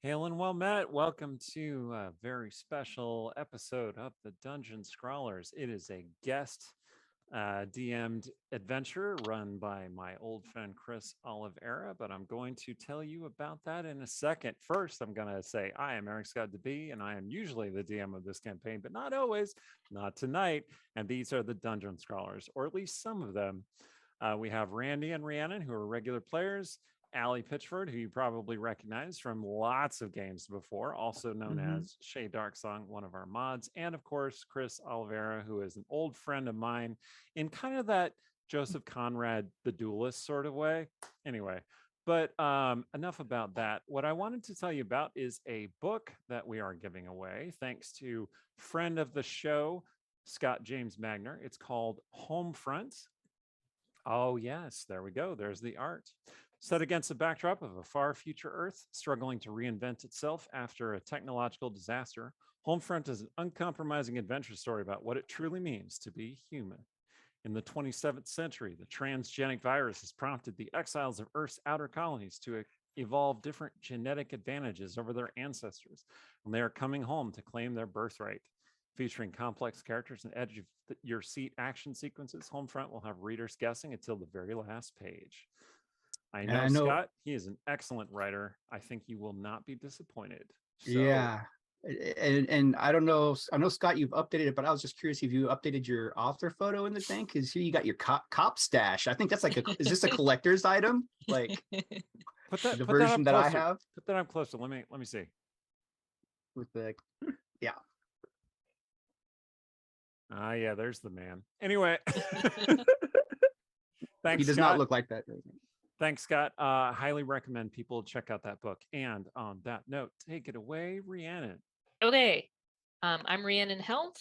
Hail and well met. Welcome to a very special episode of the Dungeon Scrawlers. It is a guest DM'd adventure run by my old friend Chris Oliveira, but I'm going to tell you about that in a second. First, I'm going to say I am Eric Scott DeBee, and I am usually the DM of this campaign, but not always, not tonight. And these are the Dungeon Scrawlers, or at least some of them. We have Randy and Rhiannon, who are regular players. Allie Pitchford, who you probably recognize from lots of games before, also known as Shay Darksong, one of our mods. And of course, Chris Oliveira, who is an old friend of mine in kind of that Joseph Conrad, the duelist sort of way. Anyway, but enough about that. What I wanted to tell you about is a book that we are giving away, thanks to friend of the show, Scott James Magner. It's called Homefront. Oh, yes, there we go. There's the art. Set against the backdrop of a far future Earth struggling to reinvent itself after a technological disaster, Homefront is an uncompromising adventure story about what it truly means to be human. In the 27th century, the transgenic virus has prompted the exiles of Earth's outer colonies to evolve different genetic advantages over their ancestors, and they are coming home to claim their birthright. Featuring complex characters and edge of your seat action sequences, Homefront will have readers guessing until the very last page. I And know I know, Scott, he is an excellent writer. I think you will not be disappointed. So, yeah. And I don't know, I know Scott, you've updated it, but I was just curious if you updated your author photo in the thing because here you got your cop stash. I think that's like is this a collector's item? Like the put that version up that I closer. have Put that up closer. Let me see. with the yeah. Ah, yeah, there's the man. Anyway, He thanks, does not Scott. look like that right now. Thanks, Scott. Highly recommend people check out that book. And on that note, take it away, Rhiannon. Okay, I'm Rhiannon Held,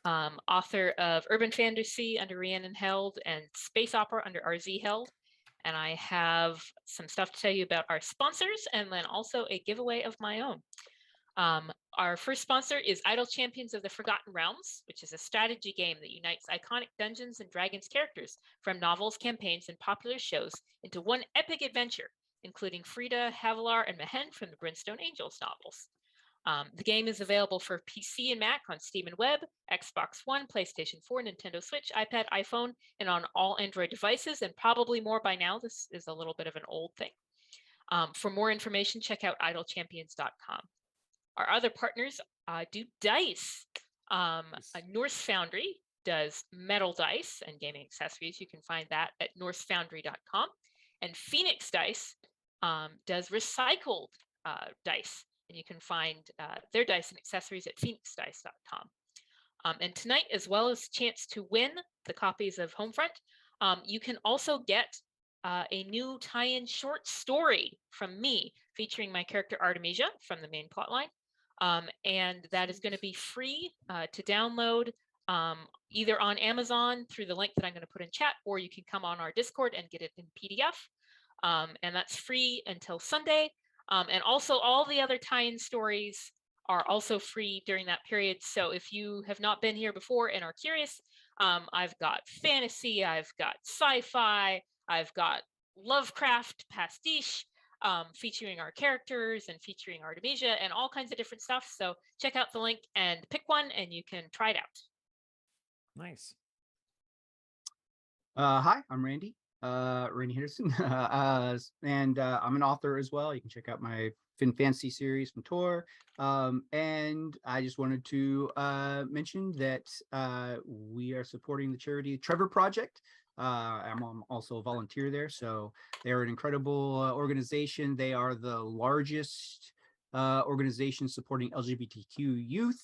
author of urban fantasy under Rhiannon Held and space opera under RZ Held. And I have some stuff to tell you about our sponsors and then also a giveaway of my own. Our first sponsor is Idle Champions of the Forgotten Realms, which is a strategy game that unites iconic Dungeons and Dragons characters from novels, campaigns, and popular shows into one epic adventure, including Frida, Havilar, and Mehen from the Brimstone Angels novels. The game is available for PC and Mac on Steam and Web, Xbox One, PlayStation 4, Nintendo Switch, iPad, iPhone, and on all Android devices, and probably more by now. This is a little bit of an old thing. For more information, check out idlechampions.com. Our other partners do dice. Norse Foundry does metal dice and gaming accessories. You can find that at norsefoundry.com. And Phoenix Dice does recycled dice. And you can find their dice and accessories at phoenixdice.com. And tonight, as well as chance to win the copies of Homefront, you can also get a new tie-in short story from me featuring my character Artemisia from the main plotline. And that is going to be free to download either on Amazon through the link that I'm going to put in chat, or you can come on our Discord and get it in PDF. And that's free until Sunday. And also all the other tie-in stories are also free during that period. So if you have not been here before and are curious, I've got fantasy, I've got sci-fi, I've got Lovecraft pastiche, featuring our characters and featuring Artemisia and all kinds of different stuff. So check out the link and pick one and you can try it out. Nice. Hi, I'm Randy. Randy Henderson. And I'm an author as well. You can check out my Fin Fantasy series from Tor. And I just wanted to mention that we are supporting the charity Trevor Project. I'm also a volunteer there. So they're an incredible organization. They are the largest organization supporting LGBTQ youth,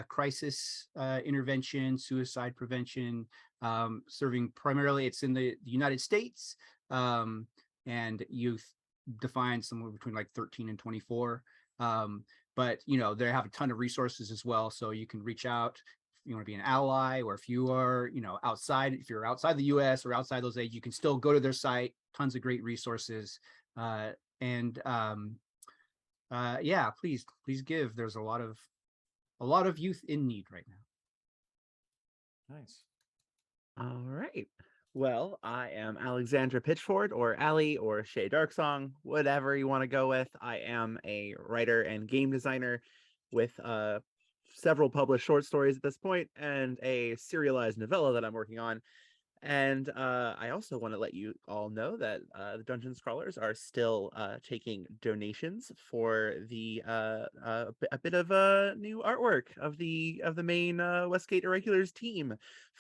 crisis intervention, suicide prevention, serving primarily, it's in the United States, and youth defined somewhere between like 13 and 24. But they have a ton of resources as well, so you can reach out if you want to be an ally, or if you are if you're outside the US or outside those age, you can still go to their site. Tons of great resources. And Yeah, please give. There's a lot of youth in need right now. Nice. All right. Well, I am Alexandra Pitchford, or Allie, or Shay Darksong, whatever you want to go with. I am a writer and game designer with several published short stories at this point and a serialized novella that I'm working on. And I also want to let you all know that the Dungeon Scrawlers are still taking donations for the a bit of new artwork of the main Westgate Irregulars team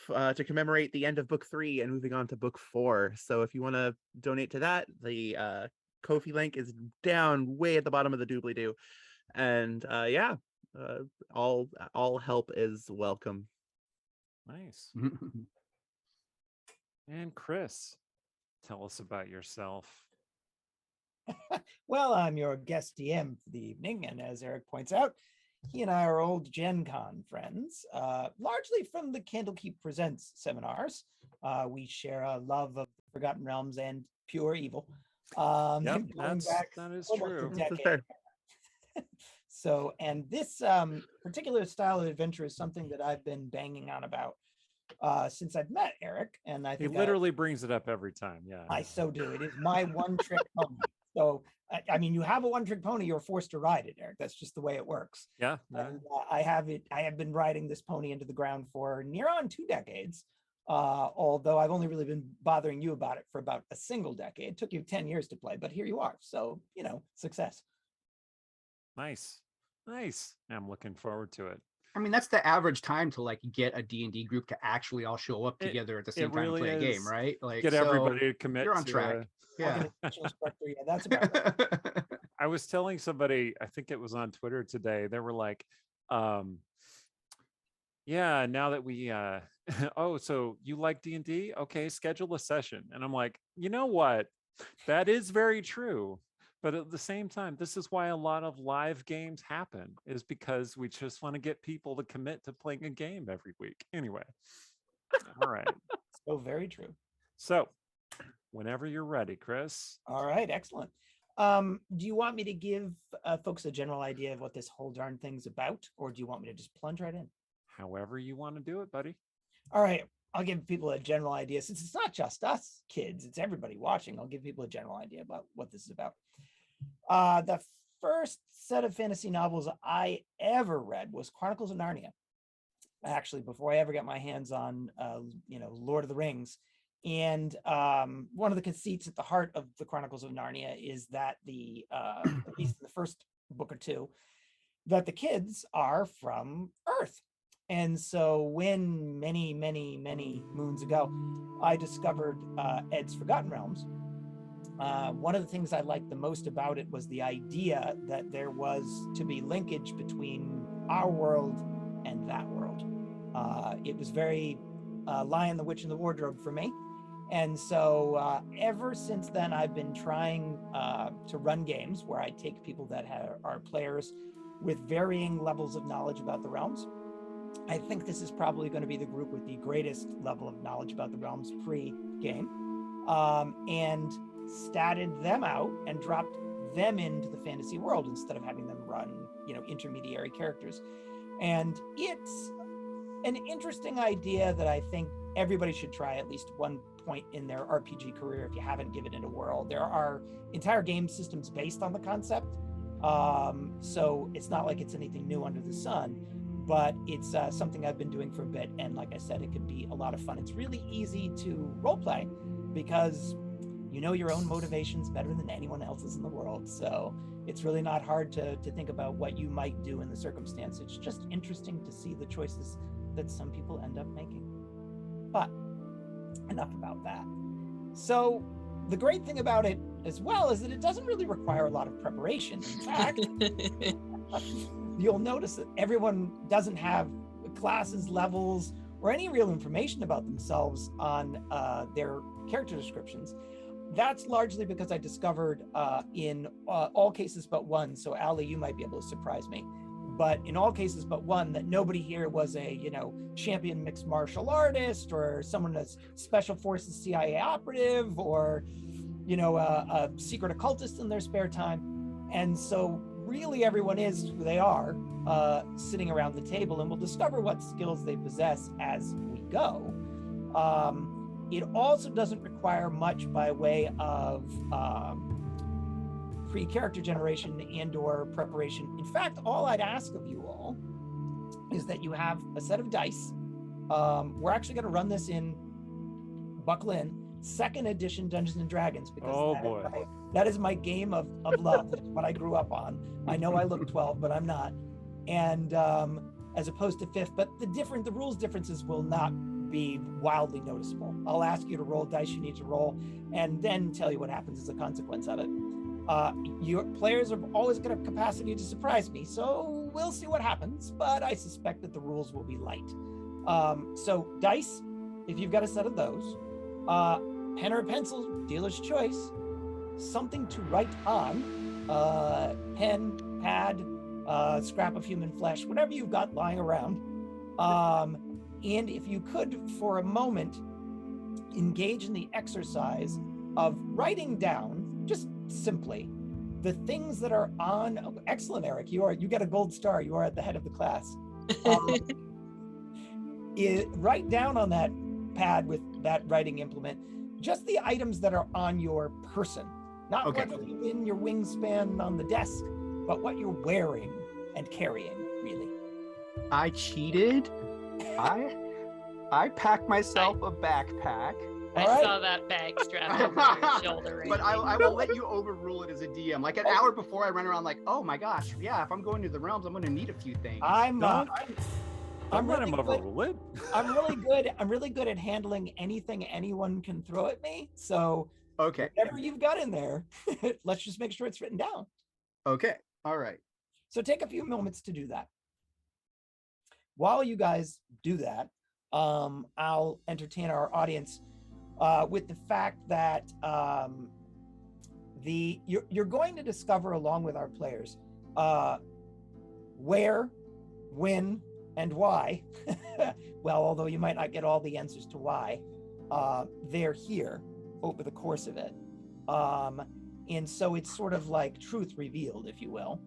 to commemorate the end of book 3 and moving on to book 4. So if you want to donate to that, the Ko-fi link is down way at the bottom of the doobly doo. And yeah, all help is welcome. Nice. And Chris, tell us about yourself. Well, I'm your guest DM for the evening, and as Eric points out, he and I are old Gen Con friends, largely from the Candlekeep Presents seminars. We share a love of Forgotten Realms and pure evil. Yep, going back that is almost a true. That's decade. fair. So, and this particular style of adventure is something that I've been banging on about since I've met Eric, and I He think literally brings it up every time. Yeah. I so do. It is my one-trick pony. So, I mean, you have a one-trick pony, you're forced to ride it, Eric. That's just the way it works. Yeah. And, I have been riding this pony into the ground for near on 2 decades. Although I've only really been bothering you about it for about a single decade. It took you 10 years to play, but here you are. So, success. Nice. I'm looking forward to it. I mean, that's the average time to like get a D&D group to actually all show up It- together at the same it time really and play a is. game, right? Like, Get so everybody to commit. you're on to, track. Yeah. Organizational structure, yeah, that's about right. I was telling somebody, I think it was on Twitter today, they were like, yeah, now that we oh, so you like D&D? Okay, schedule a session. And I'm like, you know what? That is very true. But at the same time, this is why a lot of live games happen, is because we just want to get people to commit to playing a game every week. Anyway. All right. So very true. So whenever you're ready, Chris. All right, excellent. Do you want me to give folks a general idea of what this whole darn thing's about, or do you want me to just plunge right in? However you want to do it, buddy. All right, I'll give people a general idea. Since it's not just us kids, it's everybody watching. I'll give people a general idea about what this is about. The first set of fantasy novels I ever read was Chronicles of Narnia. Actually, before I ever got my hands on, Lord of the Rings. And one of the conceits at the heart of the Chronicles of Narnia is that at least in the first book or two, that the kids are from Earth. And so when many, many, many moons ago, I discovered Ed's Forgotten Realms, one of the things I liked the most about it was the idea that there was to be linkage between our world and that world. It was very Lion, the Witch, and the Wardrobe for me. And so ever since then, I've been trying to run games where I take people that are players with varying levels of knowledge about the realms. I think this is probably going to be the group with the greatest level of knowledge about the realms pre-game, and statted them out and dropped them into the fantasy world instead of having them run, intermediary characters. And it's an interesting idea that I think everybody should try at least one point in their RPG career if you haven't given it a whirl. There are entire game systems based on the concept, so it's not like it's anything new under the sun, but it's something I've been doing for a bit, and like I said, it can be a lot of fun. It's really easy to role play because you know your own motivations better than anyone else's in the world, so it's really not hard to think about what you might do in the circumstance. It's just interesting to see the choices that some people end up making. But enough about that. So the great thing about it as well is that it doesn't really require a lot of preparation. In fact, you'll notice that everyone doesn't have classes, levels, or any real information about themselves on their character descriptions. That's largely because I discovered in all cases but one, so Allie, you might be able to surprise me, but in all cases but one, that nobody here was a, champion mixed martial artist or someone that's special forces CIA operative or, a secret occultist in their spare time. And so really everyone is who they are sitting around the table, and we'll discover what skills they possess as we go. It also doesn't require much by way of pre-character generation and or preparation. In fact, all I'd ask of you all is that you have a set of dice. We're actually going to run this in, buckle in, 2nd edition Dungeons and Dragons, because Oh boy. that is my game of love. That's what I grew up on. I know I look 12, but I'm not. And as opposed to 5th, but the rules differences will not be wildly noticeable. I'll ask you to roll dice you need to roll, and then tell you what happens as a consequence of it. Your players are always going to have capacity to surprise me, so we'll see what happens, but I suspect that the rules will be light. So dice, if you've got a set of those, pen or a pencil, dealer's choice, something to write on, pen, pad, scrap of human flesh, whatever you've got lying around. And if you could, for a moment, engage in the exercise of writing down, just simply, the things that are on. Oh, excellent, Eric. You get a gold star. You are at the head of the class. Write down on that pad with that writing implement just the items that are on your person, not Okay. what's in your wingspan on the desk, but what you're wearing and carrying, really. I cheated. I packed myself a backpack. I All right. saw that bag strapped over your shoulder. But I will let you overrule it as a DM. Like an hour before, I run around like, oh my gosh, yeah, if I'm going to the realms, I'm going to need a few things. I'm Don't let really him good. overrule it. I'm really good at handling anything anyone can throw at me. So Okay. whatever you've got in there, let's just make sure it's written down. Okay. All right. So take a few moments to do that. While you guys do that, I'll entertain our audience with the fact that you're going to discover, along with our players, where, when, and why. Well, although you might not get all the answers to why, they're here over the course of it. And so it's sort of like truth revealed, if you will.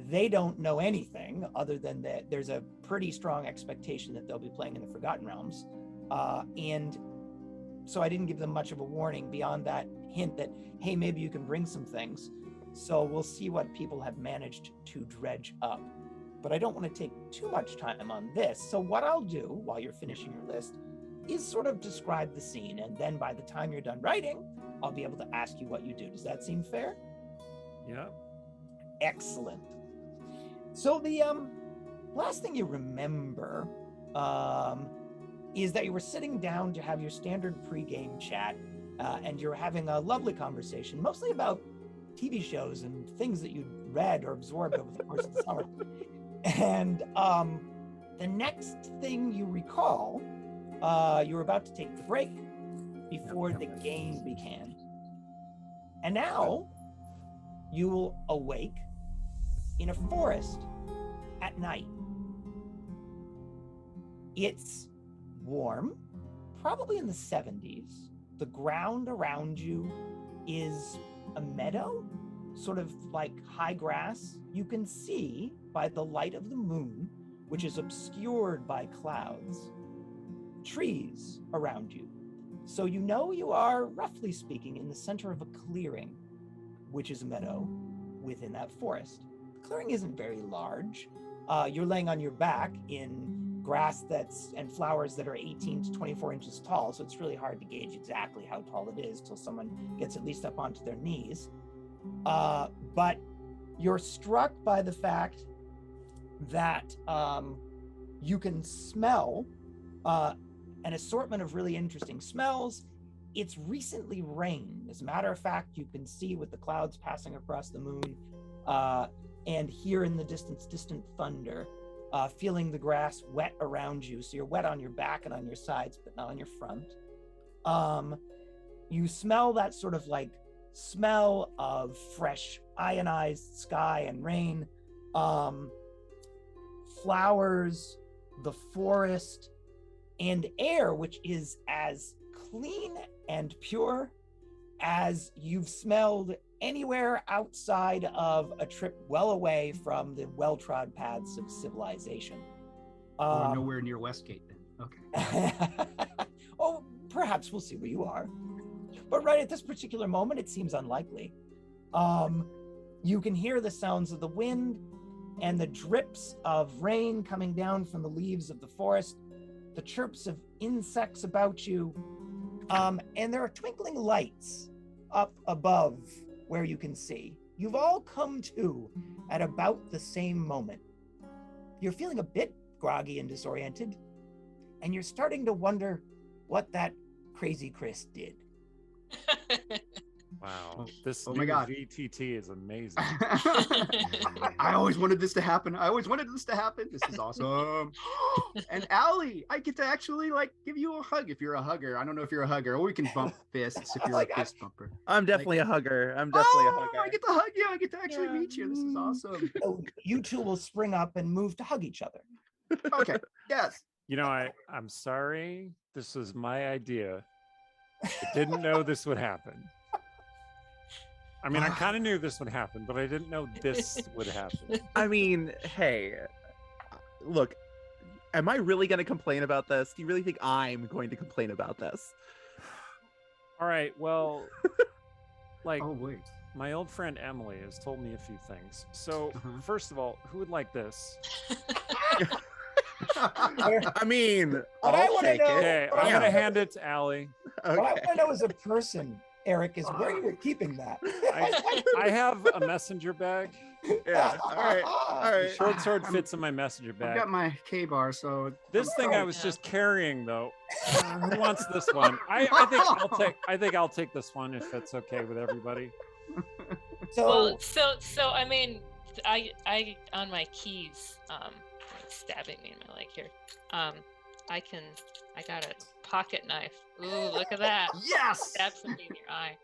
They don't know anything other than that there's a pretty strong expectation that they'll be playing in the Forgotten Realms. And so I didn't give them much of a warning beyond that hint that, hey, maybe you can bring some things. So we'll see what people have managed to dredge up. But I don't want to take too much time on this. So what I'll do while you're finishing your list is sort of describe the scene. And then by the time you're done writing, I'll be able to ask you what you do. Does that seem fair? Yeah. Excellent. So the last thing you remember is that you were sitting down to have your standard pregame chat, and you're having a lovely conversation, mostly about TV shows and things that you'd read or absorbed over the course of the summer. And the next thing you recall, you were about to take the break before the game began. And now you will awake in a forest at night. It's warm, probably in the 70s. The ground around you is a meadow, sort of like high grass. You can see by the light of the moon, which is obscured by clouds, trees around you. So you know you are, roughly speaking, in the center of a clearing, which is a meadow within that forest. The clearing isn't very large. You're laying on your back in grass and flowers that are 18 to 24 inches tall, so it's really hard to gauge exactly how tall it is till someone gets at least up onto their knees. But you're struck by the fact that you can smell an assortment of really interesting smells. It's recently rained. As a matter of fact, you can see with the clouds passing across the moon and hear in the distance distant thunder, feeling the grass wet around you. So you're wet on your back and on your sides, but not on your front. You smell that sort of like smell of fresh ionized sky and rain, flowers, the forest, and air, which is as clean and pure as you've smelled anywhere outside of a trip well away from the well-trod paths of civilization. Or nowhere near Westgate then. Okay. Oh, perhaps we'll see where you are. But right at this particular moment, it seems unlikely. You can hear the sounds of the wind and the drips of rain coming down from the leaves of the forest, the chirps of insects about you, and there are twinkling lights up above where you can see. You've all come to at about the same moment. You're feeling a bit groggy and disoriented, and you're starting to wonder what that crazy Chris did. Wow, this oh new my God. VTT is amazing. I always wanted this to happen. This is awesome. And Allie, I get to actually like give you a hug if you're a hugger. I don't know if you're a hugger, or we can bump fists if you're Like, a fist bumper. I'm definitely a hugger. I'm definitely a Oh, hugger. I get to hug you. I get to actually Yeah. meet you. This is awesome. So you two will spring up and move to hug each other. Okay. Yes. You know, I'm sorry. This was my idea. I didn't know this would happen. I mean, I kind of knew this would happen, but I didn't know this would happen. I mean, hey, look, am I really going to complain about this? Do you really think I'm going to complain about this? All right, well, like Oh wait. my old friend Emily has told me a few things. So, Uh-huh. first of all, who would like this? I mean, What I I'll wanna take know- it. Okay, well, I'm yeah. gonna hand it to Allie. What I Okay. want to know as a person, Eric, is where you're keeping that. I have a messenger bag. Yeah. All right. All The right. short sword fits in my messenger I've bag. got my K-bar, so This thing I was Yeah. just carrying, though. Who wants this one? I think I'll take this one if it's okay with everybody. So, Well, so I mean, I on my keys, like stabbing me in my leg here. I got a pocket knife. Ooh, look at that! yes. Stab somebody in your eye.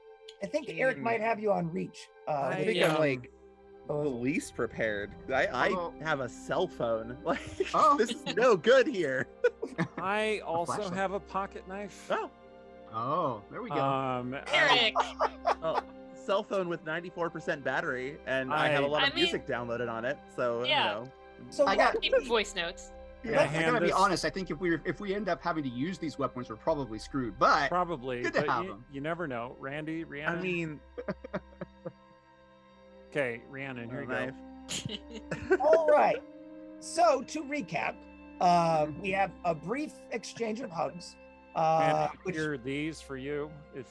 I think Eric might have you on reach. I think Yeah. I'm like the least prepared. I Although- have a cell phone. Like Oh. this is no good here. I also flashlight. have a pocket knife. Oh, Oh, there we go. Eric, well, cell phone with 94% battery, and I have a lot I of mean- music downloaded on it. So Yeah. you know, So I got- keep voice notes. Yeah, I hand gotta be this- honest. I think if we end up having to use these weapons, we're probably screwed. But Probably, Good to but have you, 'em. you never know. Randy, Rhiannon. I mean, okay, Rhiannon, here you go. knife. all right. So to recap, we have a brief exchange of hugs. And Which here are these for you. If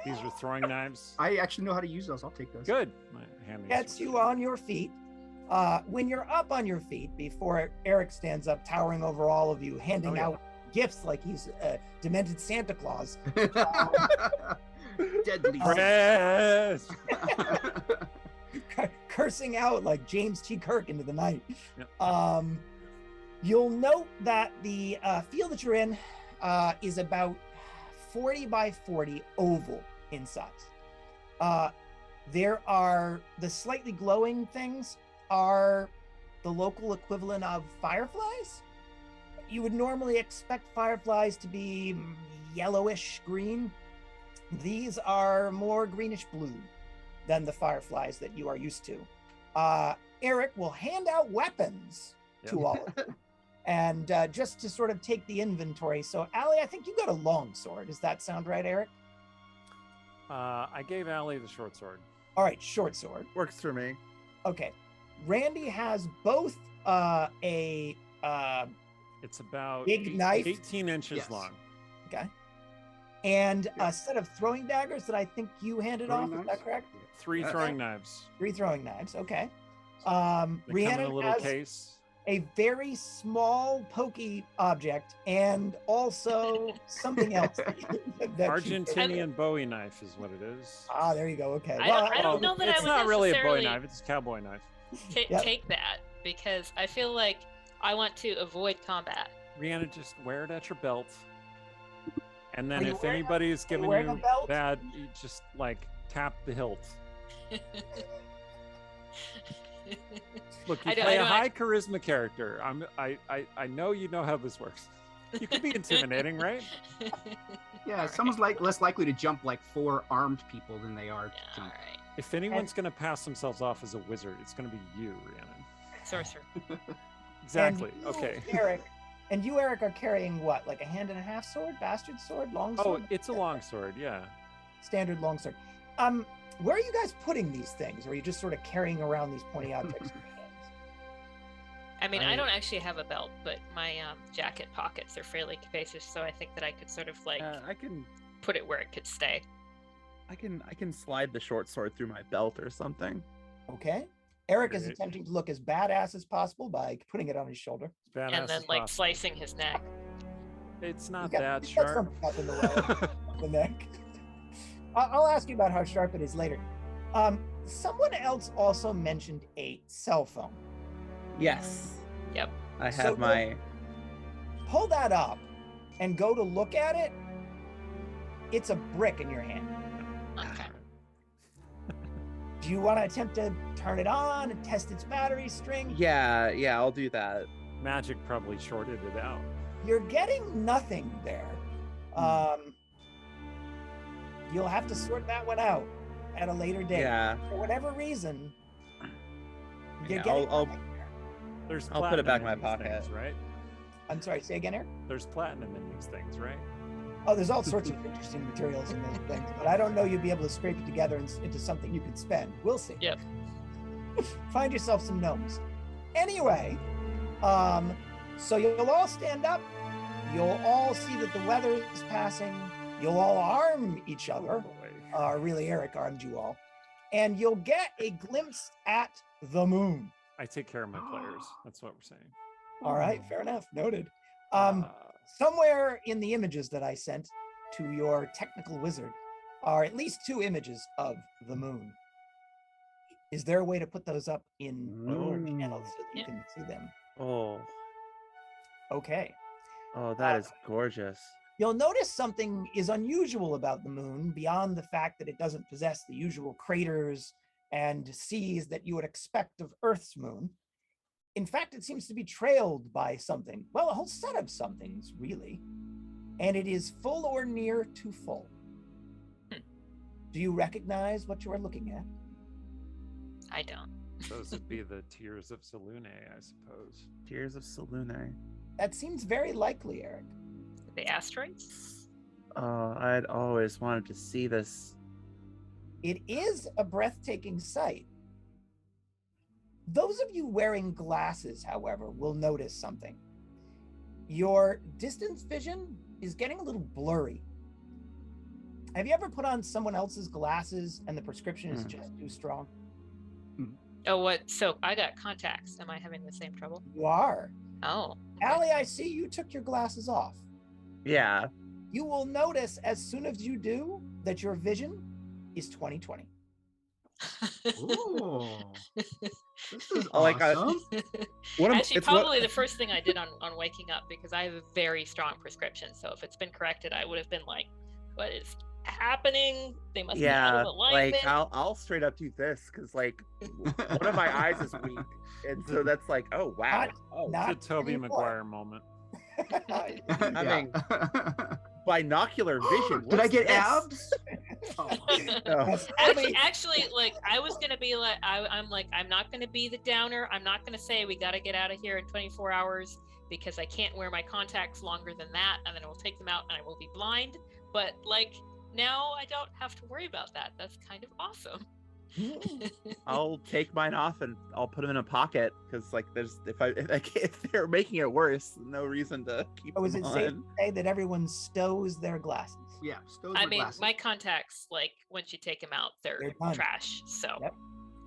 these are throwing knives, I actually know how to use those. I'll take those. good. Hand these gets to you on your feet. When you're up on your feet, before Eric stands up, towering over all of you, handing Oh, yeah. out gifts like he's a demented Santa Claus, Deadly. Chris! cursing out like James T. Kirk into the night. Yep. You'll note that the field that you're in is about 40 by 40 oval in size. There are the slightly glowing things are the local equivalent of fireflies. You would normally expect fireflies to be yellowish green. These are more greenish blue than the fireflies that you are used to. Eric will hand out weapons to all of you. And just to sort of take the inventory. So, Allie, I think you got a long sword. Does that sound right, Eric? I gave Allie the short sword. All right, short sword. Works for me. Okay. Randy has both a It's about Big knife? 18 inches Yes. long. and a set of throwing daggers that I think you handed Throwing off. Is knives? that correct? 3 Okay. throwing knives. 3 throwing knives. Okay. They come in a Rhiannon little has case. a very small, pokey object and also something else. that she- Argentinian Bowie knife is what it is. Ah, there you go. Okay. I don't know that I it's would not really a Bowie necessarily knife. It's a cowboy knife. Yep. take that because I feel like I want to avoid combat. Rhiannon, just wear it at your belt. And then Are you if wearing a- anybody's are you giving wearing a you belt? bad, you just like tap the hilt. Look, you I don't- play I a don't high charisma character. I know you know how this works. You can be intimidating, right? Yeah, All someone's right. like less likely to jump like 4 armed people than they are to Yeah, jump. all right. If anyone's going to pass themselves off as a wizard, it's going to be you, Rhiannon. Sorcerer. Exactly. And you, Okay. Eric, And you, Eric, are carrying what? Like a hand and a half sword, bastard sword, long Oh, sword? it's a long sword. Yeah. Standard long sword. Where are you guys putting these things? Or are you just sort of carrying around these pointy objects in your hands? I mean, I I- don't actually have a belt, but my jacket pockets are fairly capacious, so I think that I could sort of like I can put it where it could stay. I can slide the short sword through my belt or something. Okay. Eric is Great. attempting to look as badass as possible by putting it on his shoulder. It's badass And then as like possible. slicing his neck. It's not got- that he's got sharp. something up in the way of the neck. I'll ask you about how sharp it is later. Someone else also mentioned a cell phone. Yes. Yep. I So have the- my Pull that up and go to look at it. It's a brick in your hand. Okay. Do you want to attempt to turn it on and test its battery string? yeah, I'll do that. Magic probably shorted it out. You're getting nothing there. You'll have to sort that one out at a later date. Yeah. For whatever reason, you're Yeah, getting I'll nothing there. There's I'll put it back platinum in my these things, pocket. right? I'm sorry, say again, Eric? There's platinum in these things, right? Oh, there's all sorts of interesting materials in those things, but I don't know you'd be able to scrape it together into something you could spend. We'll see. Yep. Find yourself some gnomes. Anyway, so you'll all stand up. You'll all see that the weather is passing. You'll all arm each other. Boy. Really, Eric armed you all. And you'll get a glimpse at the moon. I take care of my players. That's what we're saying. All right, fair enough. Noted. Ah, Somewhere in the images that I sent to your technical wizard are at least 2 images of the moon. Is there a way to put those up in your channel so that you Yeah. can see them? Oh, Okay. that is gorgeous. You'll notice something is unusual about the moon beyond the fact that it doesn't possess the usual craters and seas that you would expect of Earth's moon. In fact, it seems to be trailed by something. Well, a whole set of somethings, really. And it is full or near to full. Do you recognize what you are looking at? I don't. those would be the tears of Selune, I suppose. Tears of Selune. That seems very likely, Eric. The asteroids? Oh, I'd always wanted to see this. It is a breathtaking sight. Those of you wearing glasses, however, will notice something. Your distance vision is getting a little blurry. Have you ever put on someone else's glasses and the prescription is just too strong? Oh, what? So I got contacts. Am I having the same trouble? You are. Oh. Allie, I see you took your glasses off. Yeah. You will notice as soon as you do that your vision is 20/20. Ooh, this is Like a- awesome. What am- Actually, it's what- probably the first thing I did on waking up, because I have a very strong prescription. So if it's been corrected, I would have been like, what is happening? They must be out Yeah, of alignment. like I'll straight up do this because like one of my eyes is weak, and so that's like, oh wow, oh, Not It's a Toby anymore. Maguire moment. having binocular vision. Did I what's get this? abs? Oh, No. Yes, Actually, like I was gonna be like, I'm like, I'm not gonna be the downer. I'm not gonna say we got to get out of here in 24 hours because I can't wear my contacts longer than that, and then I will take them out and I will be blind. But like now, I don't have to worry about that. That's kind of awesome. I'll take mine off and I'll put them in a pocket because like there's if they're making it worse, no reason to keep Oh, is them it safe on. to say that everyone stows their glasses? yeah, stows I my mean, glasses. my contacts, like once you take them out, they're They're done. trash. So Yep.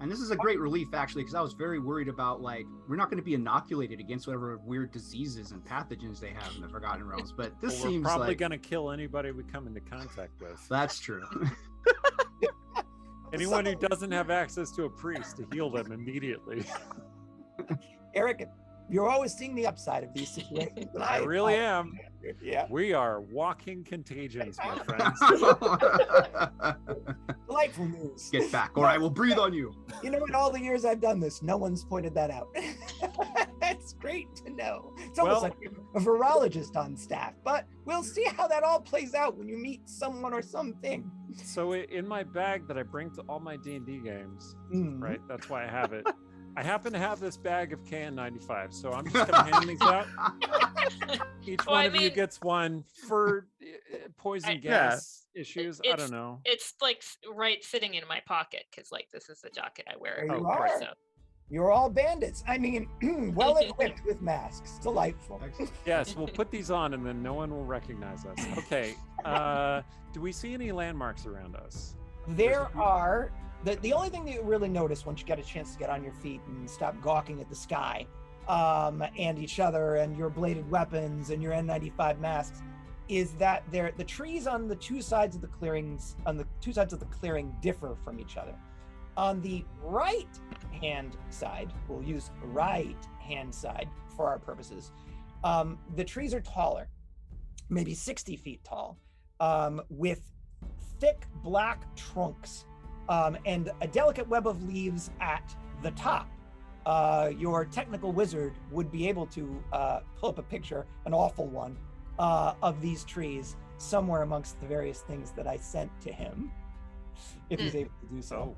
And this is a great relief, actually, because I was very worried about, like, we're not going to be inoculated against whatever weird diseases and pathogens they have in the Forgotten Realms. But this Well, we're seems probably like going to kill anybody we come into contact with. that's true. Anyone who doesn't have access to a priest to heal them immediately. Eric, you're always seeing the upside of these situations. and I really am. Yeah. We are walking contagions, my friends. Delightful news. Get back, or I will breathe on you. You know, in all the years I've done this, no one's pointed that out. That's great to know. It's almost Well- like a virologist on staff, but we'll see how that all plays out when you meet someone or something. So in my bag that I bring to all my D&D games, Mhm. right? That's why I have it. I happen to have this bag of KN95, so I'm just gonna hand these out. Each Well, one I of you mean- gets one for poison I- gas issues. I it's- don't know. It's like right sitting in my pocket because like this is the jacket I wear. There you Oh, are. great. So You're all bandits. I mean, well equipped with masks. Delightful. Excellent. Yes, we'll put these on and then no one will recognize us. Okay. Do we see any landmarks around us? There are the only thing that you really notice once you get a chance to get on your feet and stop gawking at the sky, and each other and your bladed weapons and your N95 masks, is that the trees on the two sides of the clearing differ from each other. On the right hand side, we'll use right hand side for our purposes. The trees are taller, maybe 60 feet tall, with thick black trunks, and a delicate web of leaves at the top. Your technical wizard would be able to pull up a picture, an awful one, of these trees somewhere amongst the various things that I sent to him, if he's able to do so.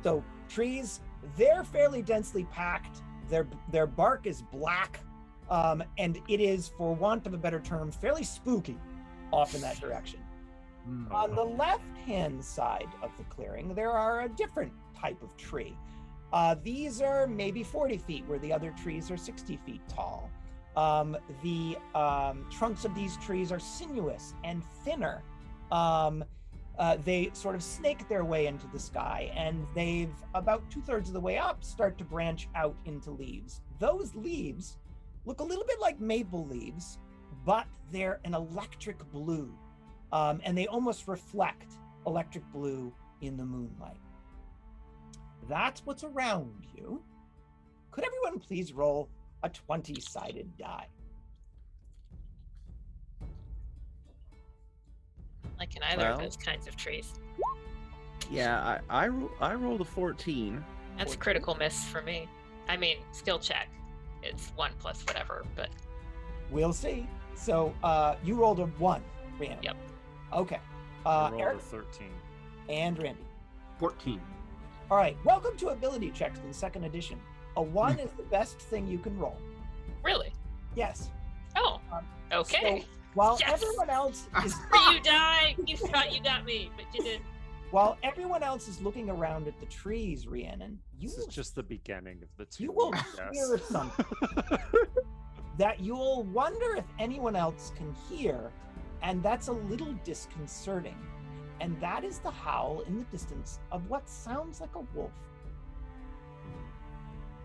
So trees, they're fairly densely packed. Their bark is black, and it is, for want of a better term, fairly spooky off in that direction. On the left-hand side of the clearing, there are a different type of tree. These are maybe 40 feet, where the other trees are 60 feet tall. The trunks of these trees are sinuous and thinner. They sort of snake their way into the sky, and they've, about 2/3 of the way up, start to branch out into leaves. Those leaves look a little bit like maple leaves, but they're an electric blue. And they almost reflect electric blue in the moonlight. That's what's around you. Could everyone please roll a 20-sided die? like in either of Well. those kinds of trees. Yeah, I rolled a 14. That's a critical miss for me. I mean, skill check. It's 1 plus whatever, but We'll see. So you rolled a 1, Rhiannon. Yep. Okay. I rolled Eric a 13. and Randy. 14. All right. Welcome to Ability Checks in 2nd edition. A 1 is the best thing you can roll. really? Yes. Oh, okay. So while Yes! everyone else is You die. You thought you got me, but you did. while everyone else is looking around at the trees, Rhiannon, you This is just the beginning of the two. you will I hear guess. something that you'll wonder if anyone else can hear, and that's a little disconcerting. And that is the howl in the distance of what sounds like a wolf.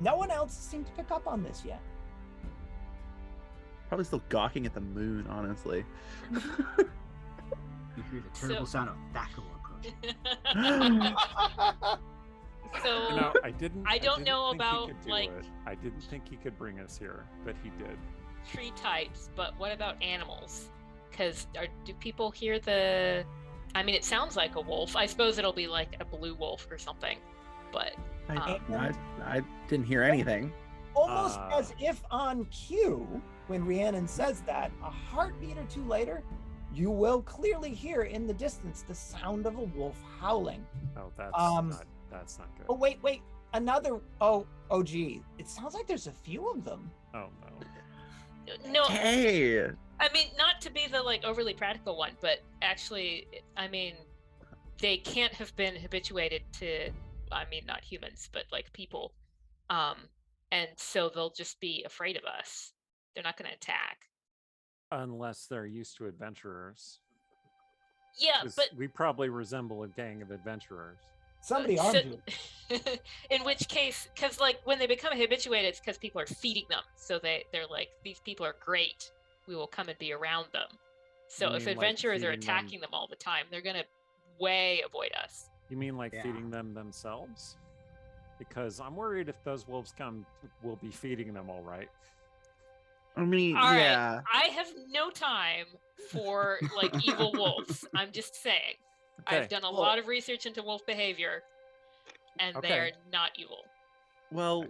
No one else seemed to pick up on this yet. Probably still gawking at the moon, honestly. You hear the terrible So- sound of Thackeray approaching. So You know, I didn't. I don't didn't know think he about, could do like- it. I didn't think he could bring us here, but he did. tree types, but what about animals? Because do people hear the? I mean, it sounds like a wolf. I suppose it'll be like a blue wolf or something. But I didn't hear anything. Almost Ah. as if on cue, when Rhiannon says that, a heartbeat or two later, you will clearly hear in the distance the sound of a wolf howling. Oh, that's not good. Oh, wait. Another. Oh, gee. It sounds like there's a few of them. Oh no. no, Hey, I mean, not to be the like overly practical one, but actually, I mean, they can't have been habituated to. I mean, not humans, but like people, and so they'll just be afraid of us. They're not going to attack. Unless they're used to adventurers. Yeah, 'Cause but we probably resemble a gang of adventurers. Somebody so- armed you. in which case, because like when they become habituated, it's because people are feeding them. So they're like, these people are great. We will come and be around them. So You if mean, like, adventurers are feeding them- attacking them all the time, they're gonna way avoid us. You mean like Yeah. feeding them themselves? Because I'm worried if those wolves come, we'll be feeding them all right. I mean, All right. yeah. I have no time for like evil wolves. I'm just saying. I've Okay. done a Well- lot of research into wolf behavior, and they are Okay. not evil. Well,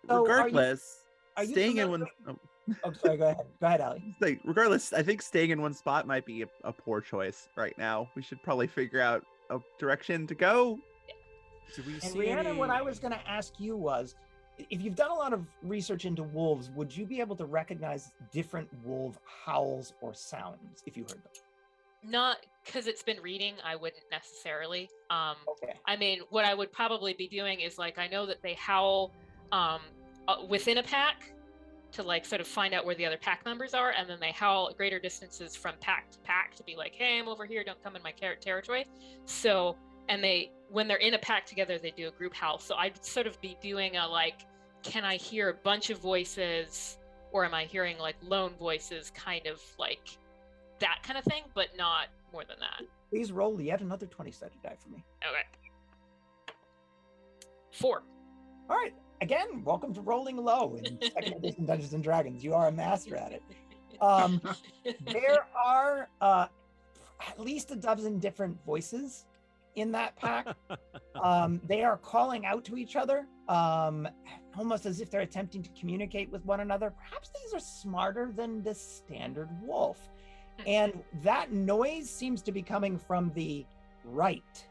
So, regardless, are you staying in familiar- one. Oh, sorry. Go ahead. Go ahead, Ali. Like, regardless, I think staying in one spot might be a poor choice right now. We should probably figure out a direction to go. Do we And see Rhiannon, what I any- was going to ask you was, if you've done a lot of research into wolves, would you be able to recognize different wolf howls or sounds if you heard them? Not because it's been reading, I wouldn't necessarily. Okay. I mean, what I would probably be doing is like, I know that they howl within a pack to like sort of find out where the other pack members are, and then they howl at greater distances from pack to pack to be like, hey, I'm over here, don't come in my territory. So, and when they're in a pack together, they do a group howl. So I'd sort of be doing a like, can I hear a bunch of voices, or am I hearing like lone voices, kind of like that kind of thing, but not more than that. Please roll yet another 20-sided die for me. Okay. 4. All right. Again, welcome to rolling low in second edition Dungeons and Dragons. You are a master at it. There are at least a dozen different voices in that pack. They are calling out to each other, almost as if they're attempting to communicate with one another. Perhaps these are smarter than the standard wolf. And that noise seems to be coming from the right,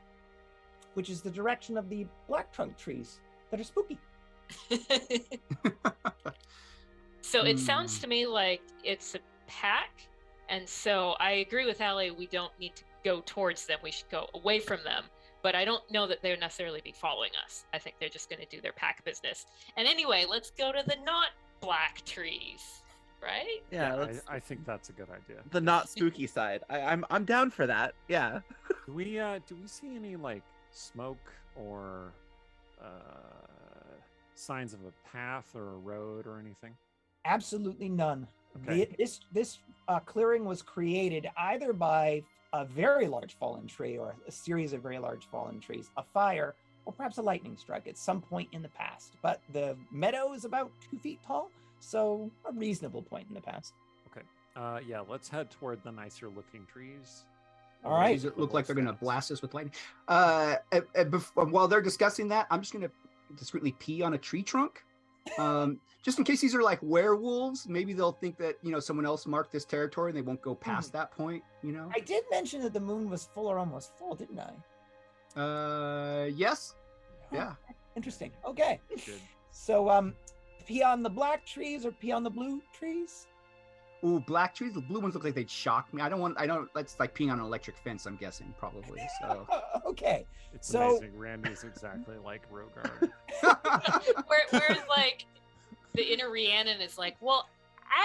which is the direction of the black trunk trees that are spooky. So it sounds to me like it's a pack, and so I agree with Ali, we don't need to go towards them, we should go away from them, but I don't know that they'll necessarily be following us. I think they're just going to do their pack business. And anyway, let's go to the not black trees, right? Yeah, I, let's, I think that's a good idea. the not spooky side. I'm down for that. Yeah. Do we see any like smoke or signs of a path or a road or anything? Absolutely none. Okay. This clearing was created either by a very large fallen tree or a series of very large fallen trees, a fire, or perhaps a lightning strike at some point in the past. But the meadow is about 2 feet tall, so a reasonable point in the past. Yeah, let's head toward the nicer looking trees. All right. Trees that look like they're going to blast us with lightning. While they're discussing that, I'm just going to discreetly pee on a tree trunk. Just in case these are like werewolves, maybe they'll think that, someone else marked this territory and they won't go past that point, I did mention that the moon was full or almost full, didn't I? Yes. Huh, Yeah. Interesting. Okay. Good. So, pee on the black trees or pee on the blue trees? Ooh, black trees. The blue ones look like they'd shock me. That's like peeing on an electric fence, I'm guessing, probably. So. Okay. It's So- amazing. Randy's exactly like Rogard. Whereas like the inner Rhiannon is like, well,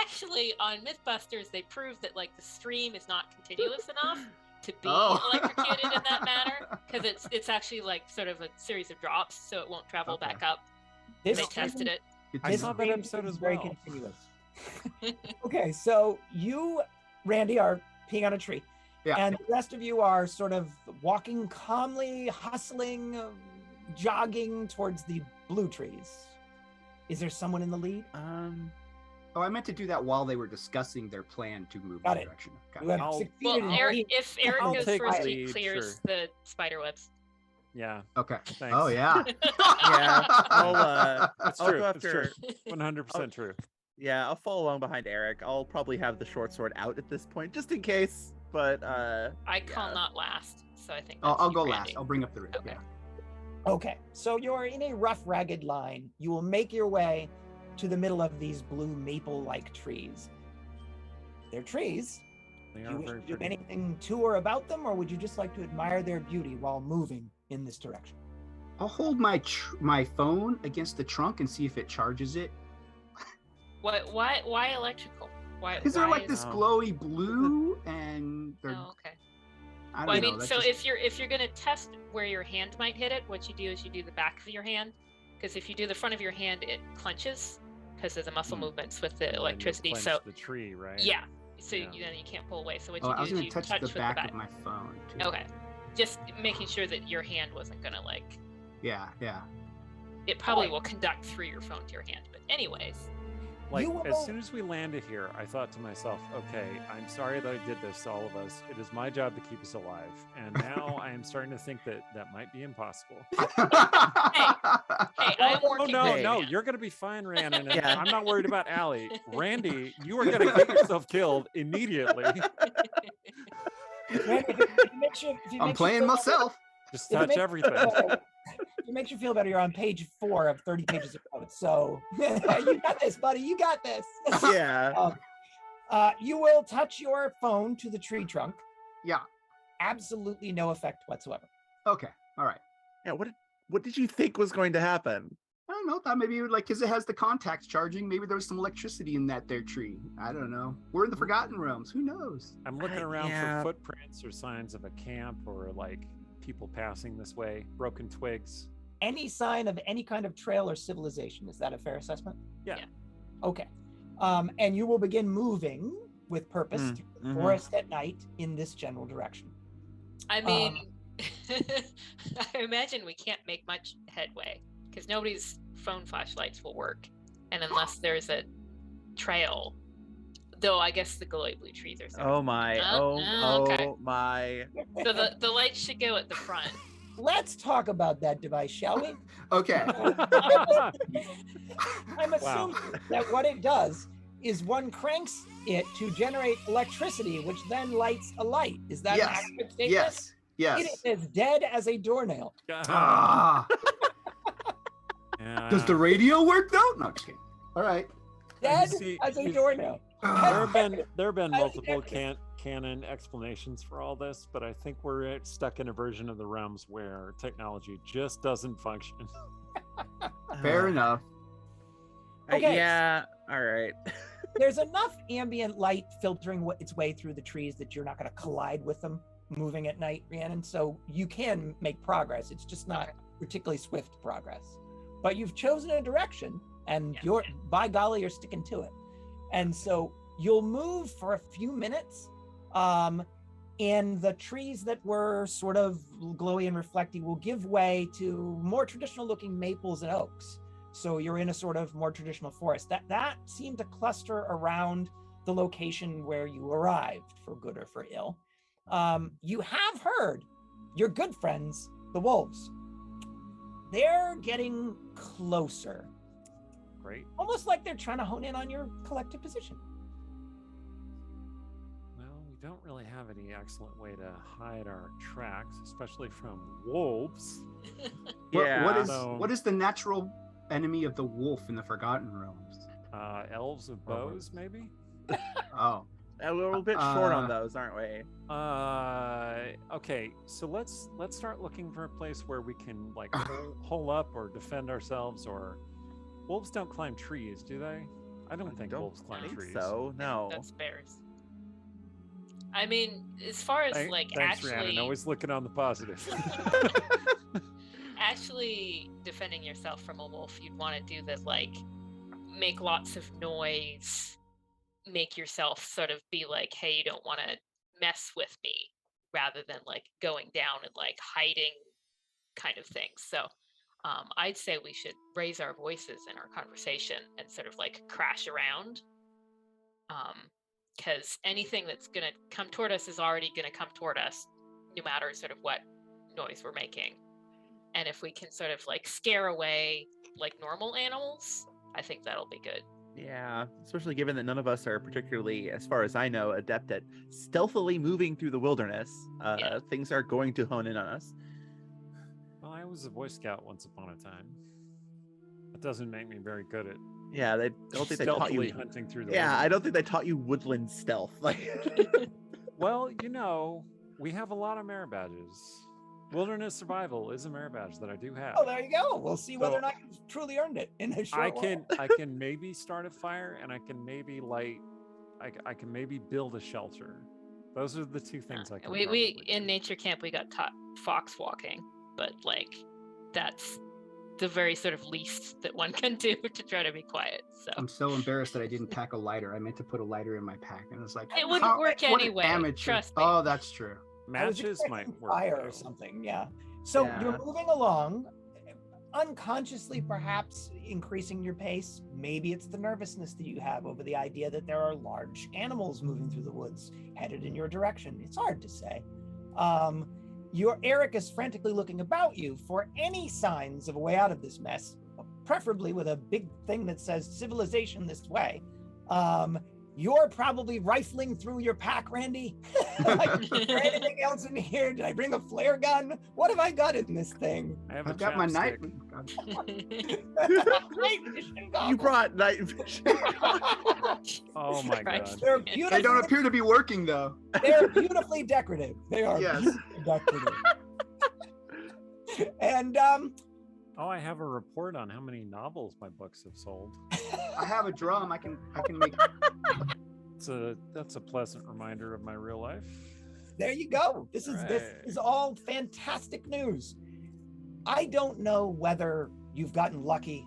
actually on Mythbusters they proved that like the stream is not continuous enough to be electrocuted in that manner, because it's actually like sort of a series of drops, so it won't travel back up. This They stream- tested it. I this saw that stream episode is as very well. continuous. Okay, so you, Randy, are peeing on a tree. Yeah. And the rest of you are sort of walking calmly, hustling, jogging towards the blue trees. Is there someone in the lead? Oh, I meant to do that while they were discussing their plan to move Got in it. the direction. You have I'll- succeeded Well, in Eric, lead. if Eric I'll goes take first, the he lead, clears sure. the spider webs. Yeah, Okay. thanks. Oh yeah. Yeah. It's I'll true. go It's true. after. 100% true. Yeah, I'll follow along behind Eric. I'll probably have the short sword out at this point, just in case. But I call Yeah. not last, so I think I'll that's go you, last. Randy. I'll bring up the rear. Okay. Yeah. Okay, so you're in a rough, ragged line. You will make your way to the middle of these blue maple-like trees. They're trees. They Do are you wish very to do pretty. anything to or about them, or would you just like to admire their beauty while moving in this direction? I'll hold my phone against the trunk and see if it charges it. Why electrical? Why? Because they're why like is- this Oh. glowy blue, and they're. Oh, okay. I don't Well, I know. mean, that's so just- if you're gonna test where your hand might hit it, what you do is you do the back of your hand, because if you do the front of your hand, it clenches because of the muscle Hmm. movements with the And then you'll electricity. clench So the tree, right? yeah, so Yeah. then you can't pull away. So what Oh, you I do was is gonna you touch touch the with back the back. of my phone too. Okay, just making sure that your hand wasn't gonna like. Yeah, yeah. It probably Alright. will conduct through your phone to your hand. But anyways, Like, You as will- soon as we landed here, I thought to myself, okay, I'm sorry that I did this to all of us. It is my job to keep us alive. And now I am starting to think that that might be impossible. hey, I'm Oh, working. no, with no, you. you're going to be fine, Rhiannon. And Yeah. I'm not worried about Allie. Randy, you are going to get yourself killed immediately. Randy, if you make sure- if you I'm make sure playing you go- myself. Just If it touch makes you everything. feel better- if it makes you feel better, you're on page 4 of 30 pages of notes. So you got this, buddy. You got this. Yeah. You will touch your phone to the tree trunk. Yeah. Absolutely no effect whatsoever. Okay. All right. Yeah. What did you think was going to happen? I don't know. Thought maybe it would, like, because it has the contacts charging. Maybe there was some electricity in that there tree. I don't know. We're in the Forgotten Realms. Who knows? I'm looking around yeah. for footprints or signs of a camp or like people passing this way, broken twigs. Any sign of any kind of trail or civilization. Is that a fair assessment? Yeah. Okay. And you will begin moving with purpose Mm, through the mhm. forest at night in this general direction. I mean, I imagine we can't make much headway because nobody's phone flashlights will work, and unless there's a trail, though, I guess the glowy blue trees are. Sort Oh of, my. Oh, Oh, okay. oh my. so the lights should go at the front. Let's talk about that device, shall we? Okay. I'm assuming that what it does is one cranks it to generate electricity, which then lights a light. Is that Yes. an accurate statement? Yes. Yes. It is as dead as a doornail. Ah. Does the radio work though? No, just kidding. All right. Dead See, as a you- doornail. there have been I multiple think canon explanations for all this, but I think we're stuck in a version of the realms where technology just doesn't function. Fair enough. Okay. Yeah. All right. There's enough ambient light filtering its way through the trees that you're not going to collide with them moving at night, Rhiannon. So you can make progress. It's just not particularly swift progress. But you've chosen a direction, and Yeah. you're, by golly, you're sticking to it. And so you'll move for a few minutes, and the trees that were sort of glowy and reflecty will give way to more traditional looking maples and oaks. So you're in a sort of more traditional forest. That seemed to cluster around the location where you arrived, for good or for ill. You have heard your good friends, the wolves. They're getting closer, Great. almost like they're trying to hone in on your collective position. Well, we don't really have any excellent way to hide our tracks, especially from wolves. Yeah. What is the natural enemy of the wolf in the Forgotten Realms? Elves of bows, maybe. Oh. A little bit short on those, aren't we? Okay, so let's start looking for a place where we can like hole up or defend ourselves. Or wolves don't climb trees, do they? I don't think wolves climb think trees. so. No. That's bears. I mean, as far as like Thanks, Rhiannon. actually Always looking on the positive. actually defending yourself from a wolf, you'd want to do the like make lots of noise, make yourself sort of be like, hey, you don't want to mess with me, rather than like going down and like hiding kind of thing. So I'd say we should raise our voices in our conversation and sort of like crash around, because anything that's going to come toward us is already going to come toward us, no matter sort of what noise we're making. And if we can sort of like scare away like normal animals, I think that'll be good. Yeah, especially given that none of us are particularly, as far as I know, adept at stealthily moving through the wilderness. Yeah. Things are going to hone in on us. Well, I was a Boy Scout once upon a time. That doesn't make me very good at Yeah, I don't think they taught stealthily you. hunting through the Yeah, I wilderness. don't think they taught you woodland stealth. Like, Well, you know, we have a lot of merit badges. Wilderness survival is a merit badge that I do have. Oh, there you go. We'll see whether So- or not you've truly earned it in a short I while. can maybe start a fire, and I can maybe light. I can maybe build a shelter. Those are the two things I can. We probably in do. nature camp we got taught fox walking, but like that's the very sort of least that one can do to try to be quiet. So I'm so embarrassed that I didn't pack a lighter. I meant to put a lighter in my pack, and it's like It wouldn't work what an anyway, amateur. trust me. Oh, that's true. I was Matches might expecting work. fire though. or something. Yeah. So Yeah. you're moving along, unconsciously perhaps increasing your pace. Maybe it's the nervousness that you have over the idea that there are large animals moving through the woods headed in your direction. It's hard to say. Eric is frantically looking about you for any signs of a way out of this mess, preferably with a big thing that says civilization this way. You're probably rifling through your pack, Randy. Like, is there anything else in here? Did I bring a flare gun? What have I got in this thing? I have a I've got my night. chapstick. Night vision You goggles. brought night vision. Oh my Christ. god. They're They beautifully, don't appear to be working though. they're beautifully decorative. They are Yes. beautifully decorative. And Oh, I have a report on how many novels my books have sold. I have a drum. I can make. That's a pleasant reminder of my real life. there you go. This is Right. all fantastic news. I don't know whether you've gotten lucky,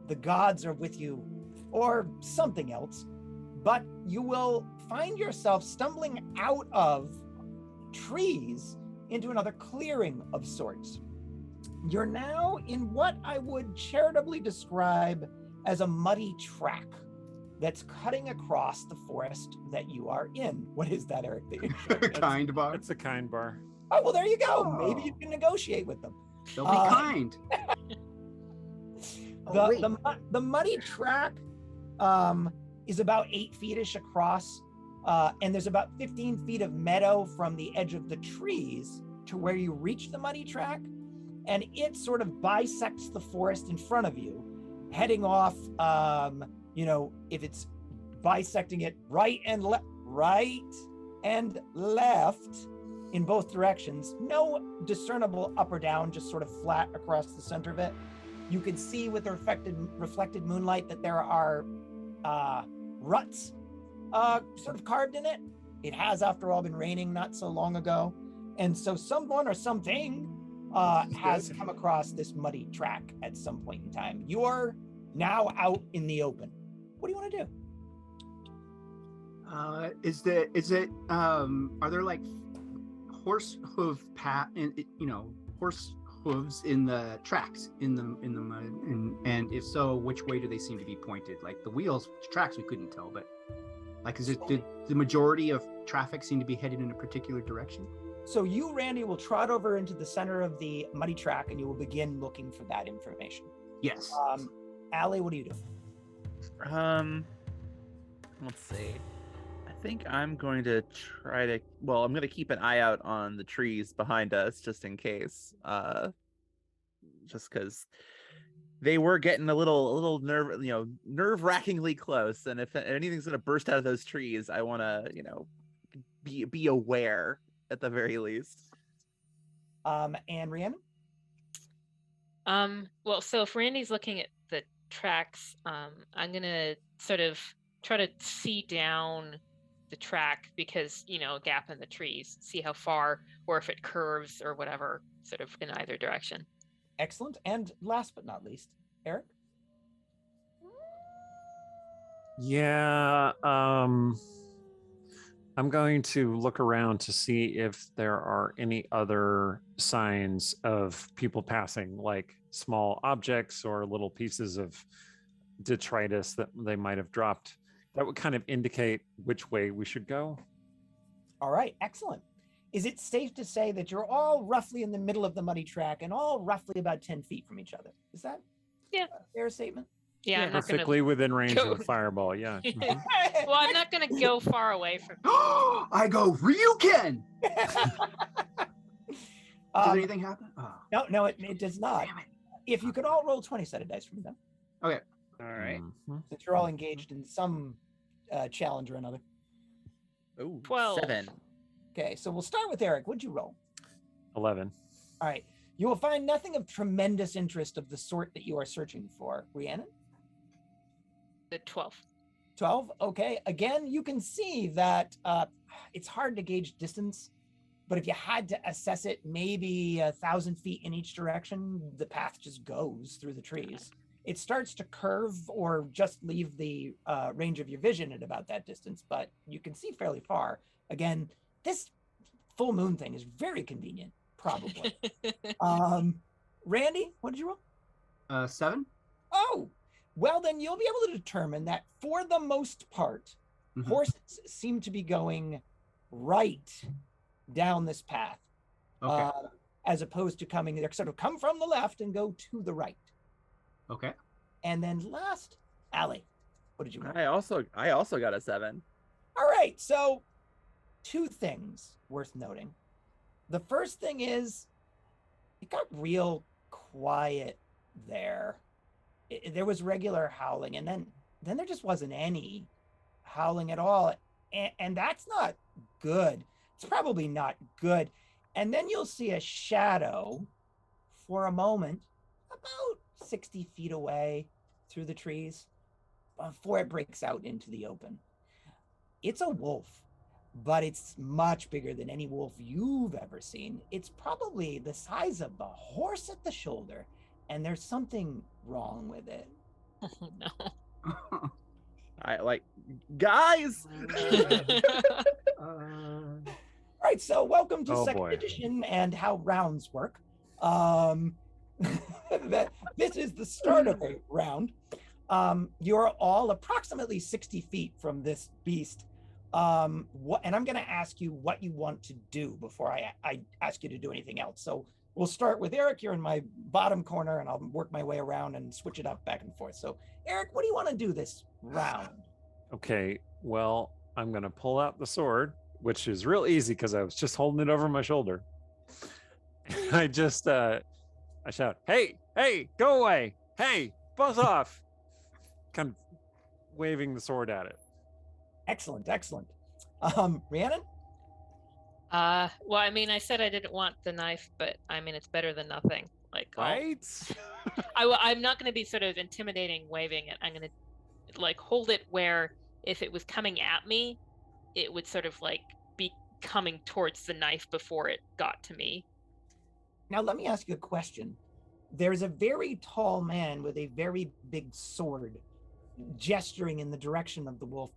the gods are with you, or something else, but you will find yourself stumbling out of trees into another clearing of sorts. You're now in what I would charitably describe as a muddy track that's cutting across the forest that you are in. What is that, Eric? that you're showing? Kind bar. It's a kind bar. Oh, well, there you go. Maybe you Oh. can negotiate with them. They'll be kind. Oh, wait. The muddy track is about 8 feet-ish across, and there's about 15 feet of meadow from the edge of the trees to where you reach the muddy track, and it sort of bisects the forest in front of you, heading off, if it's bisecting it right and left in both directions, no discernible up or down, just sort of flat across the center of it. You can see with the reflected moonlight that there are ruts sort of carved in it. It has, after all, been raining not so long ago. And so someone or something has come across this muddy track at some point in time. You're now out in the open. What do you want to do? Are there like horse hoof horse hooves in the tracks in the mud, and if so, which way do they seem to be pointed? Like the wheels tracks we couldn't tell, but like did the majority of traffic seem to be headed in a particular direction? So you, Randy, will trot over into the center of the muddy track and you will begin looking for that information. Yes. Allie, what do you do? Let's see. I think I'm going to I'm going to keep an eye out on the trees behind us just in case. Just because they were getting a little nerve-wrackingly close, and if anything's going to burst out of those trees, I want to, be aware at the very least. And Rhiannon? Well, so if Randy's looking at the tracks, I'm gonna sort of try to see down the track because, a gap in the trees, see how far, or if it curves or whatever, sort of in either direction. Excellent. And last but not least, Eric? Yeah, I'm going to look around to see if there are any other signs of people passing, like small objects or little pieces of detritus that they might have dropped. That would kind of indicate which way we should go. All right, excellent. Is it safe to say that you're all roughly in the middle of the muddy track and all roughly about 10 feet from each other? Is that a fair statement? Yeah, I'm not Perfectly within range go- of a fireball. Yeah. Mhm. Well, I'm not gonna go far away from. I go Ryuken. Does Um, anything happen? Oh, no, it does not. damn it. If you could all roll 20-sided dice for me, then, All right. Mhm. since you're all engaged in some challenge or another. Ooh, 12. 7. Okay, so we'll start with Eric. What'd you roll? 11. All right. You will find nothing of tremendous interest of the sort that you are searching for. Rhiannon? The 12. 12. Okay. Again, you can see that it's hard to gauge distance, but if you had to assess it, maybe 1,000 feet in each direction, the path just goes through the trees. It starts to curve or just leave the range of your vision at about that distance, but you can see fairly far. Again, this full moon thing is very convenient, probably. Randy, what did you roll? 7. Oh, well, then you'll be able to determine that for the most part, Mhm. horses seem to be going right down this path, Okay. as opposed to they're sort of come from the left and go to the right. Okay. And then last, Allie. What did you roll? I also got a 7. All right, so 2 things worth noting. The first thing is it got real quiet there. There was regular howling, and then there just wasn't any howling at all, and that's not good. It's probably not good. And then you'll see a shadow for a moment, about 60 feet away through the trees, before it breaks out into the open. It's a wolf, but it's much bigger than any wolf you've ever seen. It's probably the size of the horse at the shoulder, and there's something wrong with it. Oh, no. I like, guys. All right, so welcome to Oh, second boy. edition and how rounds work. This is the start of a round. You're all approximately 60 feet from this beast. And I'm going to ask you what you want to do before I ask you to do anything else. So we'll start with Eric. You're in my bottom corner, and I'll work my way around and switch it up back and forth. So Eric, what do you want to do this round? Okay, well, I'm gonna pull out the sword, which is real easy because I was just holding it over my shoulder. I just I shout, "Hey, hey, go away! Hey, buzz off!" Kind of waving the sword at it. Excellent, excellent. Rhiannon? Well, I mean, I said I didn't want the knife, but I mean, it's better than nothing. Like, Right? I'm not going to be sort of intimidating waving it. I'm going to like hold it where if it was coming at me, it would sort of like be coming towards the knife before it got to me. Now, let me ask you a question. There's a very tall man with a very big sword gesturing in the direction of the wolf.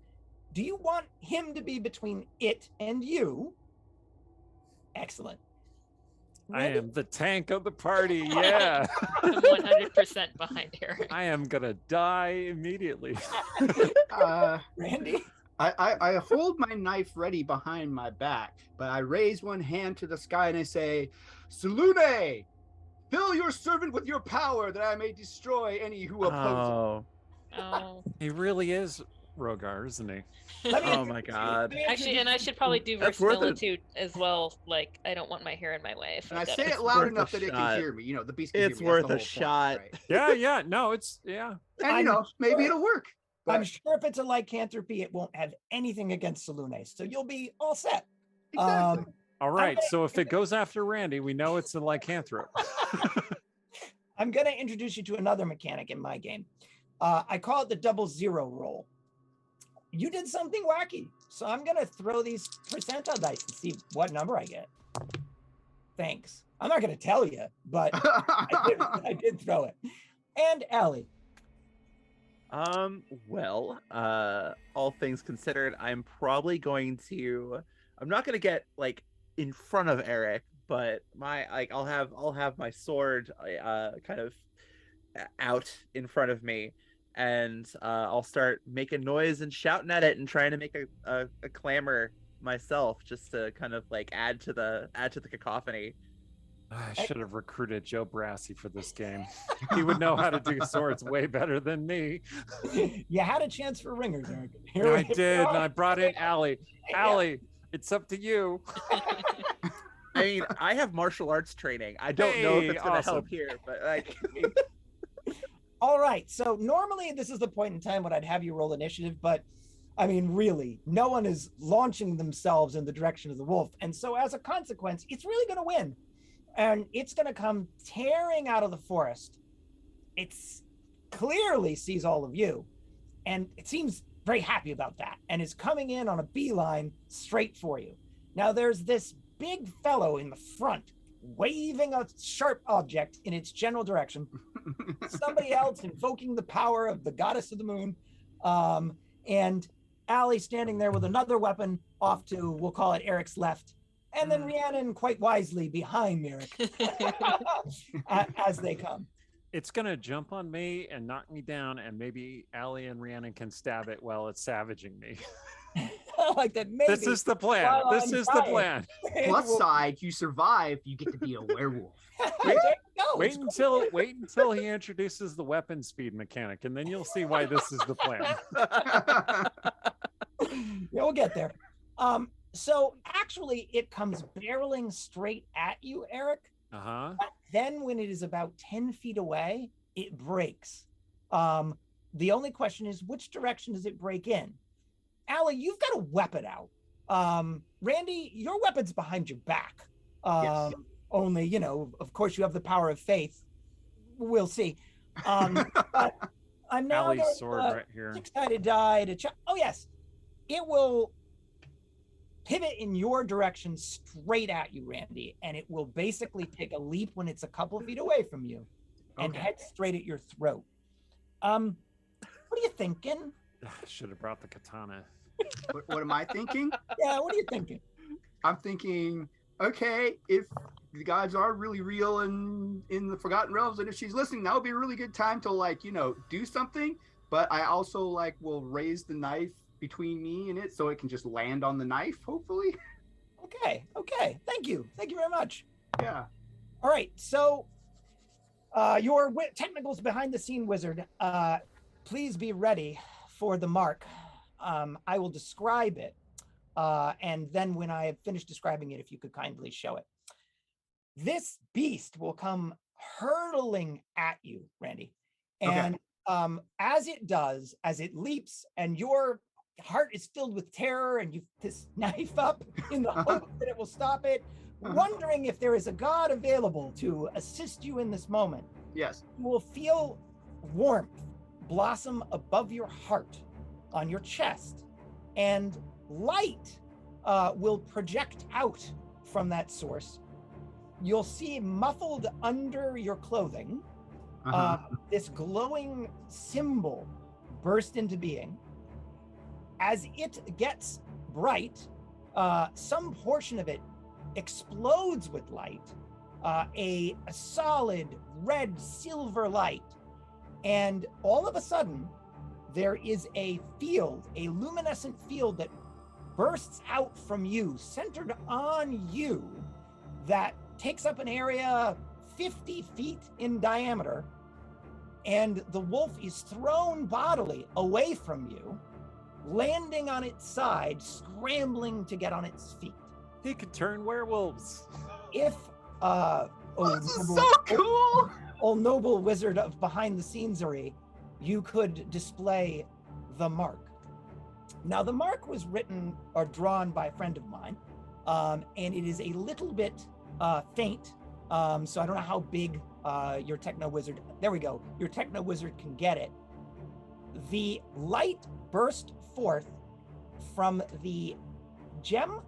Do you want him to be between it and you? Excellent. I Randy? am the tank of the party. Yeah. I'm 100% behind Eric. I am gonna die immediately. Randy? I hold my knife ready behind my back, but I raise one hand to the sky and I say, Salune, fill your servant with your power that I may destroy any who oppose Oh, Oh, He really is Rogar, isn't he? Let me oh my introduce you- God. let me actually, and I introduce should you probably to- do That's worth it. verisimilitude as well. Like, I don't want my hair in my way. If And I I've got say it. it loud worth a enough that it shot. can hear me. You know, the beast can It's hear me. That's worth the a whole point, shot. right? Yeah, yeah. No, it's yeah. And I'm you know, maybe sure- it'll work. I'm but- sure if it's a lycanthropy, it won't have anything against Salune, so you'll be all set. Exactly. All right. gonna- So if it goes after Randy, we know it's a lycanthrope. I'm going to introduce you to another mechanic in my game. I call it the 00 roll. You did something wacky, so I'm going to throw these percentile dice and see what number I get. Thanks. I'm not going to tell you, but I did throw it. And Allie, Well, all things considered, I'm not gonna get like in front of Eric, but I'll have my sword kind of out in front of me, and I'll start making noise and shouting at it and trying to make a clamor myself, just to kind of like add to the cacophony. I should have recruited Joe Brassy for this game. He would know how to do swords way better than me. you had a chance for ringers, Eric. Here I we did, go. and I brought in Allie. Yeah. Allie, it's up to you. I mean, I have martial arts training. I don't know if Hey, it's gonna awesome. help here, but like, All right. So normally this is the point in time when I'd have you roll initiative, but I mean, really, no one is launching themselves in the direction of the wolf. And so as a consequence, it's really going to win. And it's going to come tearing out of the forest. It's clearly sees all of you. And it seems very happy about that and is coming in on a beeline straight for you. Now there's this big fellow in the front waving a sharp object in its general direction. Somebody else invoking the power of the goddess of the moon. And Allie standing there with another weapon off to, we'll call it Eric's left. And then Rhiannon quite wisely behind Eric as they come. It's gonna jump on me and knock me down, and maybe Allie and Rhiannon can stab it while it's savaging me. Like that maybe. This is the plan. while This I'm is the dying. plan. Plus side, you survive, you get to be a werewolf. There you go. Wait it's until he introduces the weapon speed mechanic, and then you'll see why this is the plan. Yeah, we'll get there. So actually, it comes barreling straight at you, Eric. Uh-huh. But then when it is about 10 feet away, it breaks. The only question is, which direction does it break in? Allie, you've got a weapon out. Randy, your weapon's behind your back. Yes. Only, you know, of course, you have the power of faith. We'll see. But I'm now Allie's going sword right here. six-sided die to check. Oh, yes. It will pivot in your direction straight at you, Randy, and it will basically take a leap when it's a couple feet away from you and Okay. head straight at your throat. What are you thinking? Should have brought the katana. What am I thinking? Yeah, what are you thinking? I'm thinking, okay, if the gods are really real and in the Forgotten Realms, and if she's listening, that would be a really good time to, like, you know, do something. But I also, like, will raise the knife between me and it so it can just land on the knife, hopefully. Okay. Thank you very much. Yeah. All right, so your technicals behind the scene wizard, please be ready for the mark. I will describe it, and then when I have finished describing it, if you could kindly show it. This beast will come hurtling at you, Randy, and as it does, as it leaps, and your heart is filled with terror, and you this knife up in the hope that it will stop it, wondering if there is a god available to assist you in this moment. Yes. You will feel warmth blossom above your heart on your chest, and light will project out from that source. You'll see muffled under your clothing this glowing symbol burst into being. As it gets bright, some portion of it explodes with light, a solid red silver light, and all of a sudden there is a field, a luminescent field that bursts out from you, centered on you, that takes up an area 50 feet in diameter, and the wolf is thrown bodily away from you, landing on its side, scrambling to get on its feet. He could turn werewolves. If This is so cool. old noble wizard of behind the scenery, you could display the mark. Now, the mark was written or drawn by a friend of mine, and it is a little bit faint. So I don't know how big your techno wizard, there we go, your techno wizard can get it. The light burst forth from the gem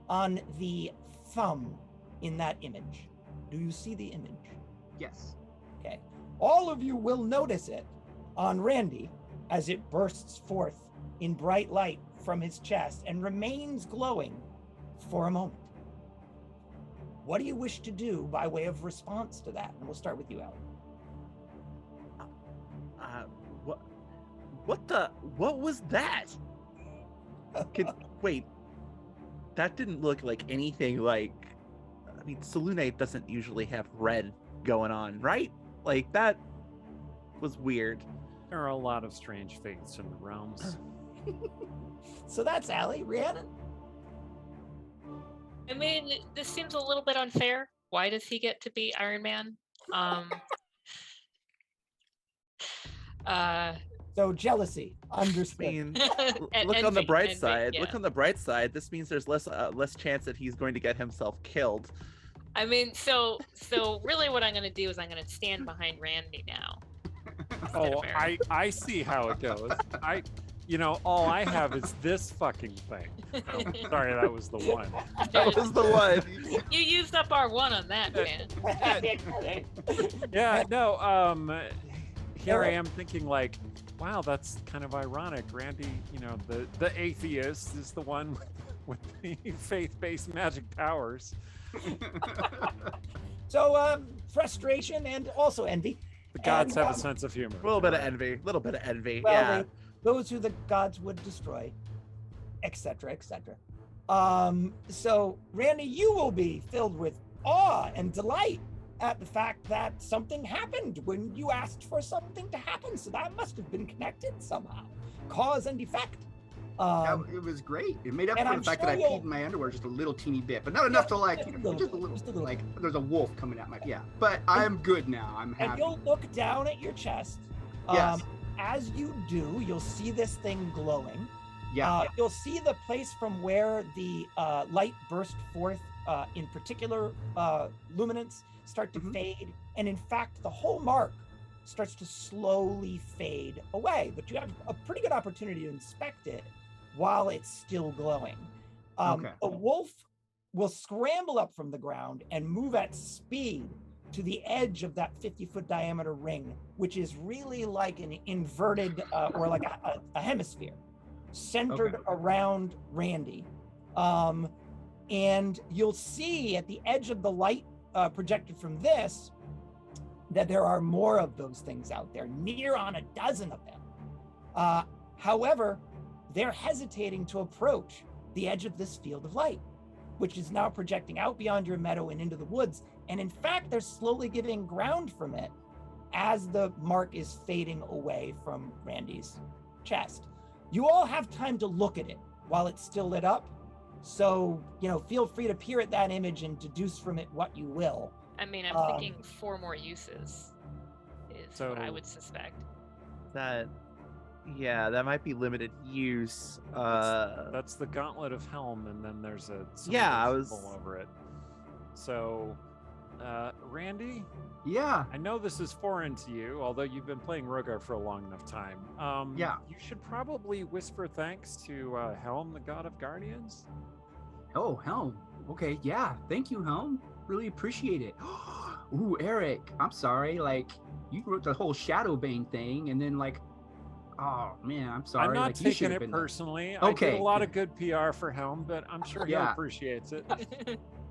on the thumb in that image. Do you see the image? Yes. Okay. All of you will notice it on Randy as it bursts forth in bright light from his chest and remains glowing for a moment. What do you wish to do by way of response to that? And we'll start with you, Alan. What was that? Wait, that didn't look like anything like, I mean, Selune doesn't usually have red going on, right? Like, that was weird. There are a lot of strange fates in the realms. So that's Allie. Rhiannon? I mean, this seems a little bit unfair. Why does he get to be Iron Man? So jealousy, I understood. mean, And look on the envy, bright envy, side. yeah. Look on the bright side. This means there's less chance that he's going to get himself killed. I mean, so really what I'm going to do is I'm going to stand behind Randy now. instead Oh, of Aaron. I see how it goes. All I have is this fucking thing. Oh, sorry, that was the one. That was the one. You used up our one on that, man. Yeah, no, here I am thinking like, wow, that's kind of ironic. Randy, the atheist is the one with the faith-based magic powers. So frustration and also envy. The gods And, have a sense of humor. A little bit of envy. A little bit of envy. Well, Yeah. those who the gods would destroy, etc., etc. So Randy, you will be filled with awe and delight at the fact that something happened when you asked for something to happen. So that must have been connected somehow, cause and effect. It was great. It made up and for I'm the fact sure that I you'll- peed in my underwear just a little teeny bit, but not enough to like, just a little just a bit, little, just a little like bit. there's a wolf coming at my, but I'm good now. I'm And happy. you'll look down at your chest. Yes. As you do, you'll see this thing glowing. Yeah. You'll see the place from where the light burst forth, in particular luminance, start to Mhm. fade. And in fact, the whole mark starts to slowly fade away. But you have a pretty good opportunity to inspect it while it's still glowing. Okay. A wolf will scramble up from the ground and move at speed to the edge of that 50-foot diameter ring, which is really like an inverted or like a hemisphere centered Okay. around Randy. And you'll see at the edge of the light projected from this that there are more of those things out there, near on a dozen of them. However, they're hesitating to approach the edge of this field of light, which is now projecting out beyond your meadow and into the woods. And in fact, they're slowly giving ground from it as the mark is fading away from Randy's chest. You all have time to look at it while it's still lit up. So, feel free to peer at that image and deduce from it what you will. I mean, I'm thinking 4 more uses is what I So- would suspect. That might be limited use. That's the Gauntlet of Helm, and then there's a Yeah, I symbol was- over it. So, Randy, Yeah. I know this is foreign to you, although you've been playing Rogar for a long enough time. Yeah. You should probably whisper thanks to Helm, the God of Guardians. Oh, Helm. Okay. Yeah. Thank you, Helm. Really appreciate it. Ooh, Eric. I'm sorry. Like, you wrote the whole Shadowbane thing, and then oh man, I'm sorry. I'm not like, you taking should've it been personally. I Okay, did a lot good. of good PR for Helm, but I'm sure he Yeah. appreciates it.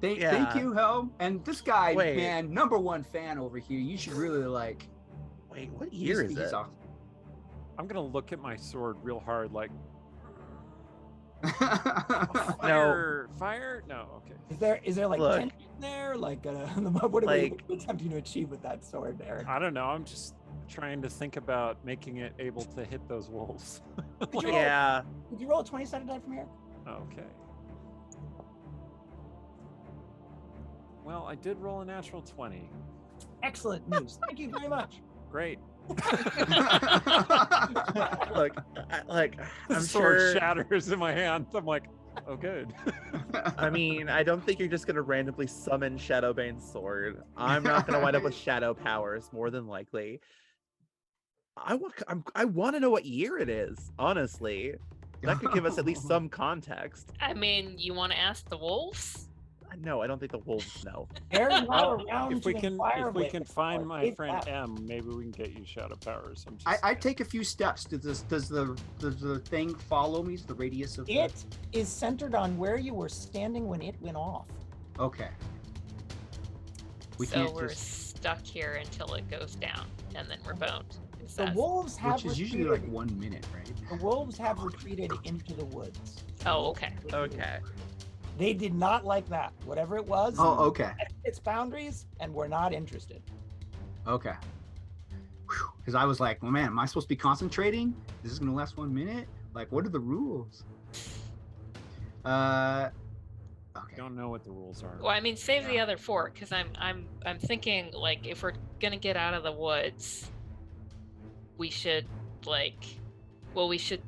Thank Yeah. you, Helm. And this guy, Wait. man, #1 fan over here. You should really Wait, what year is it? off. I'm gonna look at my sword real hard, like No. fire. No, okay. Is there like Look. tension there? Like, what are Like- we attempting to achieve with that sword, Eric? I don't know. I'm just trying to think about making it able to hit those wolves. Could you Yeah. Did you roll a 20-sided die from here? Okay. Well, I did roll a natural 20. Excellent news. Thank you very much. Great. Look, The I'm sword sure. shatters in my hand. I'm like, oh, good. I mean, I don't think you're just gonna randomly summon Shadowbane's sword. I'm not gonna wind up with shadow powers, more than likely. I want to know what year it is. Honestly, that could give us at least some context. I mean, you want to ask the wolves? No, I don't think the wolves know. They're not Well, around if we to can, inquire if we with can us, find or my give friend that. M, maybe we can get you shadow powers. I'm just I saying. take a few steps. Does the thing follow me? Is the radius of It is centered on where you were standing when it went off. Okay. We So can't we're just, stuck here until it goes down, and then we're boned. Is The that- wolves have which is usually retreated- like 1 minute, right? the wolves have retreated into the woods. Oh, okay. Okay. They did not like that. Whatever it was, Oh, okay. its boundaries, and we're not interested. Okay. Because I was like, well, man, am I supposed to be concentrating? This is gonna last 1 minute? Like, what are the rules? Okay. I don't know what the rules are. Well, I mean, save the Yeah. other 4 because I'm thinking like if we're gonna get out of the woods, we should we should.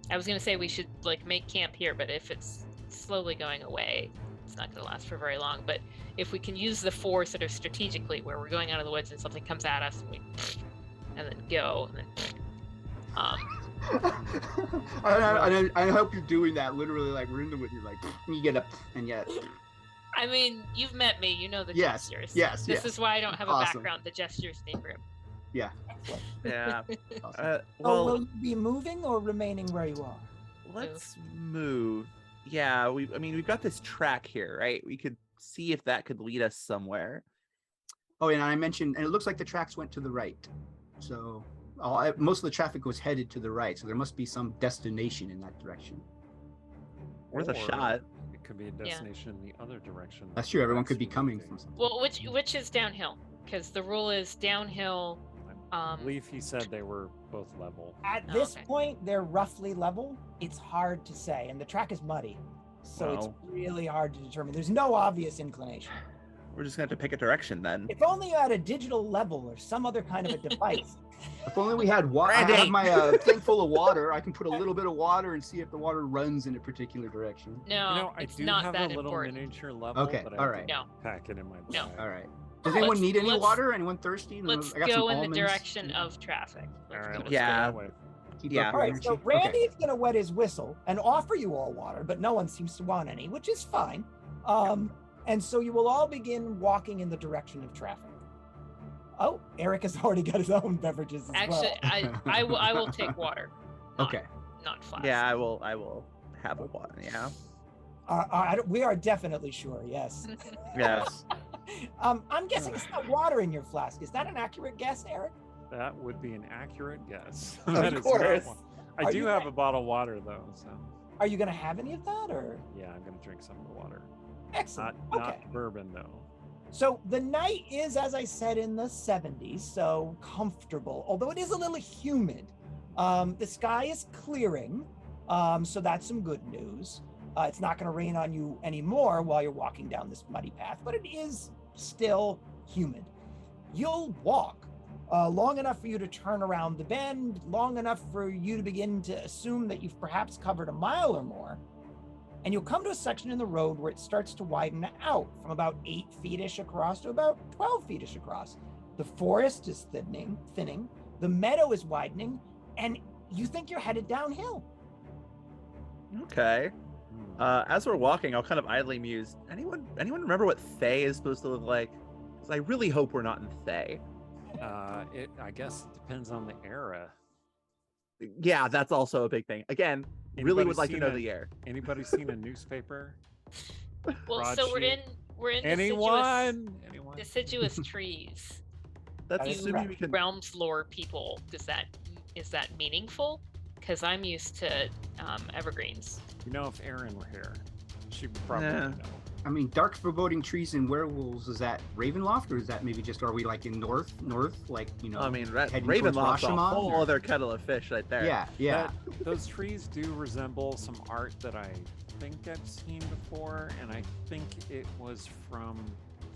I was gonna say we should like make camp here, but if it's slowly going away, it's not gonna last for very long. But if we can use the 4 sort of strategically, where we're going out of the woods and something comes at us, and then go, and then I hope you're doing that. Literally, like we're in the woods. You're like, and you get up, and yet, I mean, you've met me, you know the Yes, gestures. yes, This yes. is why I don't have a Awesome. background. The gestures need room. yeah. Yeah. Awesome. Will Well, you be moving or remaining where you are? let's move. Yeah, we've got this track here, right? We could see if that could lead us somewhere. Oh, and I mentioned, and it looks like the tracks went to the right. So most of the traffic was headed to the right. So there must be some destination in that direction. Worth a Or shot. It it could be a destination in the other direction. That's true. Everyone could be That's coming unique. from something. Well, which is downhill? Because the rule is downhill. I believe he said they were both level. At Oh, this okay. point, they're roughly level. It's hard to say, and the track is muddy, so it's Wow. really hard to determine. There's no obvious inclination. We're just gonna have to pick a direction then. If only you had a digital level or some other kind of a device. If only we had water. I have Randy! my thing full of water. I can put a little bit of water and see if the water runs in a particular direction. No, You know, I it's do not have that a little important. miniature level, Okay, but I all have right. to No. pack it in my No. bag. All right. Does Let's- anyone need any let's- water? Anyone thirsty? Let's I got some go in the almonds. direction of traffic. All Let's right, go let's to- Yeah. go that way. Keep Yeah. up All your right, so energy. Randy's gonna wet his whistle and offer you all water, but no one seems to want any, which is fine. And so you will all begin walking in the direction of traffic. Oh, Eric has already got his own beverages as Actually, well. I will take water. Not, Okay. Not flask. Yeah, I will have a water. Yeah. We are definitely sure, yes. Yes. I'm guessing it's not water in your flask. Is that an accurate guess, Eric? That would be an accurate guess. Of That is not course. one. I Are do you have right? a bottle of water though, so Are you gonna have any of that, or yeah, I'm gonna drink some of the water. excellent? Not Okay. not bourbon though. So the night is, as I said, in the 70s, so comfortable, although it is a little humid. The sky is clearing, so that's some good news. It's not going to rain on you anymore while you're walking down this muddy path, but it is still humid. You'll walk long enough for you to turn around the bend, long enough for you to begin to assume that you've perhaps covered a mile or more. And you'll come to a section in the road where it starts to widen out from about 8 feet-ish across to about 12 feet-ish across. The forest is thinning, the meadow is widening, and you think you're headed downhill. Okay. Hmm. As we're walking, I'll kind of idly muse. Anyone remember what Thay is supposed to look like? 'Cause I really hope we're not in Thay. I guess it depends on the era. Yeah, that's also a big thing. Again, really Anybody would like to seen know a- the year. Anybody seen a newspaper? Well, so we're in broadsheet? deciduous, Anyone? deciduous trees. That's That is assuming we can. Realms lore people. Is that meaningful? Because I'm used to evergreens. You know, if Erin were here, she would probably Nah. know. I mean, dark foreboding trees and werewolves. Is that Ravenloft, or is that maybe just? Are we like in north, like I mean, heading towards Ravenloft's a Rashomon, whole or- other kettle of fish right there. Yeah. Those trees do resemble some art that I think I've seen before, and I think it was from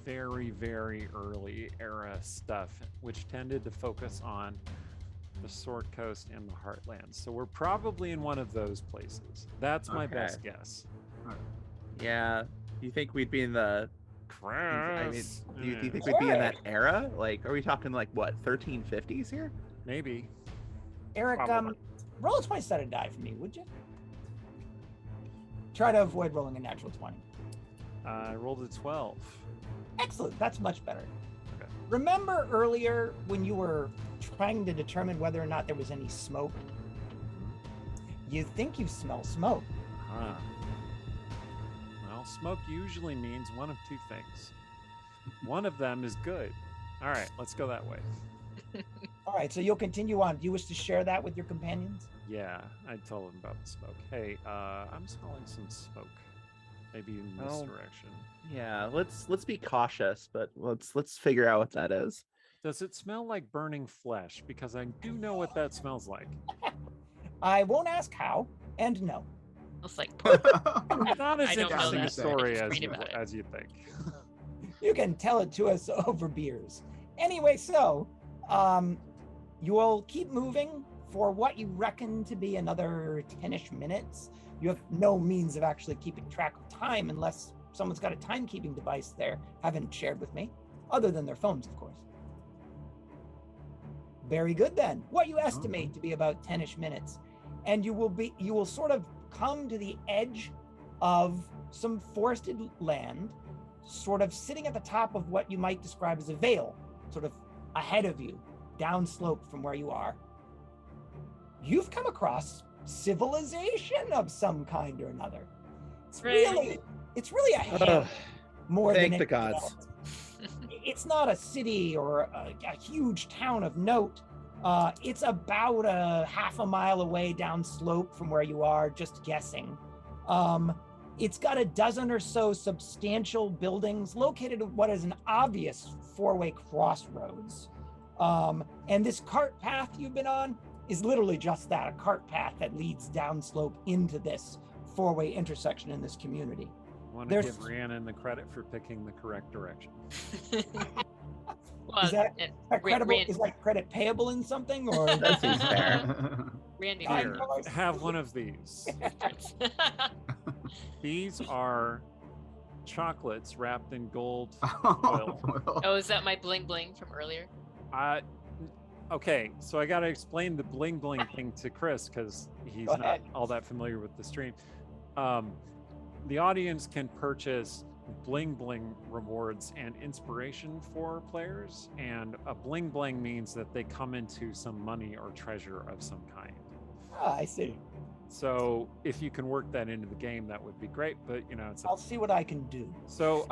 very, very early era stuff, which tended to focus on the Sword Coast and the Heartlands. So we're probably in one of those places. That's my best guess. Yeah. You think we'd be in the? I mean, Chris. do you Yeah, think we'd be in that era? Like, are we talking like what, 1350s here? maybe. Eric, Probably. roll a 20-sided die for me, would you? Try to avoid rolling a natural 20. I rolled a 12. Excellent. That's much better. Okay. Remember earlier when you were trying to determine whether or not there was any smoke? You think you smell smoke. Huh. Well, smoke usually means one of two things. One of them is good. All right, let's go that way. All right, so you'll continue on. Do you wish to share that with your companions? Yeah, I told him about the smoke. Hey, I'm smelling some smoke. Maybe in this Oh. direction. Yeah. Let's be cautious, but let's figure out what that is. Does it smell like burning flesh? Because I do know what that smells like. I won't ask how, and no. It's like It's not as I don't know interesting a that. story Just as read you, about it. as you think. You can tell it to us over beers. Anyway, so you will keep moving for what you reckon to be another 10-ish minutes. You have no means of actually keeping track of time unless someone's got a timekeeping device there, haven't shared with me, other than their phones, of course. Very good then. What you estimate to be about 10-ish minutes. And you will sort of come to the edge of some forested land, sort of sitting at the top of what you might describe as a vale, sort of ahead of you, downslope from where you are. You've come across civilization of some kind or another. It's Right. really a hill more than thank the anything gods. else. It's not a city or a huge town of note. It's about a half a mile away downslope from where you are, just guessing. It's got a dozen or so substantial buildings located at what is an obvious four-way crossroads. And this cart path you've been on is literally just that, a cart path that leads downslope into this four-way intersection in this community. I want to There's- give Rhiannon the credit for picking the correct direction. Well, Is that and credible? Rand- Is like credit payable in something, or That seems fair. Randy, I Here, know. have one of these. These are chocolates wrapped in gold foil. Oh, is that my bling bling from earlier? Okay, so I got to explain the bling bling thing to Chris because he's Go not ahead. all that familiar with the stream. The audience can purchase bling bling rewards and inspiration for players, and a bling bling means that they come into some money or treasure of some kind. I see. So if you can work that into the game, that would be great. But you know, it's I'll see what I can do. so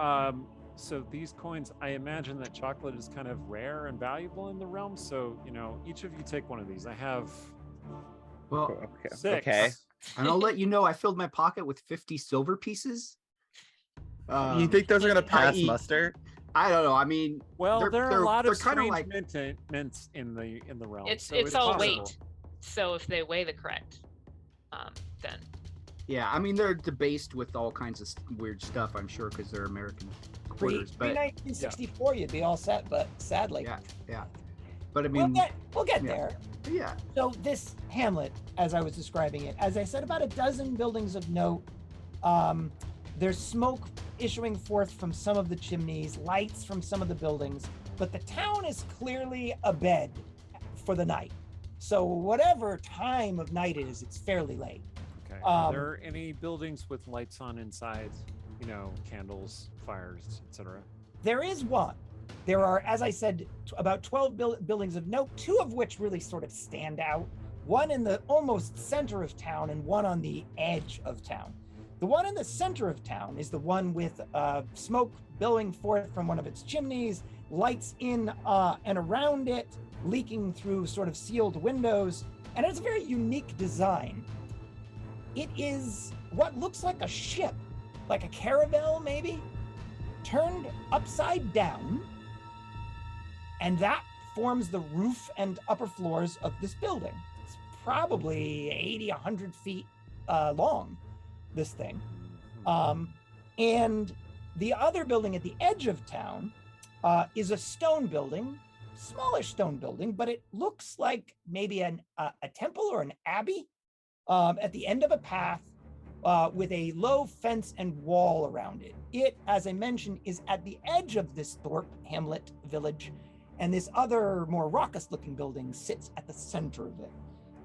these coins, I imagine that chocolate is kind of rare and valuable in the realm. So you know, each of you take one of these. I have Well, Okay. 6. Okay. and I'll let you know I filled my pocket with 50 silver pieces. You think those are gonna pass i.e. muster? I don't know. I mean, Well, there are a lot they're of kind of strange like mints in the realm. It's so it's all possible. weight. So if they weigh the correct, then yeah. I mean, they're debased with all kinds of weird stuff. I'm sure because they're American quarters. But 1964, you'd be all set, but sadly, yeah. But I we'll mean, get yeah. there. yeah. So this hamlet, as I was describing it, as I said, about a dozen buildings of note. There's smoke issuing forth from some of the chimneys, lights from some of the buildings, but the town is clearly abed for the night. So whatever time of night it is, it's fairly late. Okay. Are Um, there any buildings with lights on inside? You know, candles, fires, etc. There is one. There are, as I said, about 12 buildings of note, two of which really sort of stand out. One in the almost center of town and one on the edge of town. The one in the center of town is the one with smoke billowing forth from one of its chimneys, lights in and around it, leaking through sort of sealed windows, and it's a very unique design. It is what looks like a ship, like a caravel maybe, turned upside down, and that forms the roof and upper floors of this building. It's probably 80, 100 feet long, this thing. And the other building at the edge of town is a stone building, smallish stone building, but it looks like maybe a temple or an abbey at the end of a path with a low fence and wall around it. It, as I mentioned, is at the edge of this thorp, hamlet, village, and this other more raucous looking building sits at the center of it.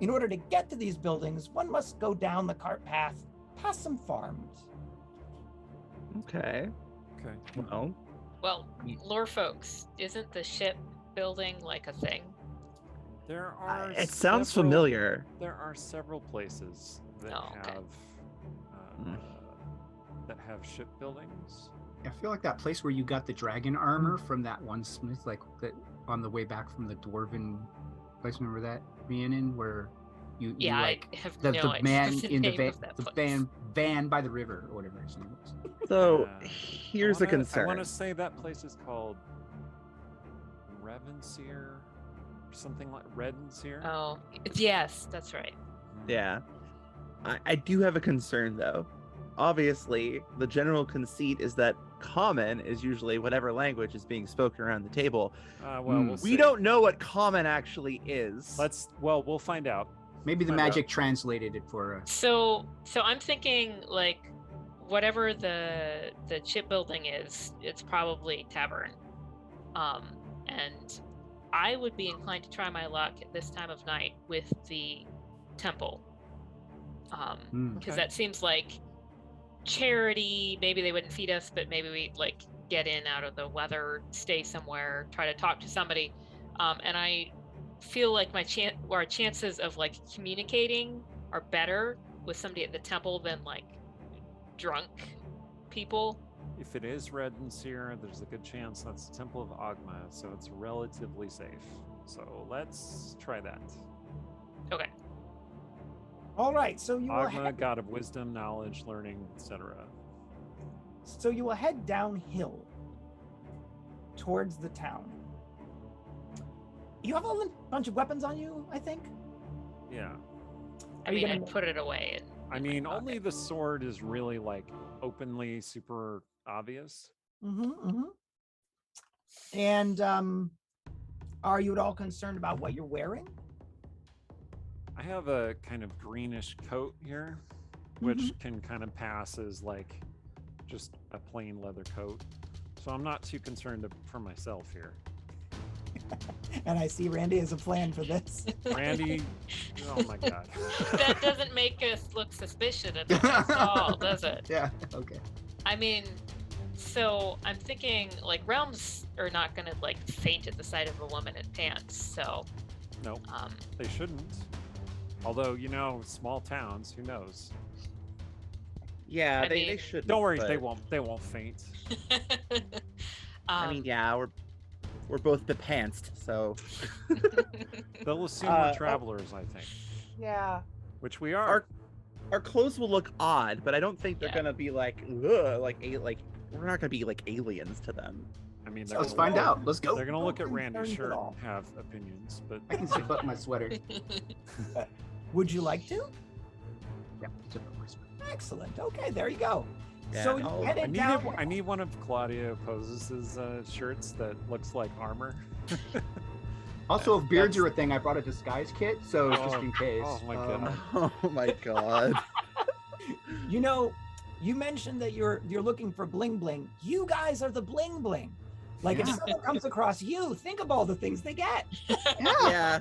In order to get to these buildings, one must go down the cart path past some farms. Okay. Okay. Well, lore folks, isn't the ship building like a thing? There are. it sounds several- familiar. There are several places that Oh, okay. have Hmm. that have shipbuildings. I feel like that place where you got the dragon armor from that one smith, like that on the way back from the dwarven place. Remember that, Rhiannon, where you Yeah, like I have the no idea man the in the name van, of that the place. van by the river or whatever his name was. So Yeah. here's a I concern. want to say that place is called Revenseer, or something like Redenseer. Oh, yes, that's right. Yeah. I do have a concern though. Obviously, the general conceit is that common is usually whatever language is being spoken around the table. Well, Mm. we'll see. We don't know what common actually is. We'll find out. Maybe the Find out. magic translated it for us. So I'm thinking like whatever the shipbuilding is, it's probably tavern. And I would be inclined to try my luck at this time of night with the temple. Because Okay. that seems like charity. Maybe they wouldn't feed us, but maybe we'd like get in out of the weather, stay somewhere, try to talk to somebody. And I feel like our chances of like communicating are better with somebody at the temple than like drunk people. If it is Redenseer, there's a good chance that's the Temple of Ogma, so it's relatively safe. So let's try that. Okay. All right, so you will Agma, god of wisdom, knowledge, learning, etc. head downhill towards the town. You have a bunch of weapons on you, I think. Yeah. I Are you mean, I gonna- put it away. I in my mean, pocket. only the sword is really like openly super obvious. And are you at all concerned about what you're wearing? I have a kind of greenish coat here, which can kind of pass as like just a plain leather coat. So I'm not too concerned for myself here. And I see Randy has a plan for this. Randy, oh my god. That doesn't make us look suspicious at all, does it? Yeah. Okay. I mean, so I'm thinking like realms are not gonna like faint at the sight of a woman in pants. So, Nope, they shouldn't. Although, small towns, who knows? Yeah, I they mean- should. Don't worry, they won't faint. I mean, yeah, we're both bepantsed, so They'll assume oh. we're travelers, I think. yeah. Which we are. Our clothes will look odd, but I don't think they're Yeah. gonna be like, ugh, like we're not gonna be like aliens to them. I mean, Let's gonna find look- out. Let's go. They're gonna look at Don't Randy's concern shirt at all. and have opinions, but I can zip up my sweater. Would you like to? Yeah, zip up my sweater. Excellent. Okay, there you go. Yeah, So you no, headed I down. need one of Claudio Poses's shirts that looks like armor. Also, if beards That's- are a thing, I brought a disguise kit, so just Oh, in case. oh my God. Oh my god. You mentioned that you're looking for bling bling. You guys are the bling bling. Like if Yeah. someone comes across you, think of all the things they get. Yeah. Yeah.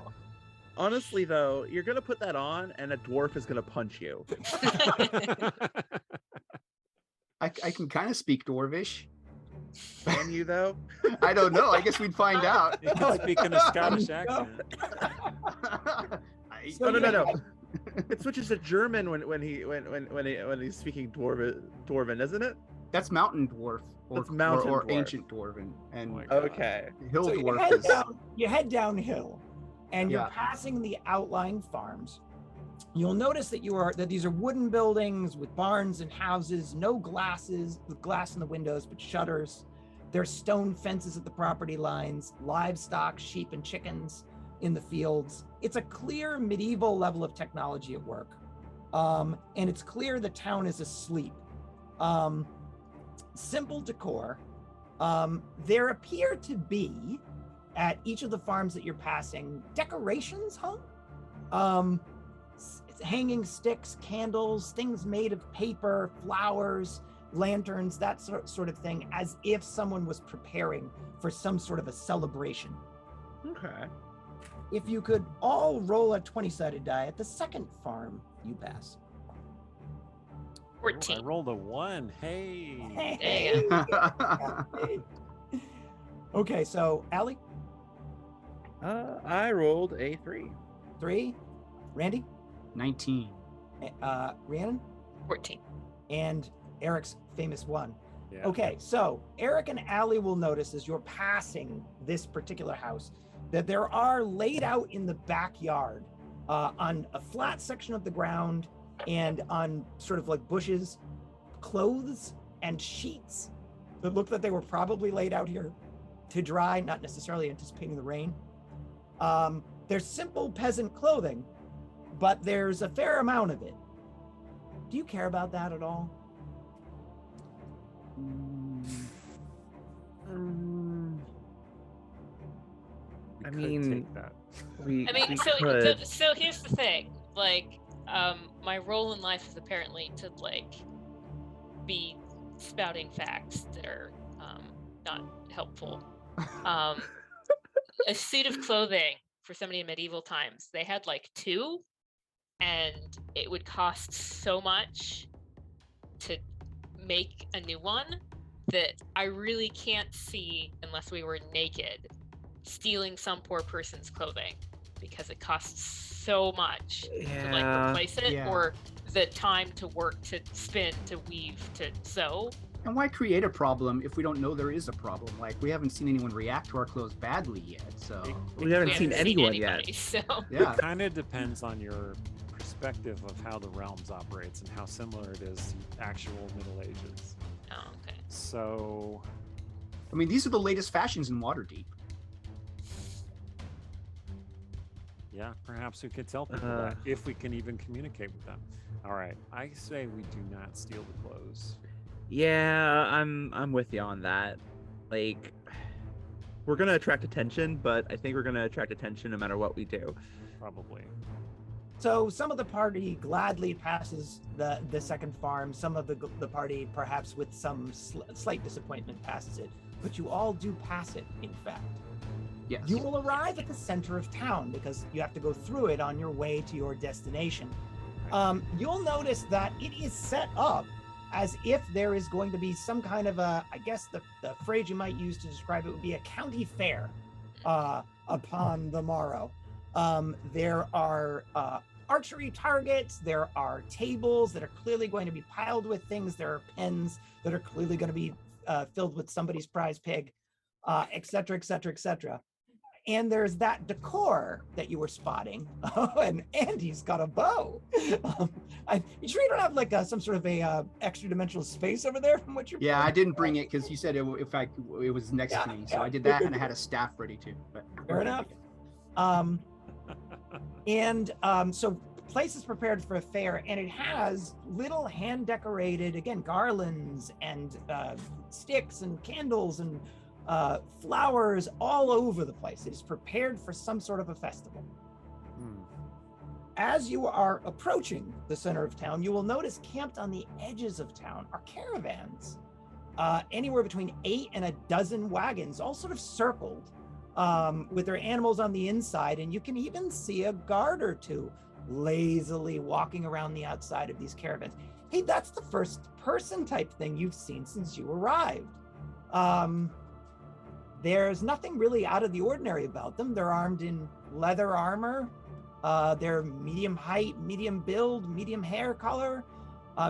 Honestly, though, you're gonna put that on, and a dwarf is gonna punch you. I can kind of speak Dwarvish. Can you though? I don't know. I guess we'd find out. You can speak in a Scottish There you go. accent. So No. you- It switches to German when he's speaking Dwarven, isn't it? That's Mountain Dwarf. Or, That's Mountain or Dwarf. Ancient Dwarven. And Oh my God. Okay. Hill So you Dwarf head, is. you head downhill, and you're Yeah. passing the outlying farms. You'll notice that these are wooden buildings with barns and houses, no glasses, with glass in the windows, but shutters. There's stone fences at the property lines, livestock, sheep and chickens in the fields. It's a clear medieval level of technology at work. And it's clear the town is asleep. Simple decor. There appear to be, at each of the farms that you're passing, decorations hung. Hanging sticks, candles, things made of paper, flowers, lanterns, that sort of thing, as if someone was preparing for some sort of a celebration. Okay. If you could all roll a 20-sided die at the second farm you pass. I 14. rolled a 1. Hey. There you go. Okay, so Allie, I rolled a 3. 3, Randy, 19. Rhiannon, 14. and Eric's famous 1. Yeah. Okay, so Eric and Allie will notice as you're passing this particular house that there are laid out in the backyard on a flat section of the ground and on sort of like bushes, clothes and sheets that look like they were probably laid out here to dry, not necessarily anticipating the rain. There's simple peasant clothing, but there's a fair amount of it. Do you care about that at all? We I could mean, take that. We I mean, we so could. so here's the thing. Like, my role in life is apparently to like be spouting facts that are not helpful. A suit of clothing for somebody in medieval times, they had like 2, and it would cost so much to make a new one that I really can't see, unless we were naked, stealing some poor person's clothing, because it costs so much to like replace it, Yeah. or the time to work, to spin, to weave, to sew. And why create a problem if we don't know there is a problem? Like, we haven't seen anyone react to our clothes badly yet, so. We haven't We seen anyone yet. anybody, so Yeah. It kind of depends on your perspective of how the realms operates and how similar it is to actual Middle Ages. Oh, okay. So I mean, these are the latest fashions in Waterdeep. yeah, perhaps we could tell people that if we can even communicate with them. All right, I say we do not steal the clothes. Yeah, I'm with you on that. Like, we're gonna attract attention, but I think we're gonna attract attention no matter what we do. Probably. So some of the party gladly passes the second farm. Some of the party, perhaps with some slight disappointment, passes it. But you all do pass it, in fact. Yes. You will arrive at the center of town because you have to go through it on your way to your destination. You'll notice that it is set up as if there is going to be some kind of a, I guess the phrase you might use to describe it would be a county fair upon the morrow. There are archery targets, there are tables that are clearly going to be piled with things, there are pens that are clearly going to be filled with somebody's prize pig, et cetera, et cetera, et cetera. And there's that decor that you were spotting. Oh, and Andy's got a bow. You sure you don't have like some sort of a extra dimensional space over there from what you're Yeah, I playing? didn't bring it because you said it was next to me, so I did that, and I had a staff ready too. But Fair enough. So place is prepared for a fair, and it has little hand decorated, again, garlands and sticks and candles and flowers all over the place. It is prepared for some sort of a festival. As you are approaching the center of town, you will notice camped on the edges of town are caravans, anywhere between 8 and 12 wagons, all sort of circled with their animals on the inside. And you can even see a guard or two lazily walking around the outside of these caravans. Hey, that's the first person type thing you've seen since you arrived. There's nothing really out of the ordinary about them. They're armed in leather armor. They're medium height, medium build, medium hair color,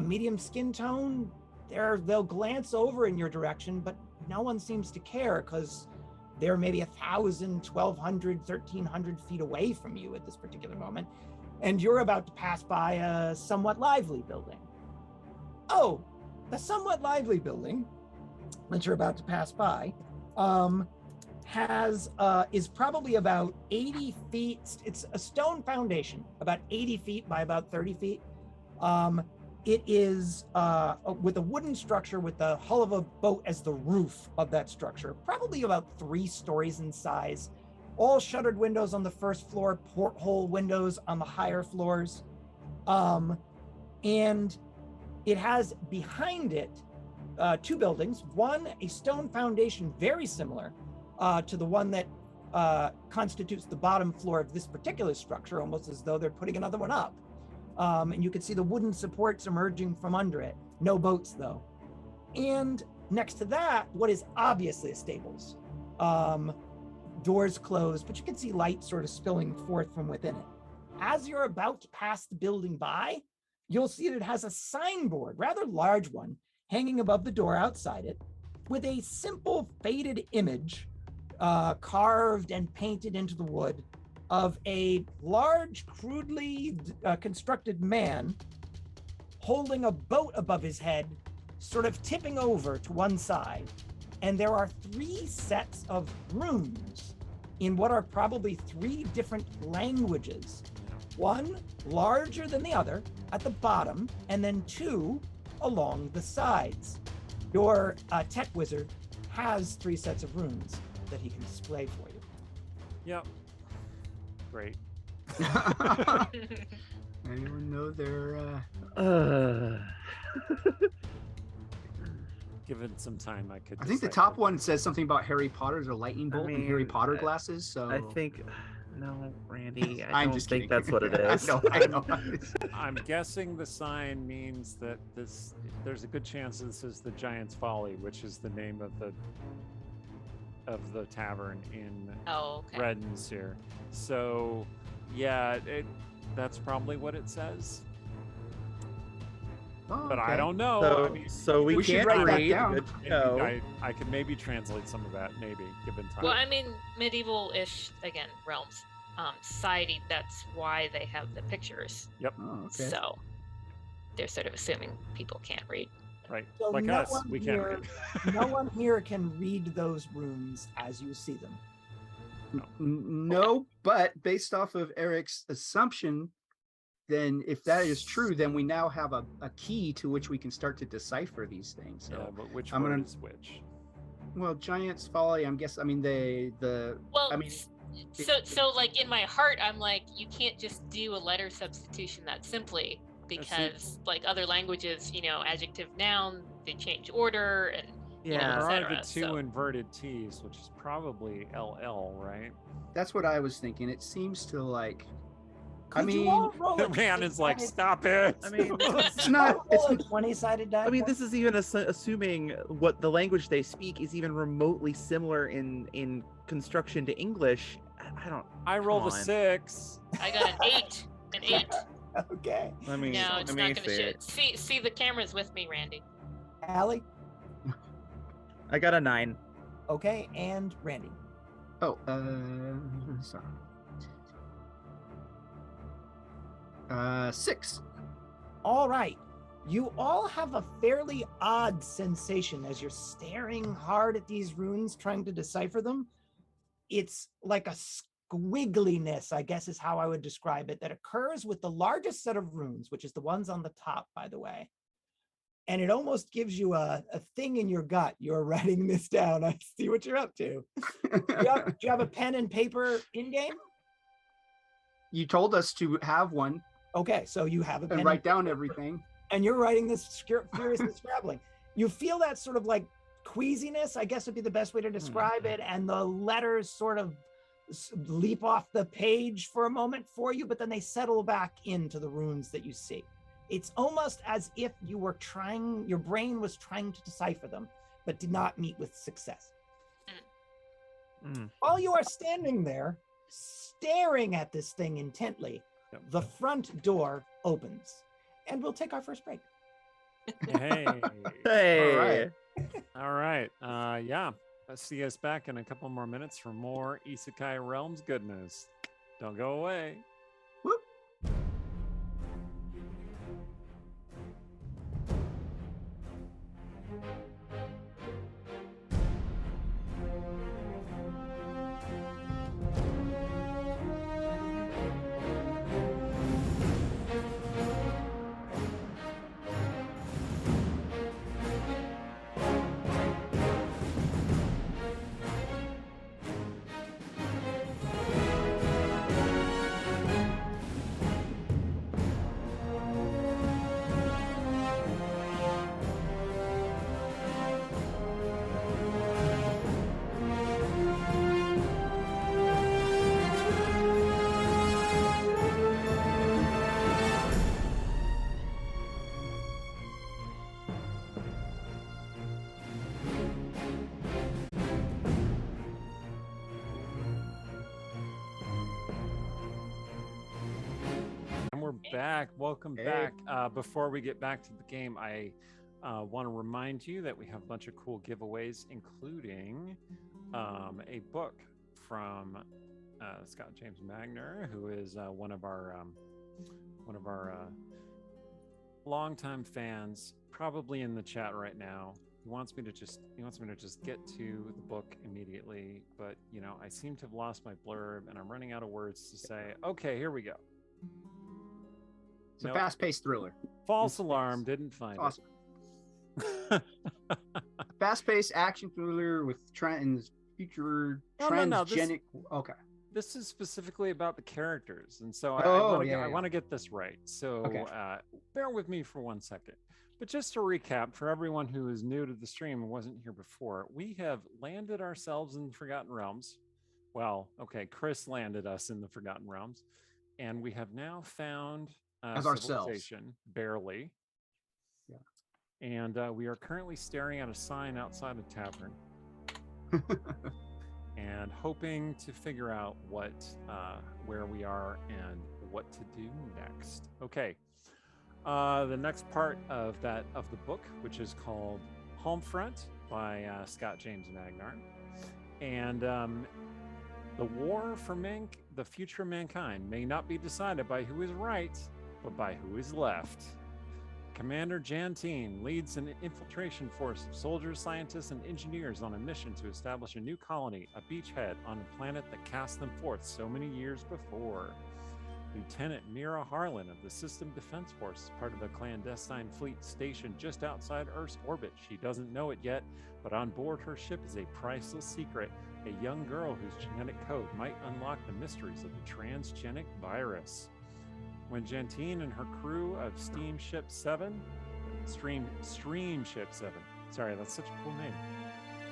medium skin tone. They'll glance over in your direction, but no one seems to care because they're maybe 1,000, 1,200, 1,300 feet away from you at this particular moment. And you're about to pass by a somewhat lively building. Oh, the somewhat lively building that you're about to pass by is probably about 80 feet. It's a stone foundation, about 80 feet by about 30 feet. It is with a wooden structure with the hull of a boat as the roof of that structure, probably about 3 stories in size. All shuttered windows on the first floor, porthole windows on the higher floors. And it has behind it 2 buildings, one a stone foundation very similar to the one that constitutes the bottom floor of this particular structure, almost as though they're putting another one up. And you can see the wooden supports emerging from under it. No boats, though. And next to that, what is obviously a stables. Doors closed, but you can see light sort of spilling forth from within it. As you're about to pass the building by, you'll see that it has a signboard, rather large one, hanging above the door outside it, with a simple faded image carved and painted into the wood of a large, crudely constructed man holding a boat above his head, sort of tipping over to one side. And there are 3 sets of runes in what are probably 3 different languages. One larger than the other at the bottom, and then 2 along the sides. Your tech wizard has 3 sets of runes that he can display for you. Yep. Great. Anyone know their Given some time, I could. I think the decipher. top one says something about Harry Potter's or lightning bolt and Harry mean, Potter glasses. So I think, no, Randy, I I'm don't just think kidding. that's what it is. I know. I'm guessing the sign means that there's a good chance this is the Giant's Folly, which is the name of the tavern in Oh, okay. Redden's here. So, yeah, that's probably what it says. Oh, But I okay. don't know. So, I mean, so we We should can't write that read. down. Good to maybe know. I could maybe translate some of that, maybe given time. Well, I mean, medieval-ish, again, realms. society. That's why they have the pictures. Oh, okay. So they're sort of assuming people can't read. Right. So Like no us, one we can't here- read. No one here can read those runes as you see them. No, but based off of Eric's assumption, then if that is true, then we now have a key to which we can start to decipher these things. So, Yeah, but which I'm word gonna- is which? well, Giant's Folly, I'm guessing. I mean, Well, I mean, so like in my heart, I'm like, you can't just do a letter substitution that simply, because like other languages, adjective, noun, they change order and Yeah. There are etc. the two inverted T's, which is probably LL, right? that's what I was thinking. It seems to like, I Could you mean, all roll a Rhiannon's like, 20-sided stop it. I mean, it's not. roll It's a 20-sided die. I mean, for this is even assuming what the language they speak is even remotely similar in construction to English. I don't. I rolled a Come on. 6. I got an 8. An 8. Okay. Let me. No, it's let not me gonna see shoot. it. See the camera's with me, Randy. Allie. I got a 9. Okay. And Randy. oh, sorry. 6. All right. You all have a fairly odd sensation as you're staring hard at these runes, trying to decipher them. It's like a squiggliness, I guess is how I would describe it, that occurs with the largest set of runes, which is the ones on the top, by the way. And it almost gives you a thing in your gut. You're writing this down. I see what you're up to. Do you have a pen and paper in game? You told us to have one Okay, so you have a pen and write down paper. everything. And you're writing this furiously scrabbling. You feel that sort of like queasiness, I guess would be the best way to describe it. And the letters sort of leap off the page for a moment for you, but then they settle back into the runes that you see. It's almost as if you were your brain was trying to decipher them, but did not meet with success. Mm. While you are standing there, staring at this thing intently, Yep. the front door opens. And we'll take our first break. Hey. Hey. All right. Yeah. I'll see us back in a couple more minutes for more Isekai Realms goodness. Don't go away. Whoop. And we're back. Welcome Hey. back. Before we get back to the game, I want to remind you that we have a bunch of cool giveaways, including a book from Scott James Magner, who is one of our longtime fans, probably in the chat right now. He wants me to just get to the book immediately, but I seem to have lost my blurb and I'm running out of words to say. Okay, here we go. It's a Nope. fast-paced thriller. False It's alarm, didn't find Awesome. it. Fast-paced action thriller with in this future No, transgenic. Okay. This is specifically about the characters, and so Oh, I yeah, want to yeah. get this right. So Okay. bear with me for 1 second. But just to recap, for everyone who is new to the stream and wasn't here before, we have landed ourselves in the Forgotten Realms. Well, okay, Chris landed us in the Forgotten Realms, and we have now found As ourselves. civilization, barely. Yeah. And we are currently staring at a sign outside a tavern and hoping to figure out where we are and what to do next. Okay. The next part of the book, which is called Homefront by Scott James Magnar, and The war for the future of mankind may not be decided by who is right, but by who is left. Commander Jantine leads an infiltration force of soldiers, scientists, and engineers on a mission to establish a new colony, a beachhead on a planet that cast them forth so many years before. Lieutenant Mira Harlan of the System Defense Force is part of a clandestine fleet stationed just outside Earth's orbit. She doesn't know it yet, but on board her ship is a priceless secret, a young girl whose genetic code might unlock the mysteries of the transgenic virus. When Jantine and her crew of Steamship 7, Streamship 7, sorry, that's such a cool name.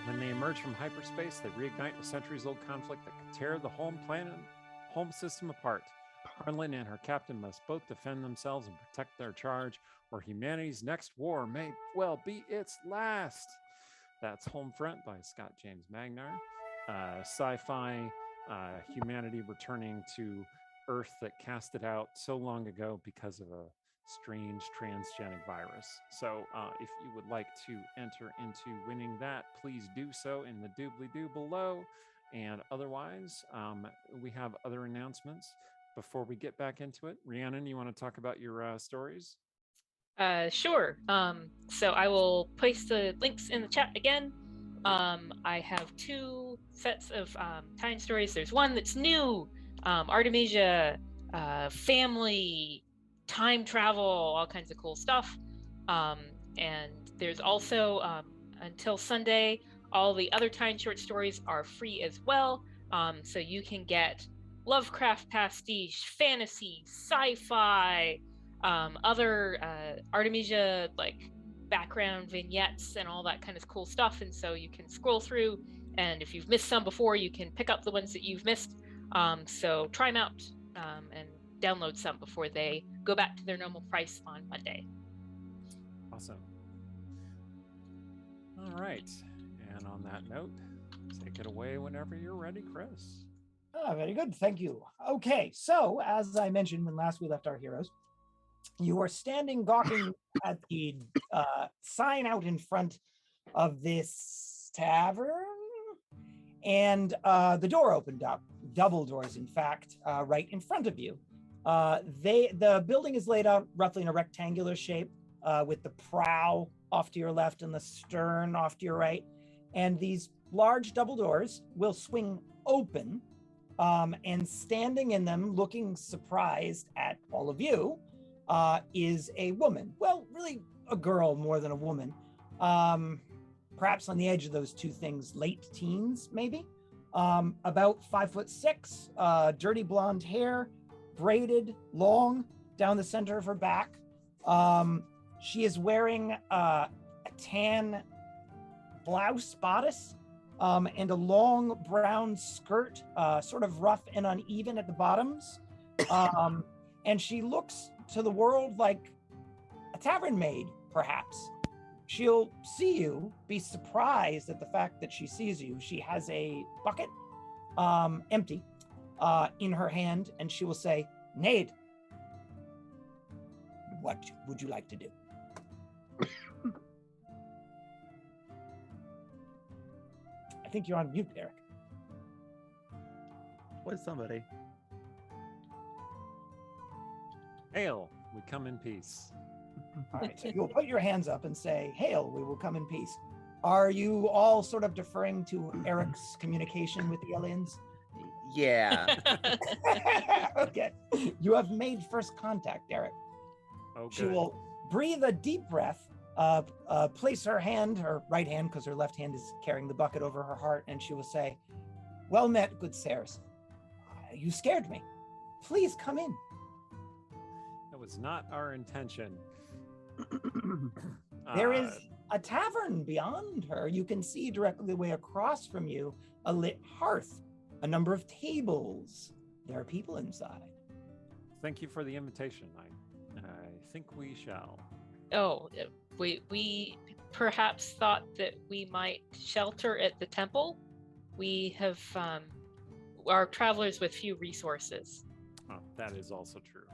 When they emerge from hyperspace, they reignite a centuries-old conflict that could tear the home system apart. Harlan and her captain must both defend themselves and protect their charge, or humanity's next war may well be its last. That's Homefront by Scott James Magnar. Sci-fi, humanity returning to Earth that cast it out so long ago because of a strange transgenic virus. So if you would like to enter into winning that, please do so in the doobly-doo below. And otherwise, we have other announcements before we get back into it. Rhiannon, you want to talk about your stories? Sure. So I will place the links in the chat again. I have 2 sets of time stories. There's one that's new, Artemisia, family, time travel, all kinds of cool stuff. And there's also, until Sunday, all the other time short stories are free as well. So you can get Lovecraft pastiche, fantasy, sci-fi, other Artemisia like background vignettes and all that kind of cool stuff. And so you can scroll through, and if you've missed some before, you can pick up the ones that you've missed. So try them out and download some before they go back to their normal price on Monday. Awesome. All right. And on that note, take it away whenever you're ready, Chris. Very good. Thank you. Okay. So as I mentioned when last we left our heroes, you are standing gawking at the sign out in front of this tavern, and the door opened up, double doors, in fact, right in front of you. The building is laid out roughly in a rectangular shape, with the prow off to your left and the stern off to your right. And these large double doors will swing open, and standing in them, looking surprised at all of you, is a woman. Well, really a girl more than a woman. Perhaps on the edge of those two things, late teens, maybe. About 5'6", dirty blonde hair, braided, long, down the center of her back. She is wearing a tan blouse bodice, and a long brown skirt, sort of rough and uneven at the bottoms. And she looks to the world like a tavern maid, perhaps. She'll see you, be surprised at the fact that she sees you. She has a bucket, empty, in her hand, and she will say, "Nade, what would you like to do?" I think you're on mute, Eric. Was somebody? Hail, we come in peace. All right, so you'll put your hands up and say, "Hail, we will come in peace." Are you all sort of deferring to Eric's communication with the aliens? Yeah. Okay. You have made first contact, Eric. Oh, She good. will breathe a deep breath, place her hand, her right hand, because her left hand is carrying the bucket over her heart, and she will say, "Well met, good sirs. You scared me. Please come in." That was not our intention. There is a tavern beyond her. You can see directly away across from you a lit hearth, a number of tables. There are people inside. Thank you for the invitation. I think we shall. Oh, we perhaps thought that we might shelter at the temple. We have are travelers with few resources. Oh, that is also true.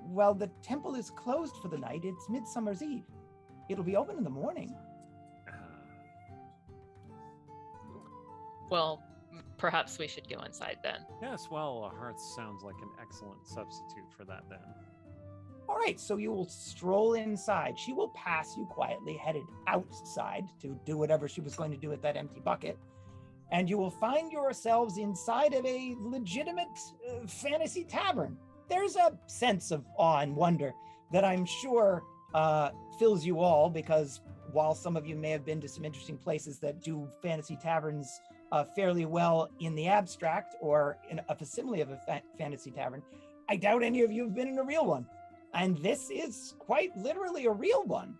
Well, the temple is closed for the night. It's Midsummer's Eve. It'll be open in the morning. Well, perhaps we should go inside then. Yes, well, a hearth sounds like an excellent substitute for that then. All right, so you will stroll inside. She will pass you quietly, headed outside to do whatever she was going to do with that empty bucket. And you will find yourselves inside of a legitimate fantasy tavern. There's a sense of awe and wonder that I'm sure fills you all, because while some of you may have been to some interesting places that do fantasy taverns fairly well in the abstract or in a facsimile of a fantasy tavern, I doubt any of you have been in a real one. And this is quite literally a real one.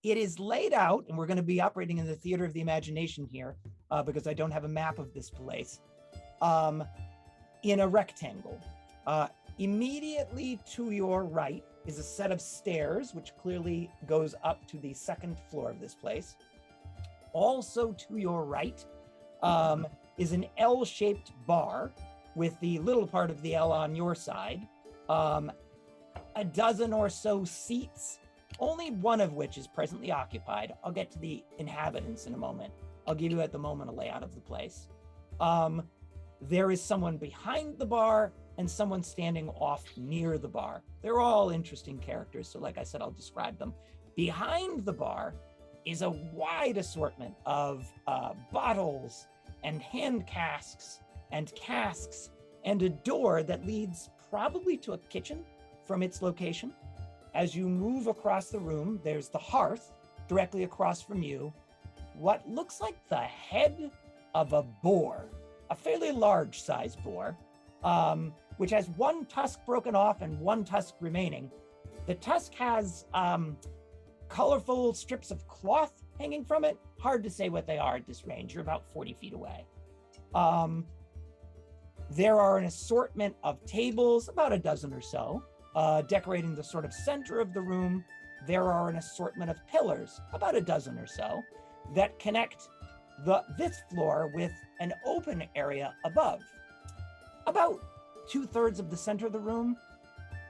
It is laid out, and we're going to be operating in the theater of the imagination here because I don't have a map of this place, in a rectangle. Immediately to your right is a set of stairs, which clearly goes up to the second floor of this place. Also to your right is an L-shaped bar with the little part of the L on your side. A dozen or so seats, only one of which is presently occupied. I'll get to the inhabitants in a moment. I'll give you at the moment a layout of the place. There is someone behind the bar and someone standing off near the bar. They're all interesting characters, so like I said, I'll describe them. Behind the bar is a wide assortment of bottles and hand casks and a door that leads probably to a kitchen from its location. As you move across the room, there's the hearth directly across from you. What looks like the head of a boar, a fairly large size boar, which has one tusk broken off and one tusk remaining. The tusk has colorful strips of cloth hanging from it. Hard to say what they are at this range. You're about 40 feet away. There are an assortment of tables, about a dozen or so, decorating the sort of center of the room. There are an assortment of pillars, about a dozen or so, that connect this floor with an open area above. About 2/3 of the center of the room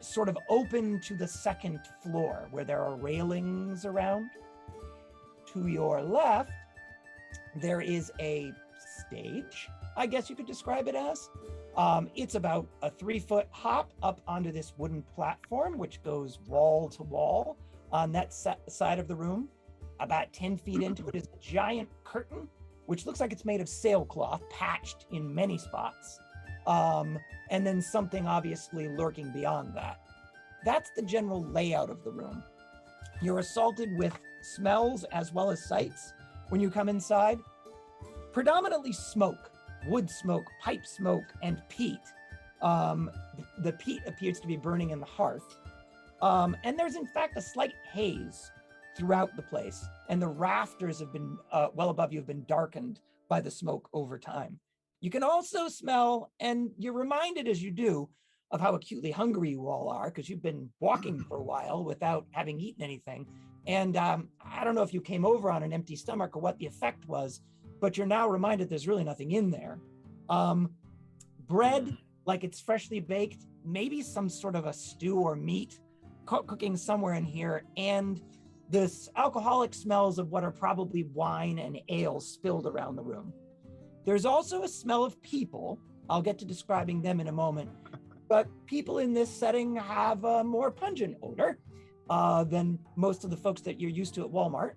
sort of open to the second floor where there are railings around. To your left, there is a stage, I guess you could describe it as. It's about a 3-foot hop up onto this wooden platform, which goes wall to wall on that side of the room. About 10 feet into it is a giant curtain, which looks like it's made of sailcloth, patched in many spots. And then something obviously lurking beyond that. That's the general layout of the room. You're assaulted with smells as well as sights when you come inside. Predominantly smoke, wood smoke, pipe smoke, and peat. The peat appears to be burning in the hearth. And there's in fact a slight haze throughout the place. And the rafters have been, well above you, have been darkened by the smoke over time. You can also smell, and you're reminded as you do, of how acutely hungry you all are, because you've been walking for a while without having eaten anything. And I don't know if you came over on an empty stomach or what the effect was, but you're now reminded there's really nothing in there. Bread, like it's freshly baked, maybe some sort of a stew or meat cooking somewhere in here, and this alcoholic smells of what are probably wine and ale spilled around the room. There's also a smell of people. I'll get to describing them in a moment, but people in this setting have a more pungent odor than most of the folks that you're used to at Walmart.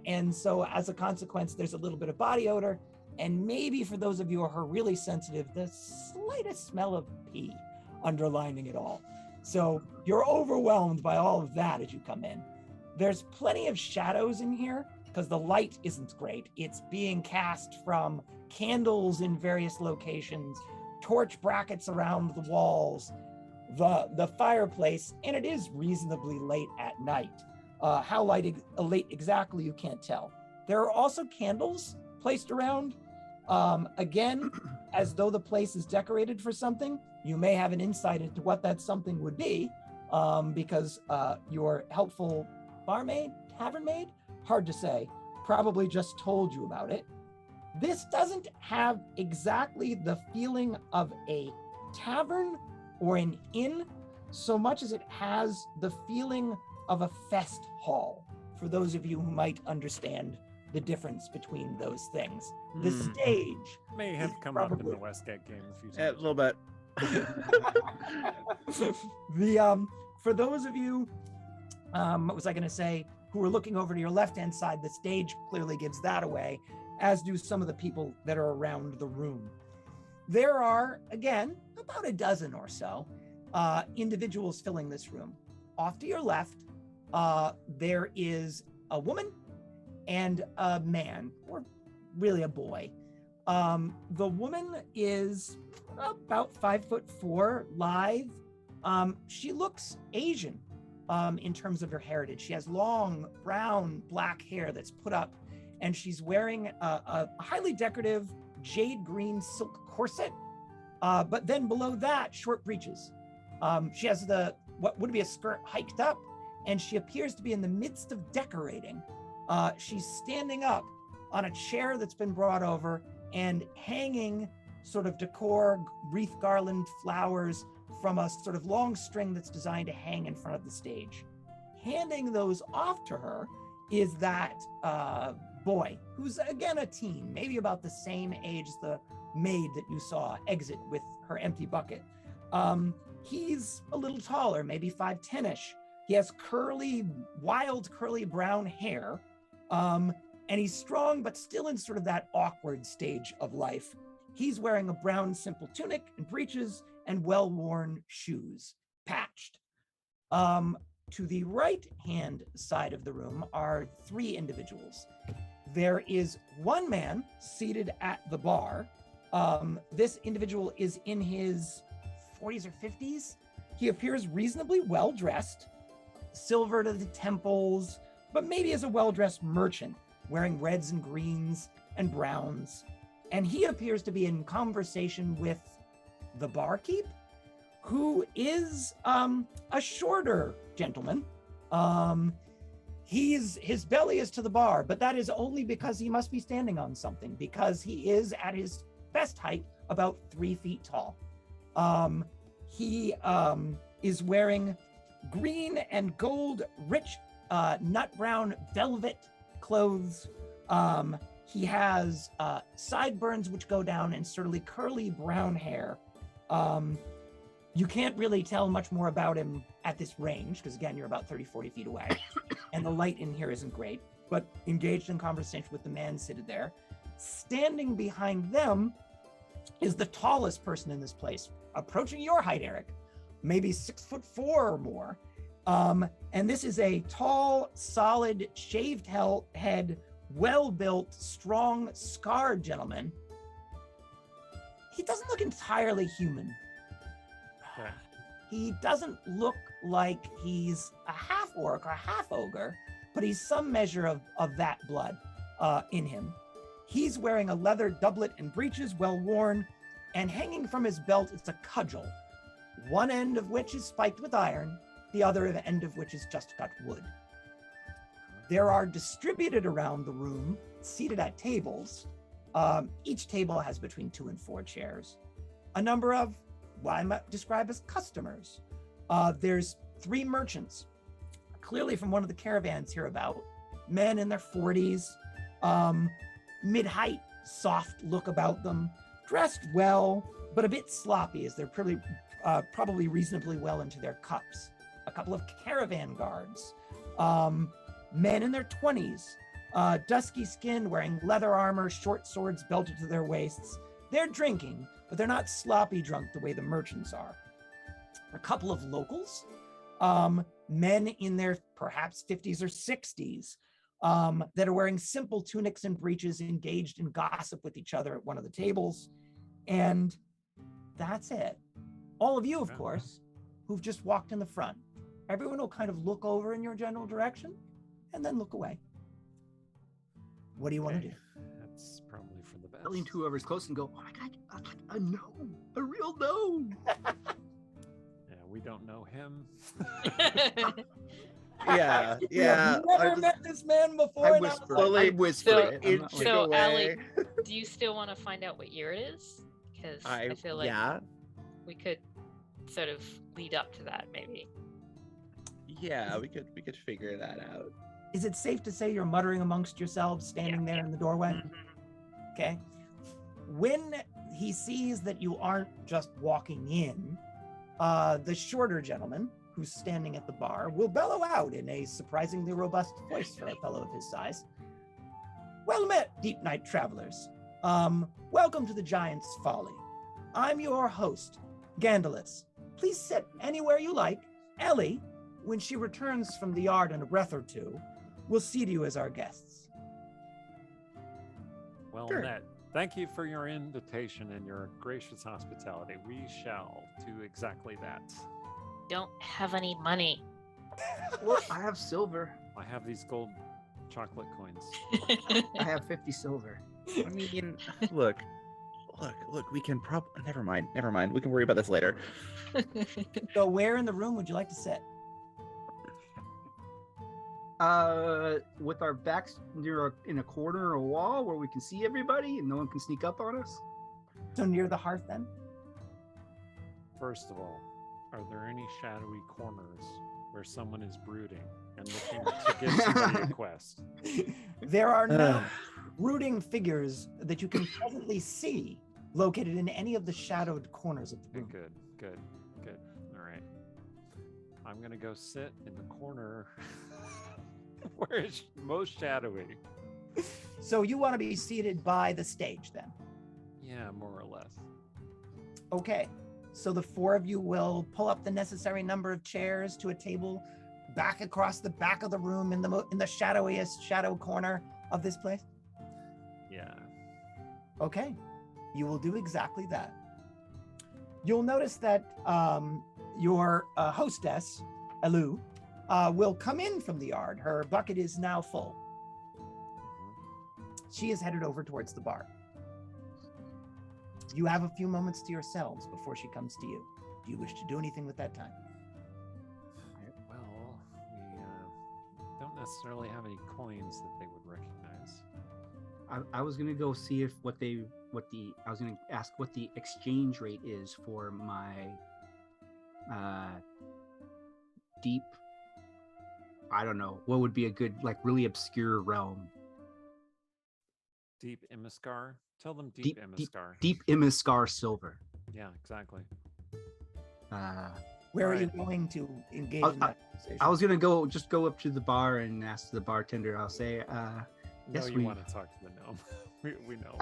And so as a consequence, there's a little bit of body odor, and maybe for those of you who are really sensitive, the slightest smell of pee underlining it all. So you're overwhelmed by all of that as you come in. There's plenty of shadows in here because the light isn't great. It's being cast from candles in various locations, torch brackets around the walls, the fireplace, and it is reasonably late at night. How late exactly, you can't tell. There are also candles placed around. Again, as though the place is decorated for something, you may have an insight into what that something would be, because your helpful barmaid, tavern maid, hard to say, probably just told you about it. This doesn't have exactly the feeling of a tavern or an inn so much as it has the feeling of a fest hall, for those of you who might understand the difference between those things. The Hmm. stage May have is come up in the probably- Westgate game a few A times. little bit. For those of you, what was I going to say, who are looking over to your left-hand side, the stage clearly gives that away, as do some of the people that are around the room. There are, again, about a dozen or so individuals filling this room. Off to your left, there is a woman and a man, or really a boy. The woman is about 5'4", lithe. She looks Asian in terms of her heritage. She has long brown black hair that's put up, and she's wearing a highly decorative jade green silk corset. But then below that, short breeches. She has what would be a skirt hiked up, and she appears to be in the midst of decorating. She's standing up on a chair that's been brought over and hanging sort of decor, wreath garland flowers from a sort of long string that's designed to hang in front of the stage. Handing those off to her is that boy, who's again a teen, maybe about the same age as the maid that you saw exit with her empty bucket. He's a little taller, maybe 5'10"-ish. He has wild curly brown hair. And he's strong, but still in sort of that awkward stage of life. He's wearing a brown simple tunic and breeches and well-worn shoes, patched. To the right-hand side of the room are three individuals. There is one man seated at the bar. This individual is in his 40s or 50s. He appears reasonably well-dressed, silver to the temples, but maybe as a well-dressed merchant, wearing reds and greens and browns. And he appears to be in conversation with the barkeep, who is a shorter gentleman. His belly is to the bar, but that is only because he must be standing on something, because he is at his best height about 3 feet tall. He is wearing green and gold, rich nut brown velvet clothes. He has sideburns which go down and certainly curly brown hair. You can't really tell much more about him at this range, because again, you're about 30-40 feet away, and the light in here isn't great, but engaged in conversation with the man seated there. Standing behind them is the tallest person in this place, approaching your height, Eric, maybe 6'4" or more. And this is a tall, solid, shaved head, well-built, strong, scarred gentleman. He doesn't look entirely human. Okay. He doesn't look like he's a half-orc or a half-ogre, but he's some measure of that blood in him. He's wearing a leather doublet and breeches, well-worn, and hanging from his belt is a cudgel, one end of which is spiked with iron, the other end of which is just cut wood. There are distributed around the room, seated at tables. Each table has between 2 and 4 chairs. A number of what I might describe as customers. There's 3 merchants, clearly from one of the caravans hereabout, men in their 40s, mid-height, soft look about them, dressed well, but a bit sloppy as they're probably reasonably well into their cups. A couple of caravan guards, men in their 20s, dusky skin, wearing leather armor, short swords belted to their waists. They're drinking, but they're not sloppy drunk the way the merchants are. A couple of locals, men in their perhaps 50s or 60s, that are wearing simple tunics and breeches, engaged in gossip with each other at one of the tables. And that's it. All of you, of course, who've just walked in the front. Everyone will kind of look over in your general direction and then look away. What do you want to do? That's probably for the best. I lean to whoever's close and go, "Oh my god, a gnome, a real gnome." Yeah, we don't know him. Yeah, You yeah. have never met this man before. I and whisper slowly- it. I whisper So- it. I'm not Inch like, So, away. do you still want to find out what year it is? Because I feel like yeah, we could sort of lead up to that, maybe. yeah, we could figure that out. Is it safe to say you're muttering amongst yourselves, standing there in the doorway? Okay. When he sees that you aren't just walking in, the shorter gentleman who's standing at the bar will bellow out in a surprisingly robust voice for a fellow of his size. Well met, deep night travelers. Welcome to the Giant's Folly. I'm your host, Gandalus. Please sit anywhere you like. Ellie, when she returns from the yard in a breath or two, will seat you as our guests. Well Sure. met. Thank you for your invitation and your gracious hospitality. We shall do exactly that. Don't have any money. Well, I have silver. I have these gold chocolate coins. I have 50 silver. I mean, look, we can never mind. We can worry about this later. So where in the room would you like to sit? With our backs in a corner or a wall where we can see everybody and no one can sneak up on us. So near the hearth then? First of all, are there any shadowy corners where someone is brooding and looking to give somebody a quest? There are no brooding figures that you can presently see located in any of the shadowed corners of the Okay, room. good. All right. I'm gonna go sit in the corner where it's most shadowy. So you want to be seated by the stage then? Yeah, more or less. Okay. So the four of you will pull up the necessary number of chairs to a table back across the back of the room in the shadowiest shadow corner of this place? Yeah. Okay, you will do exactly that. You'll notice that your hostess, Alu, will come in from the yard. Her bucket is now full. Mhm. She is headed over towards the bar. You have a few moments to yourselves before she comes to you. Do you wish to do anything with that time? Well, we don't necessarily have any coins that they would recognize. I was gonna go see if I was gonna ask what the exchange rate is for my deep. I don't know what would be a good, like, really obscure realm. Deep Imiskar? Tell them Deep Imiskar. Deep Imiskar silver. Yeah, exactly. Where are you Right. going to engage I- in that conversation? I was gonna go up to the bar and ask the bartender. I'll say, No, Yes, you we- want to talk to the gnome. we know.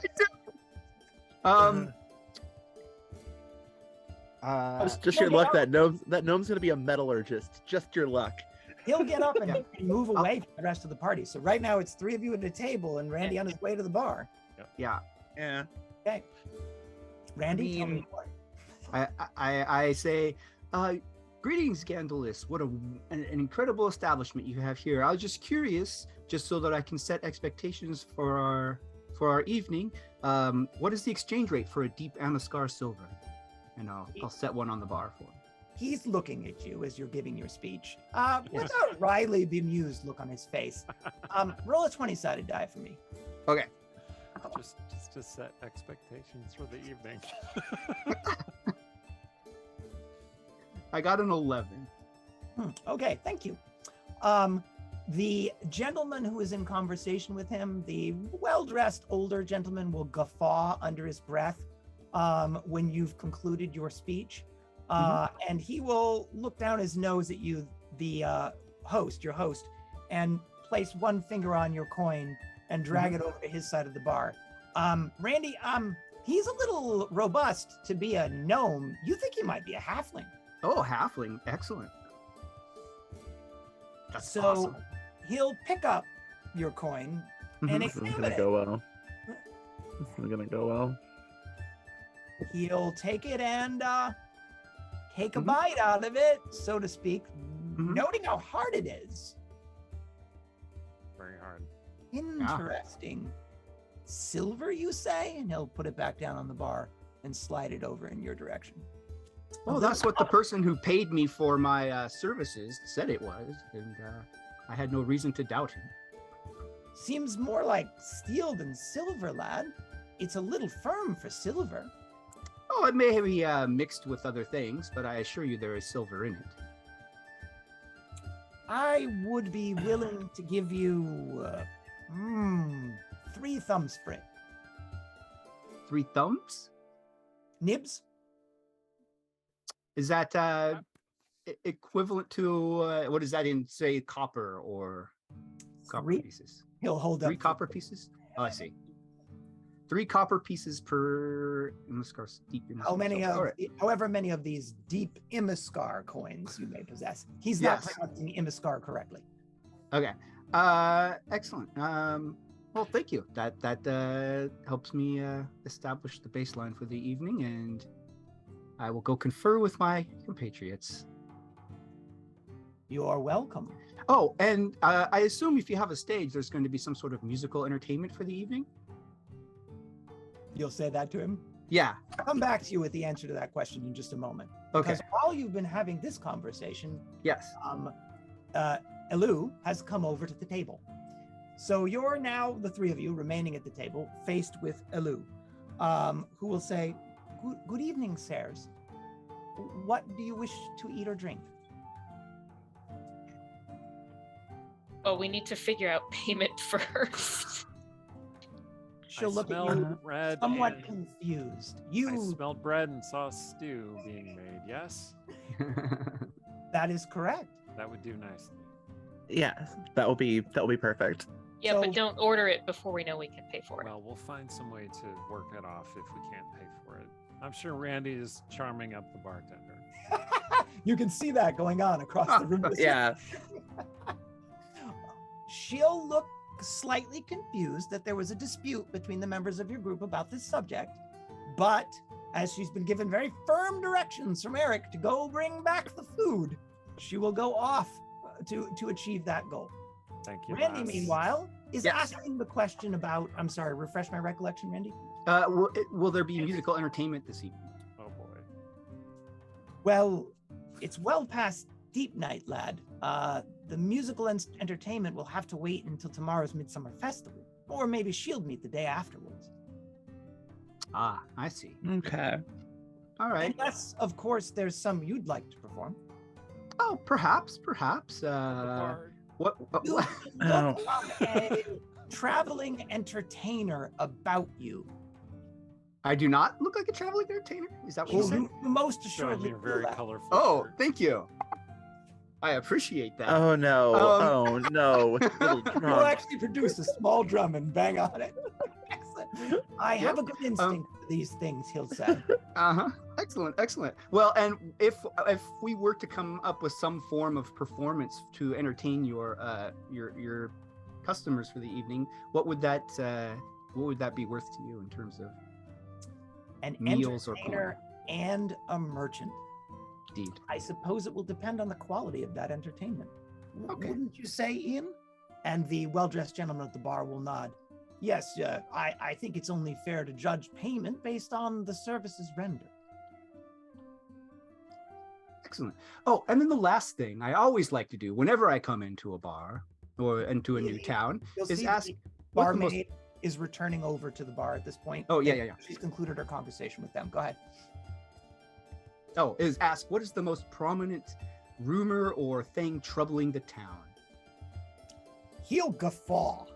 Just your no, luck no. that gnome's gonna be a metallurgist. Just your luck. He'll get up and move away from the rest of the party. So right now it's three of you at a table and Randy on his way to the bar. yeah. Yeah. Okay. Randy, tell me mean- more. I say, greetings, Gandalus. What an incredible establishment you have here. I was just curious, just so that I can set expectations for our evening. What is the exchange rate for a deep Amiskar silver? And I'll set one on the bar for him. He's looking at you as you're giving your speech with a wryly bemused look on his face. Roll a 20-sided die for me. Okay. Just to set expectations for the evening. I got an 11. Okay, thank you. The gentleman who is in conversation with him, the well-dressed older gentleman, will guffaw under his breath when you've concluded your speech. And he will look down his nose at you, the host, your host, and place one finger on your coin and drag it over to his side of the bar. Randy, he's a little robust to be a gnome. You think he might be a halfling. Oh, halfling. Excellent. That's So awesome. he'll pick up your coin and This isn't examine gonna it. go well. This isn't gonna go well. He'll take it and take a Mhm. bite out of it, so to speak, Mhm. noting how hard it is. Very hard. Interesting. Silver, you say? And he'll put it back down on the bar and slide it over in your direction. Oh, that's what the person who paid me for my services said it was, and I had no reason to doubt him. Seems more like steel than silver, lad. It's a little firm for silver. Oh, it may be mixed with other things, but I assure you there is silver in it. I would be willing to give you 3 thumbs for it. 3 thumbs? Nibs? Is that equivalent to what is that in, say, copper or copper 3? pieces? He'll hold up 3 copper pieces? Oh, I see. 3 copper pieces per Imiskar deep Imiskar. How many All of right. however many of these deep Imiskar coins you may possess. He's not Yes. pronouncing Imiskar correctly. Okay. Excellent. Well, thank you. That helps me establish the baseline for the evening, and I will go confer with my compatriots. You're welcome. Oh, and I assume if you have a stage, there's going to be some sort of musical entertainment for the evening? You'll say that to him? Yeah. I'll come back to you with the answer to that question in just a moment. Okay. Because while you've been having this conversation, Yes. Elu has come over to the table. So you're now, the 3 of you remaining at the table, faced with Elu, who will say, Good evening, sirs. What do you wish to eat or drink? Oh, we need to figure out payment first. She'll I look at smell you bread somewhat and- confused. I You, smelled bread and saw stew being made. Yes, that is correct. that would do nicely. Yeah, that will be perfect. Yeah, So- but don't order it before we know we can pay for it. Well, we'll find some way to work it off if we can't pay for it. I'm sure Randy is charming up the bartender. You can see that going on across the room. Yeah. She'll look slightly confused that there was a dispute between the members of your group about this subject, but as she's been given very firm directions from Eric to go bring back the food, she will go off to achieve that goal. Thank you. Randy, lass. meanwhile, is Yes. asking the question about, I'm sorry, refresh my recollection, Randy? Will there be musical entertainment this evening? Oh boy. Well, it's well past deep night, lad. The musical entertainment will have to wait until tomorrow's Midsummer Festival, or maybe Shield Meet the day afterwards. Ah, I see. Okay. All right. Unless, of course, there's some you'd like to perform. Oh, perhaps. What? You what- look a traveling entertainer about you. I do not look like a traveling entertainer. Is that what you Well, said? you most Showing assuredly your do very that. colorful. Oh, shirt. thank you. I appreciate that. Oh no. Oh no. Little You'll drunk. actually produce a small drum and bang on it. Excellent. I have a good instinct for these things, he'll say. Uh-huh. Excellent. Well, and if we were to come up with some form of performance to entertain your customers for the evening, what would that be worth to you in terms of An meals or entertainer and a merchant. deed? I suppose it will depend on the quality of that entertainment. Okay. Wouldn't you say, Ian? And the well-dressed gentleman at the bar will nod. Yes, I think it's only fair to judge payment based on the services rendered. Excellent. Oh, and then the last thing I always like to do whenever I come into a bar or into a new town You'll is see ask the what the most- barmaid is returning over to the bar at this point. Oh, yeah, and yeah. She's concluded her conversation with them. Go ahead. is ask what is the most prominent rumor or thing troubling the town? He'll guffaw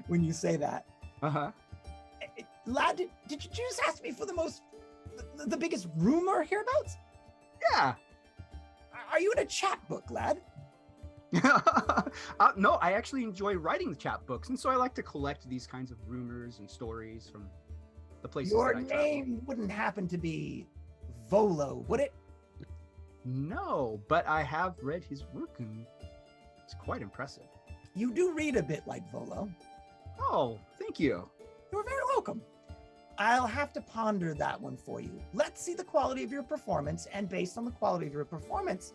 when you say that. Uh-huh. Lad, did you just ask me for the biggest rumor hereabouts? Yeah. Are you in a chapbook, lad? No, I actually enjoy writing the chapbooks, and so I like to collect these kinds of rumors and stories from the places Your that I travel. name wouldn't happen to be Volo, would it? No, but I have read his work, and it's quite impressive. You do read a bit like Volo. Oh, thank you. You're very welcome. I'll have to ponder that one for you. Let's see the quality of your performance, and based on the quality of your performance,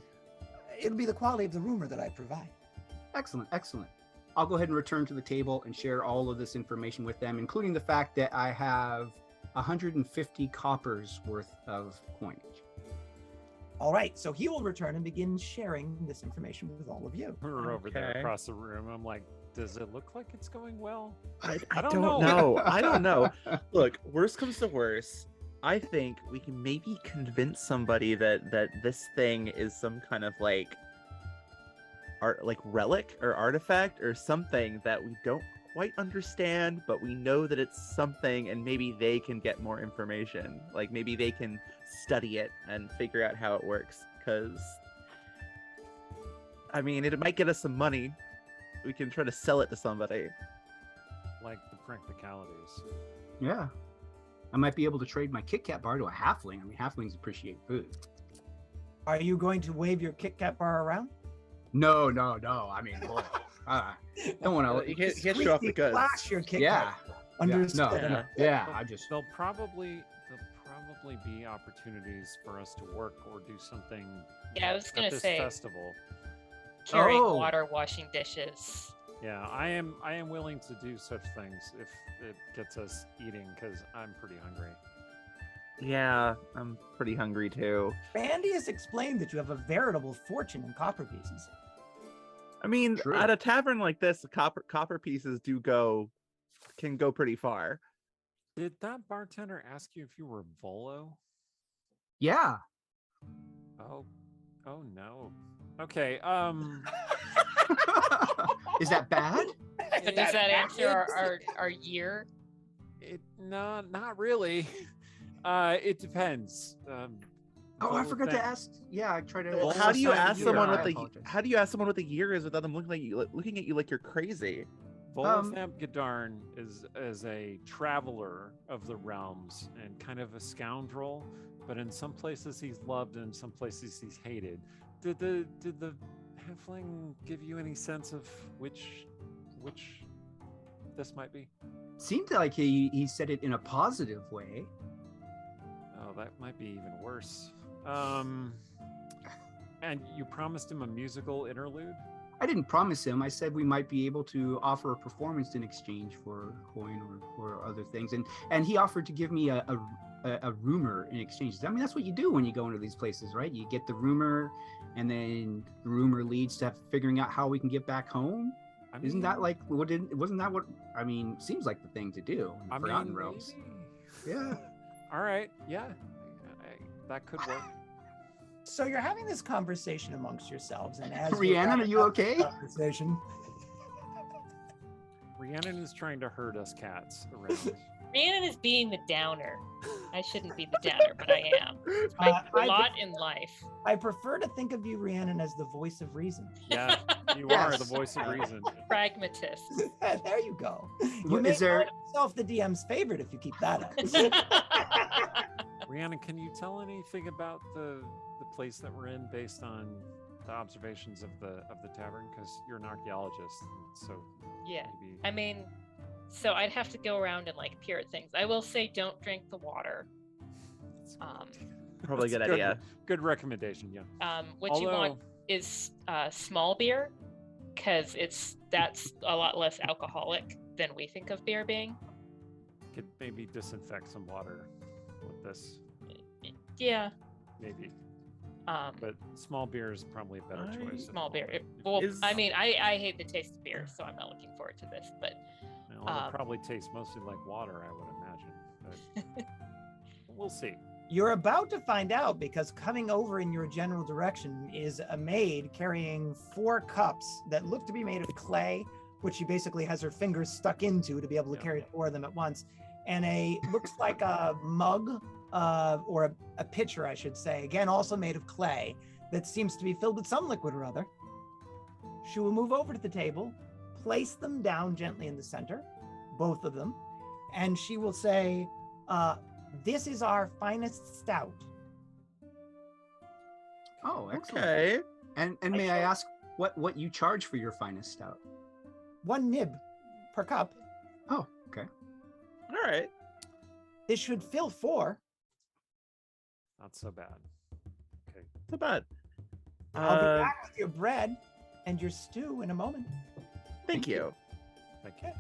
it'll be the quality of the rumor that I provide. Excellent. I'll go ahead and return to the table and share all of this information with them, including the fact that I have 150 coppers worth of coinage. All right, so he will return and begin sharing this information with all of you. We're over there Okay. across the room. I'm like, does it look like it's going well? I don't don't know. know. I don't know. Look, worst comes to worst, I think we can maybe convince somebody that this thing is some kind of like art like relic or artifact or something that we don't quite understand, but we know that it's something, and maybe they can get more information. Like maybe they can study it and figure out how it works. Because I mean, it might get us some money. We can try to sell it to somebody. Like the practicalities. Yeah. I might be able to trade my Kit Kat bar to a halfling. I mean, halflings appreciate food. Are you going to wave your Kit Kat bar around? No. I mean, boy, don't want You to. can't show off the goods. Flash your Kit Yeah. Kat. Understood. No. Yeah. Yeah. I just. There'll probably be opportunities for us to work or do something Yeah, I was at gonna this say festival. carrying Oh. water, washing dishes. Yeah, I am willing to do such things if it gets us eating, because I'm pretty hungry. Yeah, I'm pretty hungry too. Randy has explained that you have a veritable fortune in copper pieces. I mean, True. at a tavern like this, copper pieces can go pretty far. Did that bartender ask you if you were Volo? Yeah. Oh no. Okay. Is that bad? So does that answer our year? No, not really. It depends. Oh, I Volo forgot to thank- ask. Yeah, I tried to. Well, How do you sounds ask weird. someone I what the apologize. How do you ask someone what the year is without them looking at you like you're crazy? Volothamp Gadarn is a traveler of the realms and kind of a scoundrel, but in some places he's loved and in some places he's hated. Did the halfling give you any sense of which this might be? Seemed like he said it in a positive way. Oh, that might be even worse. And you promised him a musical interlude? I didn't promise him. I said we might be able to offer a performance in exchange for coin or other things, and he offered to give me a rumor in exchange. I mean, that's what you do when you go into these places, right? You get the rumor, and then the rumor leads to figuring out how we can get back home. I Isn't that mean, like wasn't that what I mean? Seems like the thing to do in I Forgotten mean, Realms. maybe. Yeah. All right. Yeah. That could work. So you're having this conversation amongst yourselves, and as you're Rhiannon, are wrapping you up this okay? Conversation. Rhiannon is trying to herd us cats around. Rhiannon is being the downer. I shouldn't be the downer, but I am. I do a lot in life. I prefer to think of you, Rhiannon, as the voice of reason. Yeah, you are the Yes. voice of reason. Pragmatist. There you go. You What- make is there- yourself the DM's favorite if you keep that up. Rhiannon, can you tell anything about the place that we're in based on the observations of the tavern? Because you're an archaeologist, so Yeah. maybe. I mean, so I'd have to go around and like peer at things. I will say don't drink the water. Probably a That's good idea. Good recommendation. Yeah. What you want is small beer, because that's a lot less alcoholic than we think of beer being. Could maybe disinfect some water with this, Yeah. maybe. But But small beer is probably a better choice. small beer. Well, Is- I mean, I hate the taste of beer, so I'm not looking forward to this. But Well, it'll probably tastes mostly like water, I would imagine. But we'll see. You're about to find out, because coming over in your general direction is a maid carrying 4 cups that look to be made of clay, which she basically has her fingers stuck into to be able to Yeah. carry 4 of them at once, and looks like a mug or a pitcher, I should say, again also made of clay, that seems to be filled with some liquid or other. She will move over to the table, place them down gently in the center, both of them, and she will say, this is our finest stout. Oh, excellent. Okay. And may I ask what you charge for your finest stout? 1 nib per cup. Oh, okay. All right. This should fill 4. Not so bad. Okay. Not bad. I'll be back with your bread and your stew in a moment. Thank you. Thank you.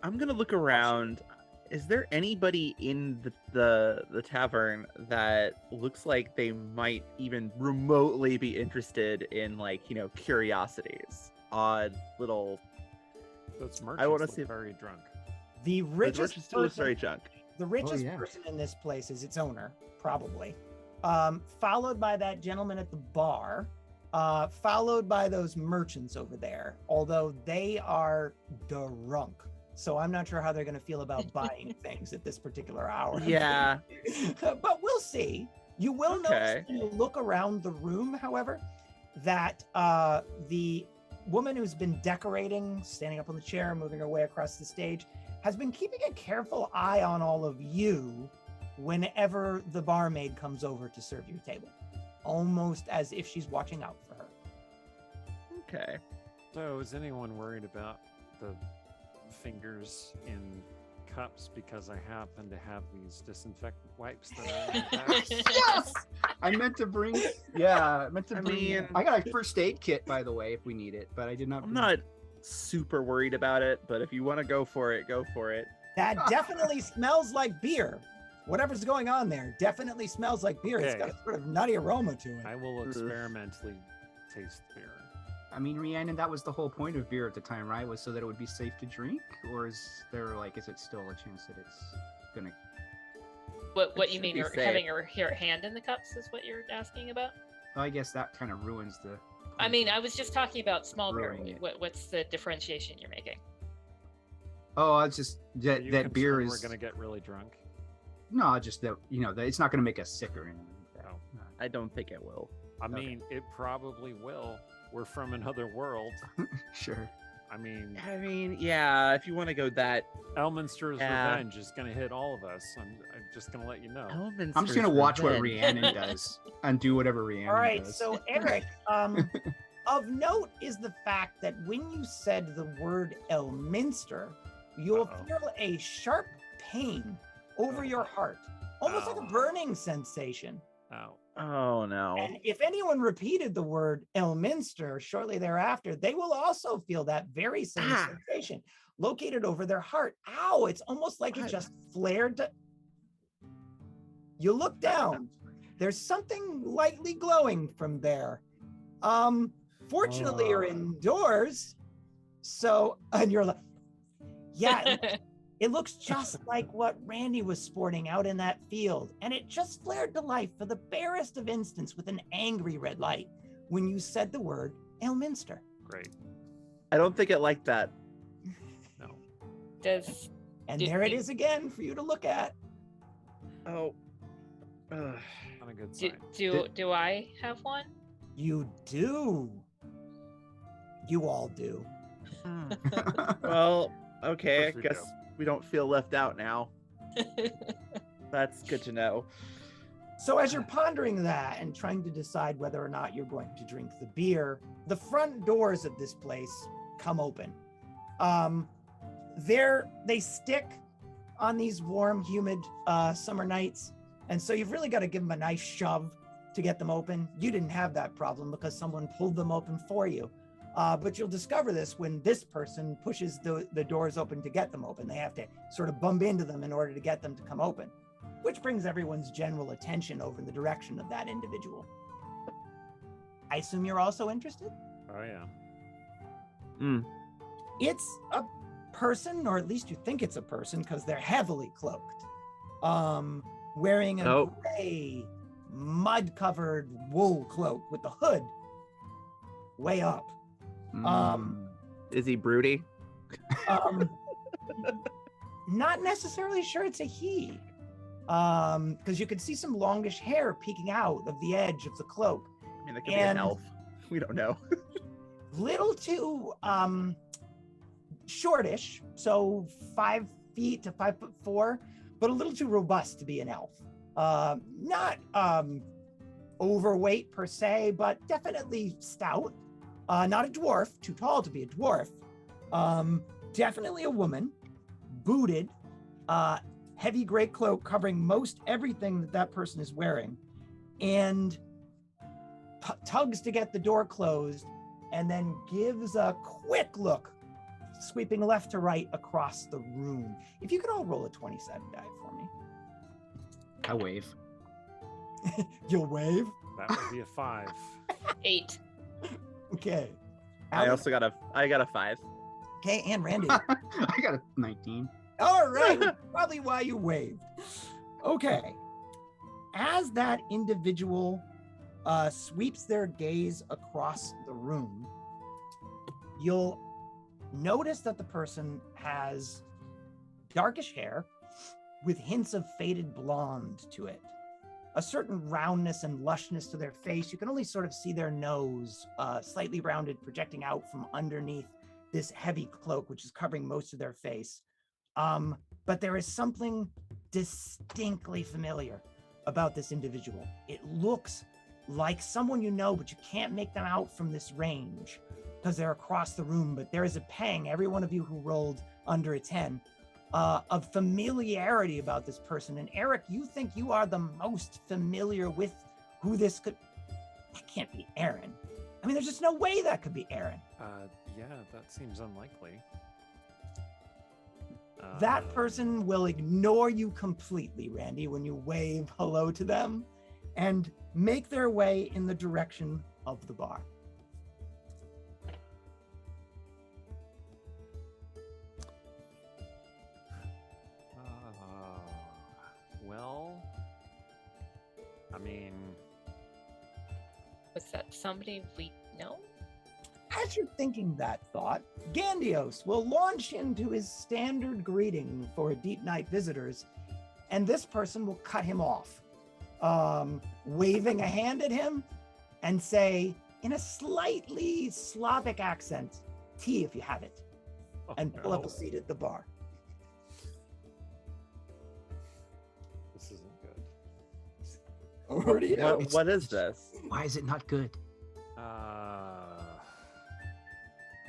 I'm gonna look around. Is there anybody in the tavern that looks like they might even remotely be interested in, like, you know, curiosities, odd little? Those I merchants wanna look see if- very drunk. The The richest still looks person, very junk. the richest yeah. person in this place is its owner, probably. Followed by that gentleman at the bar, followed by those merchants over there, although they are drunk. So I'm not sure how they're going to feel about buying things at this particular hour. Yeah. But we'll see. You will notice Okay. when you look around the room, however, that the woman who's been decorating, standing up on the chair, moving her way across the stage, has been keeping a careful eye on all of you whenever the barmaid comes over to serve your table, almost as if she's watching out for her. Okay. So is anyone worried about the fingers in cups because I happen to have these disinfectant wipes that are in the bags? Yes! I meant to bring. Yeah, I meant to I bring. mean- I got a first aid kit, by the way, if we need it, but I did not. I'm bring- not super worried about it, but if you want to go for it, go for it. That definitely smells like beer. Whatever's going on there definitely smells like beer. It's got Okay. a sort of nutty aroma to it. I will experimentally taste beer. I mean, Rhiannon, that was the whole point of beer at the time, right? Was so that it would be safe to drink, or is there like, is it still a chance that it's gonna? What you should mean? be Her safe. having her hand in the cups is what you're asking about? I guess that kind of ruins the. I mean, I was just talking about small beer. Brewing it. What's the differentiation you're making? Oh, it's just Are that you that beer concerned is we're gonna get really drunk. no, just that that it's not gonna make us sick or anything. Like that. Oh. I don't think it will. I Okay. mean, it probably will. We're from another world. Sure. I mean, I mean, yeah, if you want to go that Elminster's Yeah. revenge is gonna hit all of us. I'm just gonna let you know. I'm just gonna watch what Rhiannon. Rhiannon does and do whatever Rhiannon All right, does. so Eric, of note is the fact that when you said the word Elminster, you'll Uh-oh. feel a sharp pain over your heart, almost like Ow. a burning sensation. Ow. Oh no. And if anyone repeated the word Elminster shortly thereafter, they will also feel that very same Ah. sensation located over their heart. Ow, it's almost like it What? just flared. You look down. There's something lightly glowing from there. Fortunately, you're Oh. indoors. So, and you're like, yeah, it looks just like what Randy was sporting out in that field. And it just flared to life for the barest of instants with an angry red light when you said the word Elminster. Great. I don't think it liked that. No. Does And Do- there it do- is again for you to look at. Oh. Ugh. Not a good do sign. do I have one? You do. You all do. Well, okay, I course we guess we don't feel left out now. That's good to know. So as you're pondering that and trying to decide whether or not you're going to drink the beer, the front doors of this place come open. They stick on these warm, humid summer nights, and so you've really got to give them a nice shove to get them open. You didn't have that problem because someone pulled them open for you. But you'll discover this when this person pushes the doors open to get them open. They have to sort of bump into them in order to get them to come open, which brings everyone's general attention over in the direction of that individual. I assume you're also interested? Oh yeah. It's a person, or at least you think it's a person because they're heavily cloaked, wearing a Oh. gray, mud-covered wool cloak with the hood way up. Is he broody? Um, not necessarily sure it's a he, because you could see some longish hair peeking out of the edge of the cloak. I mean, that could be an And- elf. We don't know. Little too shortish, so 5 feet to 5'4", but a little too robust to be an elf. Not overweight per se, but definitely stout. Not a dwarf, too tall to be a dwarf. Definitely a woman, booted, heavy gray cloak covering most everything that person is wearing, and tugs to get the door closed, and then gives a quick look, sweeping left to right across the room. If you could all roll a 20-sided die for me. I wave. You'll wave? That would be a 5. 8. Okay. I Alex? got a 5. Okay, and Randy. I got a 19. All right, probably why you waved. Okay. As that individual sweeps their gaze across the room, you'll notice that the person has darkish hair with hints of faded blonde to it. A certain roundness and lushness to their face. You can only sort of see their nose, slightly rounded, projecting out from underneath this heavy cloak, which is covering most of their face. But there is something distinctly familiar about this individual. It looks like someone you know, but you can't make them out from this range because they're across the room. But there is a pang, every one of you who rolled under a 10, of familiarity about this person. And Eric, you think you are the most familiar with who this could... That can't be Aaron. I mean, there's just no way that could be Aaron. Yeah, that seems unlikely. That person will ignore you completely, Randy, when you wave hello to them and make their way in the direction of the bar. Well, I mean, Was that somebody we know? As you're thinking that thought, Gandios will launch into his standard greeting for deep night visitors, and this person will cut him off, waving a hand at him and say, in a slightly Slavic accent, tea if you have it, and pull up a seat at the bar. This isn't good. Already What is this? Why is it not good?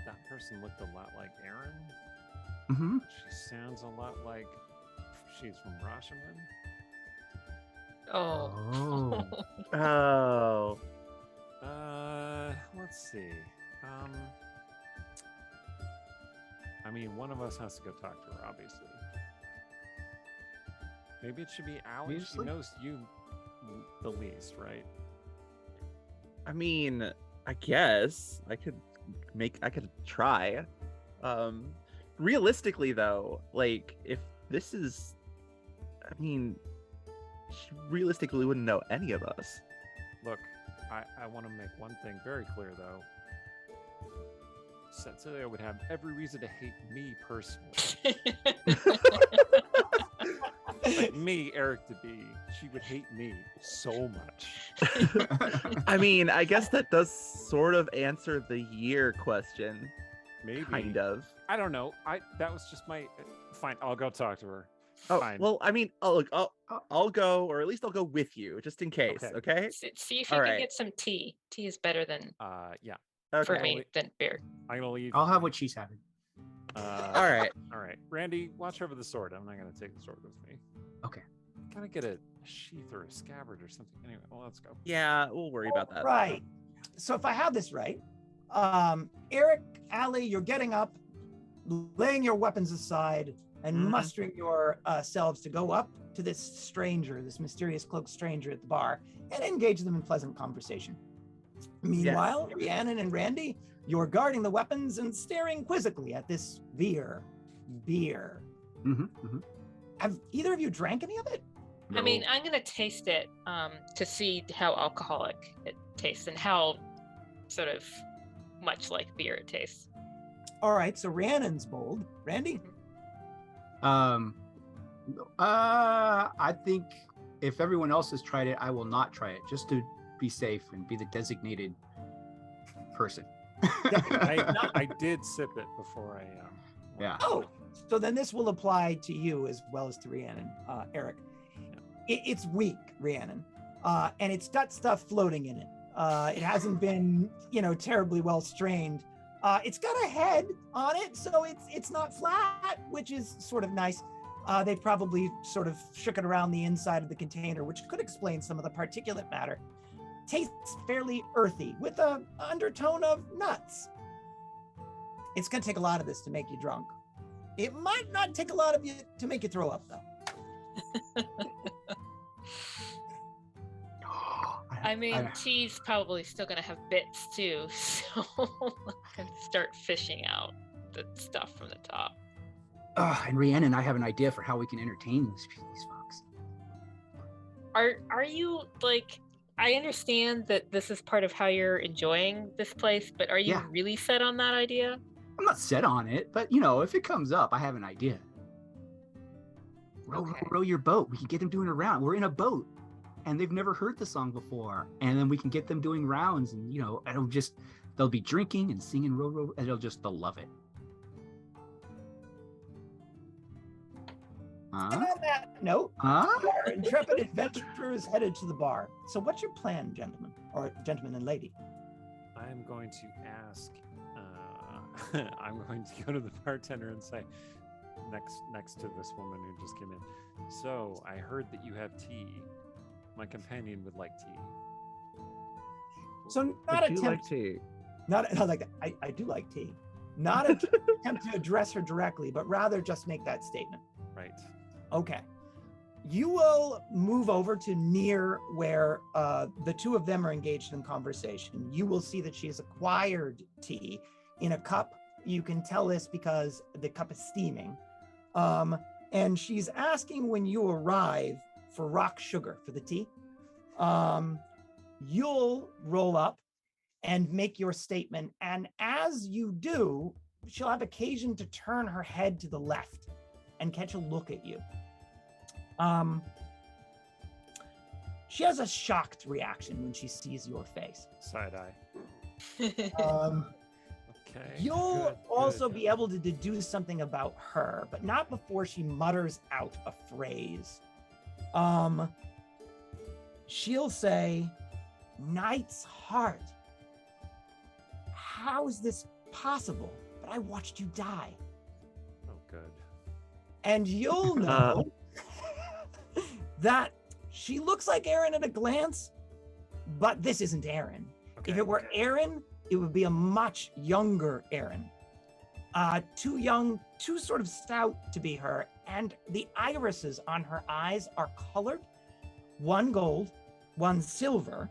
That person looked a lot like Erin. Mm-hmm. She sounds a lot like she's from Rashomon. Oh. Oh. Oh. Let's see. I mean, one of us has to go talk to her, obviously. Maybe it should be Allie. She Obviously. knows you the least, right? I mean, I guess I could try. Realistically though, like if this is, I mean, she realistically wouldn't know any of us. Look, I want to make one thing very clear, though. Cecilia would have every reason to hate me personally. Like me, Eric DeB, she would hate me so much. I mean, I guess that does sort of answer the year question. Maybe. Kind of. I don't know. That was just my. Fine, I'll go talk to her. Oh, Fine. well, I mean, I'll go, or at least I'll go with you, just in case. Okay. See if you All can right. get some tea. Tea is better than Yeah. for Okay. me than beer. I'm gonna leave. I'll have what she's having. All right. All right, Randy, watch over the sword. I'm not gonna take the sword with me. Okay. Gotta get a sheath or a scabbard or something. Anyway, well, let's go. Yeah, we'll worry about that. Right. So if I have this right, Eric, Allie, you're getting up, laying your weapons aside, and Mhm. mustering yourselves to go up to this stranger, this mysterious cloaked stranger at the bar, and engage them in pleasant conversation. Meanwhile, Rhiannon and Randy, you're guarding the weapons and staring quizzically at this beer. Mm-hmm. Mm-hmm. Have either of you drank any of it? I mean, I'm gonna taste it to see how alcoholic it tastes and how sort of much like beer it tastes. All right, so Rhiannon's bold. Randy? I think if everyone else has tried it, I will not try it, just to be safe and be the designated person. I did sip it before I. Yeah. Oh, so then this will apply to you as well as to Rhiannon, Eric. It's weak, Rhiannon, and it's got stuff floating in it. It hasn't been, terribly well strained. It's got a head on it, so it's not flat, which is sort of nice. They probably sort of shook it around the inside of the container, which could explain some of the particulate matter. Tastes fairly earthy with an undertone of nuts. It's going to take a lot of this to make you drunk. It might not take a lot of you to make you throw up, though. I mean, tea's probably still gonna have bits too, so I can start fishing out the stuff from the top. And Rhiannon and I have an idea for how we can entertain these folks. Are you like I understand that this is part of how you're enjoying this place, but are you Yeah. really set on that idea? I'm not set on it, but you know, if it comes up, I have an idea. Row, Okay. row your boat. We can get them doing a round. We're in a boat, and they've never heard the song before, and then we can get them doing rounds, and you know, they'll be drinking and singing row, row, and they'll love it. And Huh? on that note, Huh? our intrepid adventurer is headed to the bar. So what's your plan, gentlemen, or gentleman and lady? I'm going to ask. I'm going to go to the bartender and say, next to this woman who just came in. So I heard that you have tea. My companion would like tea. So not Would you attempt, like to? not like that. I do like tea. Not attempt to address her directly, but rather just make that statement. Right. Okay. You will move over to near where the two of them are engaged in conversation. You will see that she has acquired tea in a cup. You can tell this because the cup is steaming. And she's asking when you arrive for rock sugar for the tea. You'll roll up and make your statement. And as you do, she'll have occasion to turn her head to the left and catch a look at you. She has a shocked reaction when she sees your face. Side eye. Okay. You'll good, also good. be able to deduce something about her, but not before she mutters out a phrase. She'll say, "Knight's heart. How is this possible? But I watched you die." Oh, good. And you'll know that she looks like Aaron at a glance, but this isn't Aaron. Okay. If it were okay. Aaron, it would be a much younger Aaron. Too young, too sort of stout to be her, and the irises on her eyes are colored, one gold, one silver.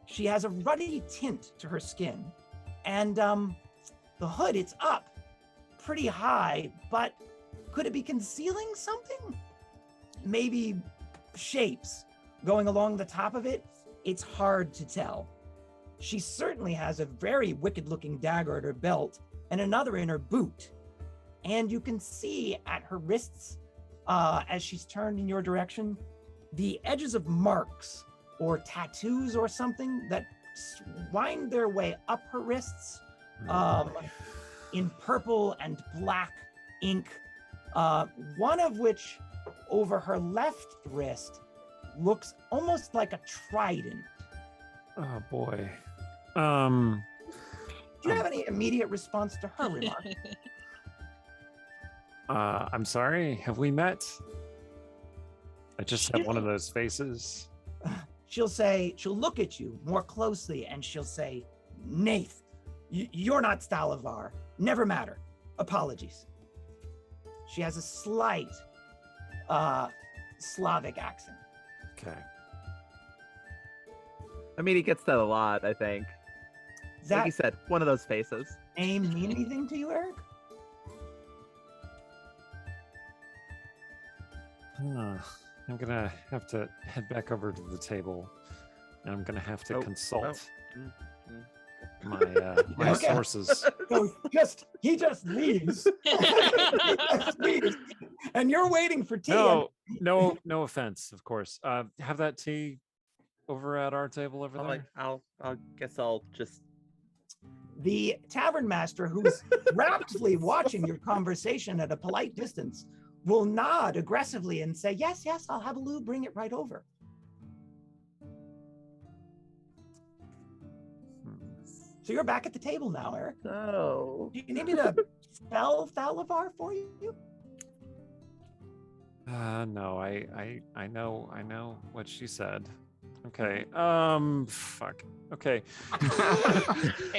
She has a ruddy tint to her skin, and the hood, it's up pretty high, but could it be concealing something? Maybe shapes going along the top of it? It's hard to tell. She certainly has a very wicked looking dagger at her belt and another in her boot. And you can see at her wrists, as she's turned in your direction, the edges of marks or tattoos or something that wind their way up her wrists in purple and black ink. One of which over her left wrist looks almost like a trident. Oh boy. Do you have any immediate response to her remark? I'm sorry. Have we met? I just have one of those faces. She'll look at you more closely and she'll say, "Nath, you're not Stalavar. Never matter. Apologies." She has a slight Slavic accent. Okay. I mean, he gets that a lot, I think. Does Like that you said, one of those faces. name mean anything to you, Eric? I'm gonna have to head back over to the table, and I'm gonna have to Oh, consult Mm, my Okay. sources. So he just leaves. He just leaves. And you're waiting for tea. No offense, of course. Have that tea over at our table over there. I'll guess I'll just. The tavern master, who's raptly watching your conversation at a polite distance, will nod aggressively and say, "Yes, yes, I'll have a loo, bring it right over." So you're back at the table now, Eric. Oh. Do you need me to spell Thalavar for you? No, I know what she said. Okay. Fuck. Okay.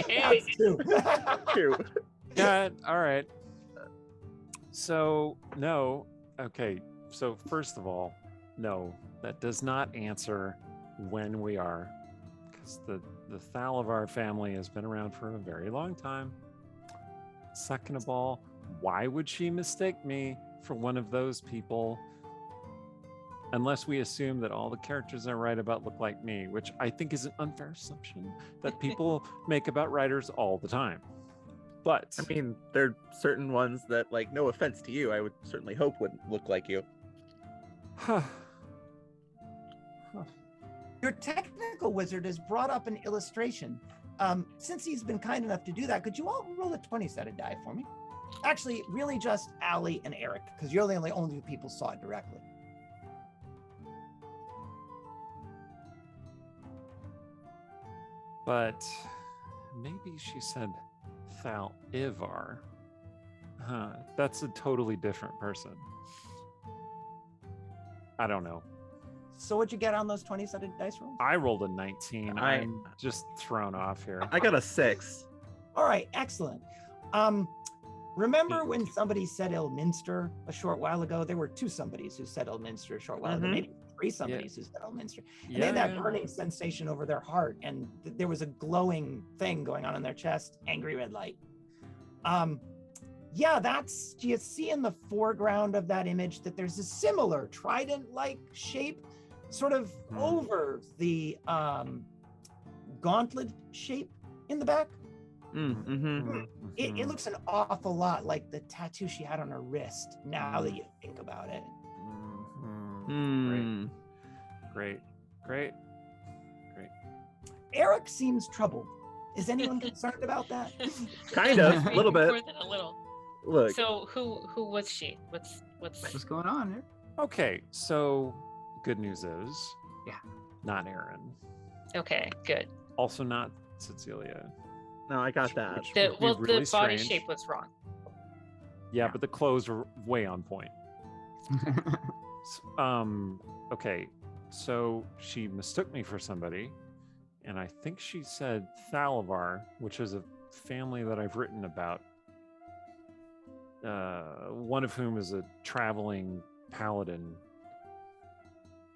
Hey, That's two. True. Yeah, all right. So, no. Okay. So, first of all, no, that does not answer when we are, because the Thalavar family has been around for a very long time. Second of all, why would she mistake me for one of those people? unless we assume that all the characters I write about look like me, which I think is an unfair assumption that people make about writers all the time. But I mean, there are certain ones that, like, no offense to you, I would certainly hope would look like you. Your technical wizard has brought up an illustration. Since he's been kind enough to do that, could you all roll a 20-sided die for me? Actually, really just Allie and Eric, because you're the only two people saw it directly. But maybe she said Thal Ivar. Huh, that's a totally different person. I don't know. So what'd you get on those 20-sided dice rolls? I rolled a 19. I'm just thrown off here. I got a 6. All right, excellent. Remember when somebody said Ilminster a short while ago? There were two somebodies who said Ilminster a short while ago, Mhm. maybe three somebodies who said Ilminster. And they had that burning sensation over their heart, and there was a glowing thing going on in their chest, angry red light. Yeah, that's, do you see in the foreground of that image that there's a similar trident-like shape sort of over the gauntlet shape in the back? Mm-hmm. It looks an awful lot like the tattoo she had on her wrist, now that you think about it. Mm. Great. Eric seems troubled. Is anyone concerned about that? Kind of, a little bit. More than a little. Look, So who was she? What's What's going on here? Okay, so good news is, Yeah. not Aaron. okay, good. Also not Cecilia. no, I got that. Which The would be well, really the body strange. shape was wrong. Yeah, but the clothes were way on point. Okay, so she mistook me for somebody, and I think she said Thalavar, which is a family that I've written about. One of whom is a traveling paladin,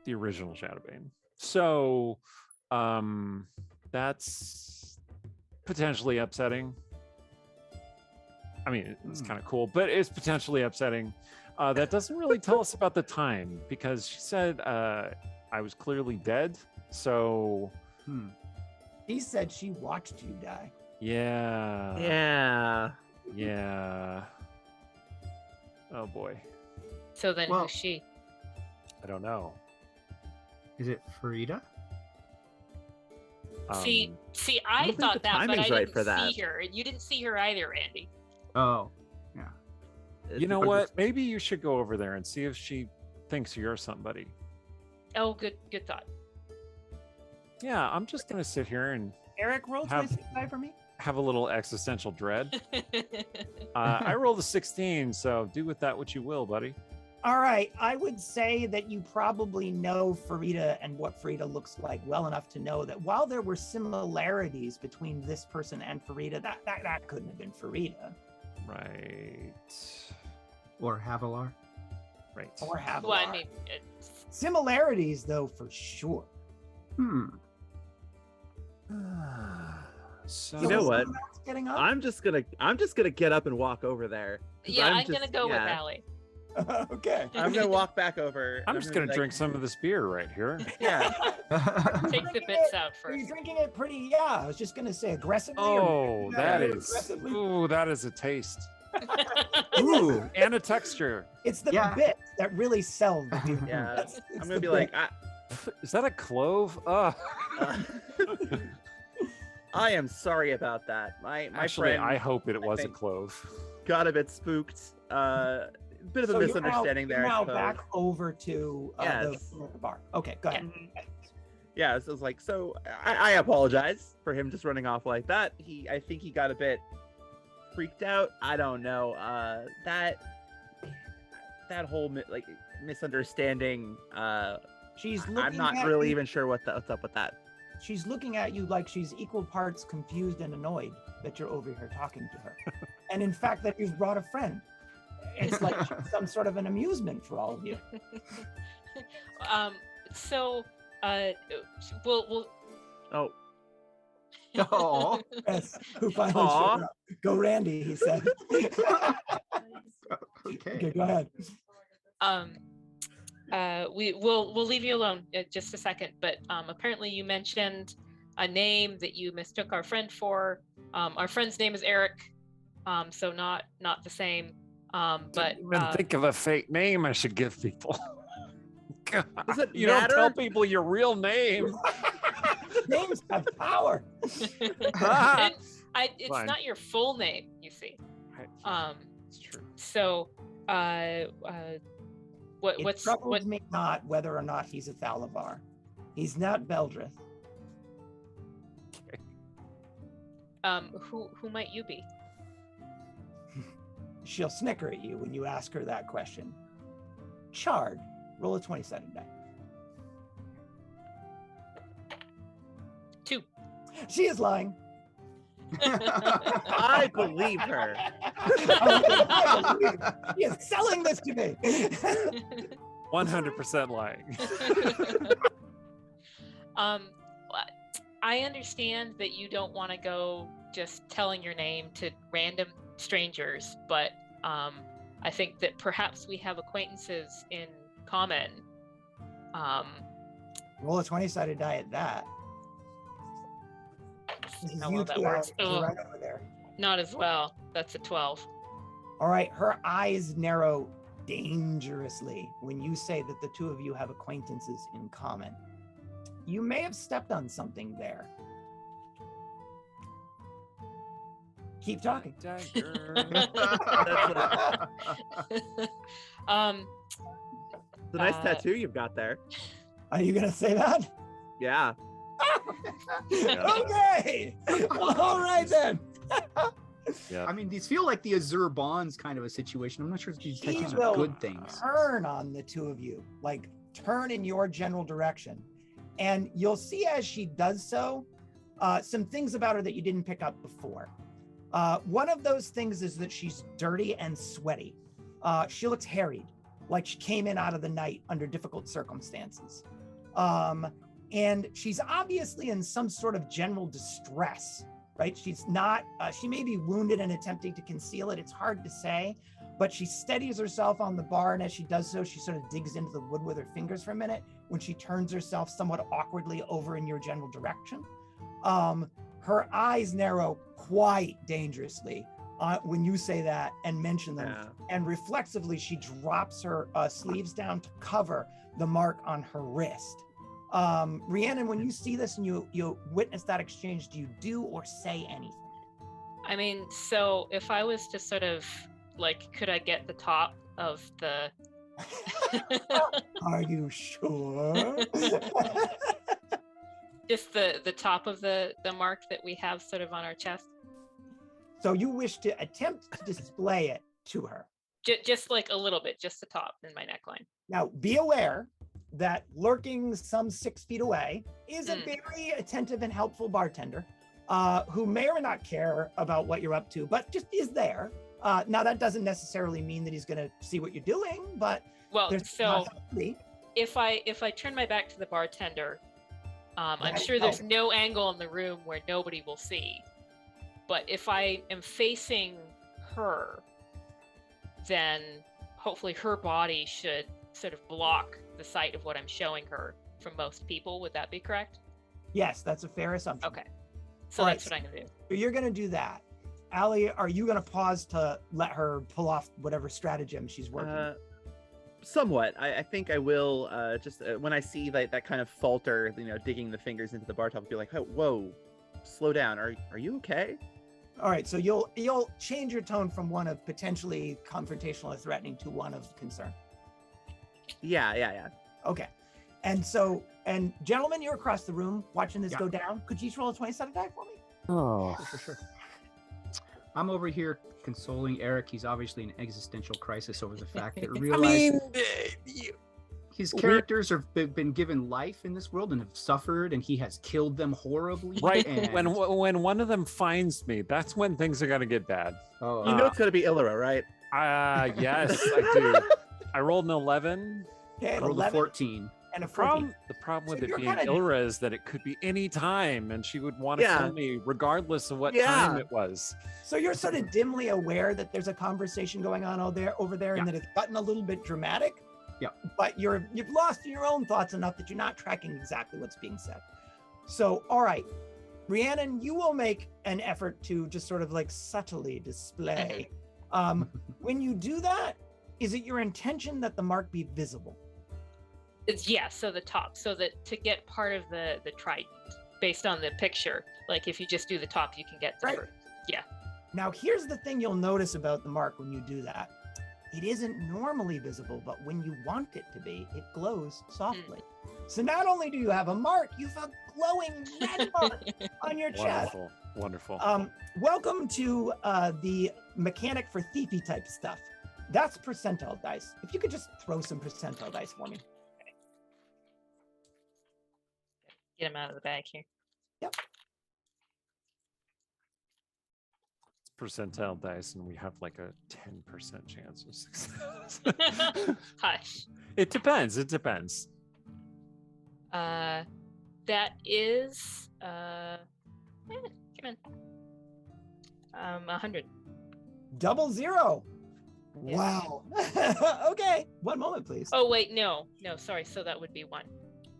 the original Shadowbane. So, that's potentially upsetting. I mean, it's kind of cool, but it's potentially upsetting. That doesn't really tell us about the time, because she said I was clearly dead. So, He said she watched you die. yeah. Yeah. Oh boy. So then Well- who's she? I don't know. Is it Farida? See, I I don't think thought the that, but I timing's right didn't for that. see her. You didn't see her either, Randy. Oh, You know what? Maybe you should go over there and see if she thinks you're somebody. Oh, good thought. Yeah, I'm just gonna sit here and Eric, roll Have- 25 for me. have a little existential dread. I rolled a 16, so do with that what you will, buddy. All right, I would say that you probably know Farida and what Farida looks like well enough to know that while there were similarities between this person and Farida, that couldn't have been Farida Right. or Havilar? Right. or Havilar. Well, I mean, Similarities, though, for sure. So You know what? someone else getting up? I'm just gonna get up and walk over there. 'cause yeah, I'm just- gonna go with yeah. Allie. Okay. I'm gonna walk back over. I'm just gonna be drink some of this beer right here. Yeah. Take the bits out Are you first. drinking it pretty? Yeah, I was just gonna say aggressively. Oh, that very is. aggressively. Ooh, that is a taste Ooh, and a texture. It's the Yeah. bit that really sells the beer. Yeah. That's- I'm it's gonna the be bit. like, Is that a clove? I am sorry about that. My Actually, friend I hope it was a think- clove. got a bit spooked. Bit of a So you're misunderstanding now, there. You're now so- back over to Yes. the bar. Okay, go ahead. Yeah, so it's like, so I apologize for him just running off like that. I think he got a bit freaked out. I don't know. That whole misunderstanding. She's looking I'm not at really you- even sure what's up with that. She's looking at you like she's equal parts confused and annoyed that you're over here talking to her, and in fact that you've brought a friend. It's like some sort of an amusement for all of you. So, we'll Oh, oh, Yes, who finally Aw. showed up. Go, Randy, he said. okay. Okay, go ahead. we'll leave you alone just a second. But apparently you mentioned a name that you mistook our friend for. Our friend's name is Eric, so not the same. But Didn't even think of a fake name I should give people. God, Does it you don't tell matter? people your real name. Names have power. it's Fine. not your full name, you see. It's true. So It what's troubles me not whether or not he's a Thalavar. He's not Beldrith. who might you be? She'll snicker at you when you ask her that question. Chard, roll a 20-sided die. 2. She is lying. I believe her. She is selling this to me. 100% lying. I understand that you don't want to go just telling your name to random strangers, but I think that perhaps we have acquaintances in common. Roll a 20-sided die at that. This is How you well that two, works. Alex, Ugh. right over there. Not as well. That's a 12. All right, her eyes narrow dangerously when you say that the two of you have acquaintances in common. You may have stepped on something there. Keep talking. Dagger. It's a nice Uh, tattoo you've got there. Are you gonna say that? Yeah. Okay. All right then. Yeah. I mean, these feel like the Azure Bonds kind of a situation. I'm not sure if these She tattoos will are good things. turn on the two of you, like turn in your general direction. And you'll see as she does so, some things about her that you didn't pick up before. One of those things is that she's dirty and sweaty. She looks harried, like she came in out of the night under difficult circumstances. And she's obviously in some sort of general distress, right? She's not, she may be wounded and attempting to conceal it. It's hard to say, but she steadies herself on the bar. And as she does so, she sort of digs into the wood with her fingers for a minute when she turns herself somewhat awkwardly over in your general direction. Her eyes narrow quite dangerously when you say that and mention them. Yeah. And reflexively, she drops her sleeves down to cover the mark on her wrist. Rhiannon, when you see this and you witness that exchange, do you do or say anything? I mean, so if I was to sort of like, could I get the top of the Are you sure? just the top of the mark that we have sort of on our chest? So you wish to attempt to display it to her. Just like a little bit, just the top in my neckline. Now, be aware that lurking some 6 feet away is a Mm. very attentive and helpful bartender who may or not care about what you're up to, but just is there. Now, that doesn't necessarily mean that he's going to see what you're doing, but Well, there's so possibility. if I turn my back to the bartender, I'm That's sure there's helpful. no angle in the room where nobody will see. But if I am facing her, then hopefully her body should sort of block the sight of what I'm showing her from most people. Would that be correct? Yes, that's a fair assumption. Okay. So All right, that's what I'm gonna do. So you're going to do that. Allie, are you going to pause to let her pull off whatever stratagem she's working with? Somewhat. I think I will just when I see that kind of falter, digging the fingers into the bar top, be like, oh, whoa, slow down. Are you okay? All right, so you'll change your tone from one of potentially confrontational or threatening to one of concern. Yeah. Okay. And gentlemen, you're across the room watching this Yeah. go down. Could you each roll a 20-sided die for me? Oh, Sure. I'm over here consoling Eric. He's obviously in existential crisis over the fact that his characters have been given life in this world and have suffered, and he has killed them horribly. right. And, When one of them finds me, that's when things are gonna get bad. oh, You know it's gonna be Illira, right? Yes, I do. I rolled an 11. Okay, I an rolled a 11 14. and a The 14. problem So with it you're being kinda- Ilra is that it could be any time, and she would want to Yeah. kill me regardless of what Yeah. time it was. So you're sort of dimly aware that there's a conversation going on over there Yeah. and that it's gotten a little bit dramatic. But you've lost in your own thoughts enough that you're not tracking exactly what's being said. So, all right, Rhiannon, you will make an effort to just sort of like subtly display. When you do that, is it your intention that the mark be visible? So the top, so that to get part of the trident based on the picture, like if you just do the top, you can get the Right. first. Now, here's the thing you'll notice about the mark when you do that. It isn't normally visible, but when you want it to be, it glows softly. So not only do you have a mark, you have a glowing red mark on your chest. Wonderful. Welcome to the mechanic for thiefy type stuff. That's percentile dice. If you could just throw some percentile dice for me. Get them out of the bag here. Percentile dice, and we have like a 10% chance of success. Hush. It depends. That is come in. 100. 00. Yeah. Wow. Okay. One moment, please. Oh wait, no, sorry. So that would be 1.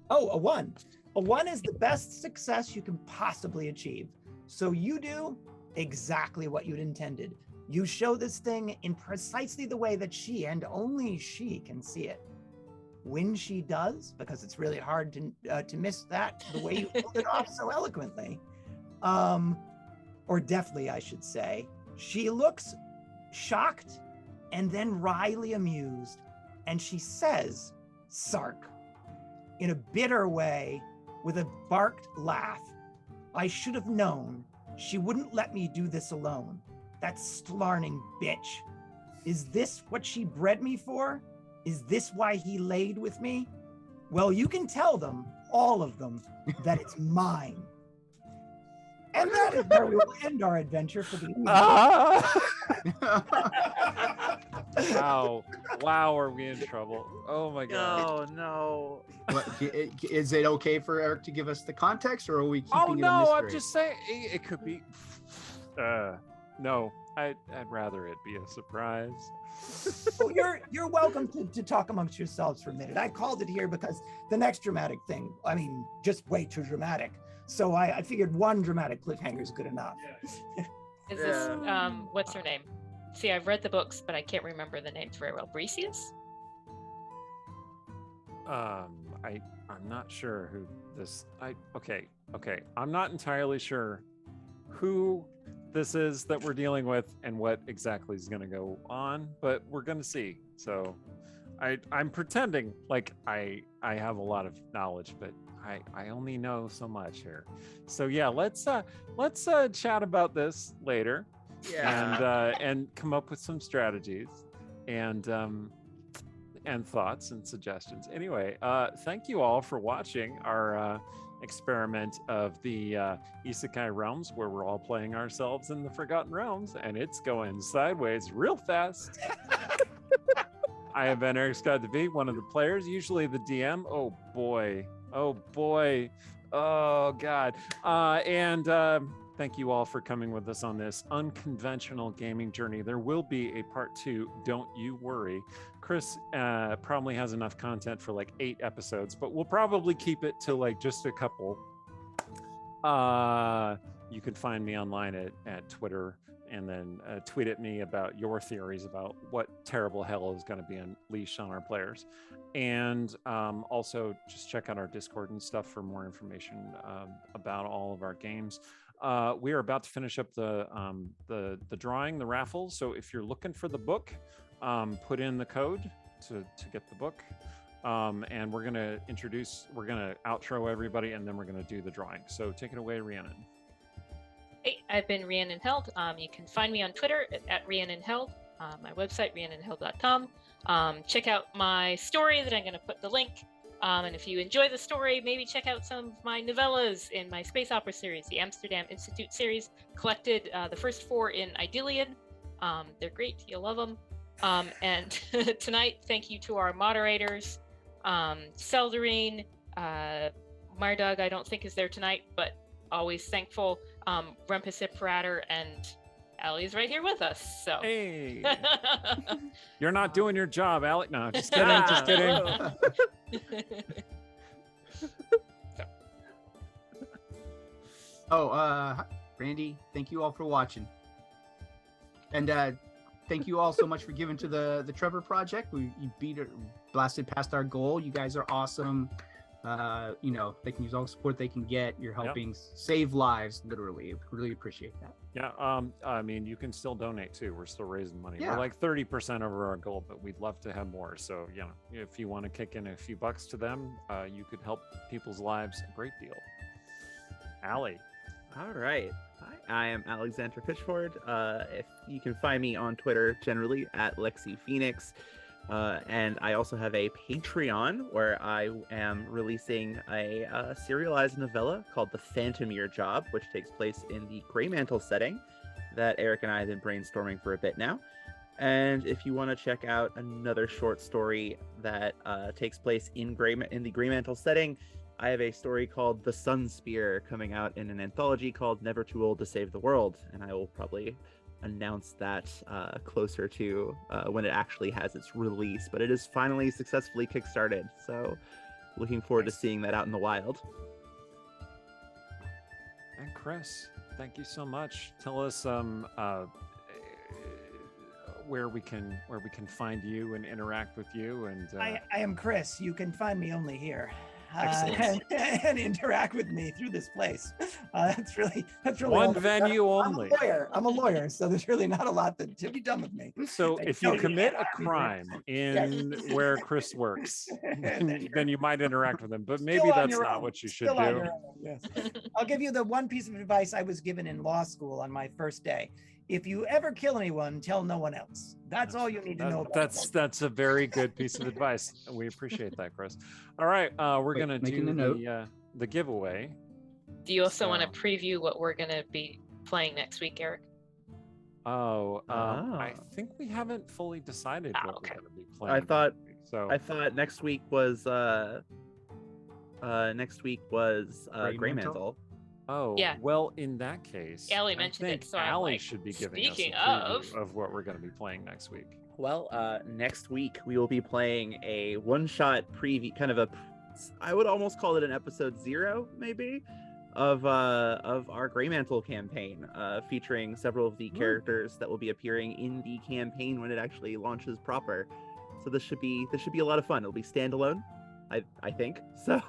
Oh, a 1. A 1 is the best success you can possibly achieve. So you do exactly what you'd intended. You show this thing in precisely the way that she and only she can see it. When she does, because it's really hard to miss that the way you pulled it off so eloquently, or deftly, I should say, she looks shocked and then wryly amused, and she says, "Sark," in a bitter way, with a barked laugh, "I should have known. She wouldn't let me do this alone. That slarning bitch. Is this what she bred me for? Is this why he laid with me? Well, you can tell them, all of them, that it's mine." And that is where we will end our adventure for the evening. Wow, are we in trouble? Oh my god. No. What, is it okay for Eric to give us the context, or are we keeping Oh it a no, mystery? I'm just saying it could be. No, I'd rather it be a surprise. Oh, you're welcome to talk amongst yourselves for a minute. I called it here because the next dramatic thing, I mean, just way too dramatic. So I figured one dramatic cliffhanger is good enough. Is this what's her name? See, I've read the books, but I can't remember the names very well. Brecius? I'm not sure who this. Okay. I'm not entirely sure who this is that we're dealing with and what exactly is going to go on, but we're going to see. So I'm pretending like I have a lot of knowledge, but I only know so much here. So yeah, let's chat about this later. Yeah. And come up with some strategies and thoughts and suggestions. Anyway, thank you all for watching our experiment of the Isekai Realms, where we're all playing ourselves in the Forgotten Realms, and it's going sideways real fast. I have been Eric Scott DeVee, one of the players, usually the DM. Oh boy. Oh god. Thank you all for coming with us on this unconventional gaming journey. There will be a part 2, don't you worry. Chris probably has enough content for like 8 episodes, but we'll probably keep it to like just a couple. You can find me online at Twitter, and then tweet at me about your theories about what terrible hell is going to be unleashed on our players. And also just check out our Discord and stuff for more information about all of our games. We are about to finish up the drawing, the raffle. So if you're looking for the book, put in the code to get the book. And we're gonna outro everybody, and then we're gonna do the drawing. So take it away, Rhiannon. Hey, I've been Rhiannon Held. You can find me on Twitter at Rhiannon Held. My website, rhiannonheld.com. Check out my story that I'm going to put the link. And if you enjoy the story, maybe check out some of my novellas in my space opera series, the Amsterdam Institute series. Collected the first 4 in Idyllion. They're great. You'll love them. And tonight, thank you to our moderators. Seldarine, Mardug, I don't think is there tonight, but always thankful. Rumpus Imperator Allie's right here with us. So Hey, you're not doing your job, Alec. No, just kidding. Just kidding. Randy, thank you all for watching. And thank you all so much for giving to the Trevor Project. You blasted past our goal. You guys are awesome. They can use all the support they can get. You're helping save lives, literally. Really appreciate that. Yeah. I mean, you can still donate too. We're still raising money. Yeah. We're like 30% over our goal, but we'd love to have more. So, if you want to kick in a few bucks to them, you could help people's lives a great deal. Allie. All right. Hi, I am Alexandra Pitchford. If you can find me on Twitter generally at Lexi Phoenix. And I also have a Patreon where I am releasing a serialized novella called The Phantomere Job, which takes place in the Greymantle setting that Eric and I have been brainstorming for a bit now. And if you want to check out another short story that takes place in the Greymantle setting, I have a story called The Sun Spear coming out in an anthology called Never Too Old to Save the World, and I will probably announce that closer to when it actually has its release, but it is finally successfully kickstarted, so looking forward to seeing that out in the wild. And Chris, thank you so much. Tell us where we can find you and interact with you. And I am Chris. You can find me only here. Excellent. And interact with me through this place. That's really one all- venue only. I'm a lawyer, so there's really not a lot to be done with me. So Like, if no, you you commit can't a hire me. crime in where Chris works, then you might interact with him. But maybe Still on that's your not own. what you should Still on do. your own, yes. I'll give you the one piece of advice I was given in law school on my first day. If you ever kill anyone, tell no one else. That's all you need to know. About That's a very good piece of advice. We appreciate that, Chris. All right, we're gonna making do a note. the giveaway. Do you also want to So- preview what we're going to be playing next week, Eric? I think we haven't fully decided Ah, what okay. we're gonna be playing. I thought so. I thought next week was Greymantle? Greymantle. Oh, Yeah. well, in that case, Allie I mentioned it, think so I'm Allie like, should be giving us a speaking preview of what we're going to be playing next week. Well, next week we will be playing a one-shot preview, kind of I would almost call it an episode 0, maybe, of our Greymantle campaign, featuring several of the characters that will be appearing in the campaign when it actually launches proper. So this should be a lot of fun. It'll be standalone, I think. So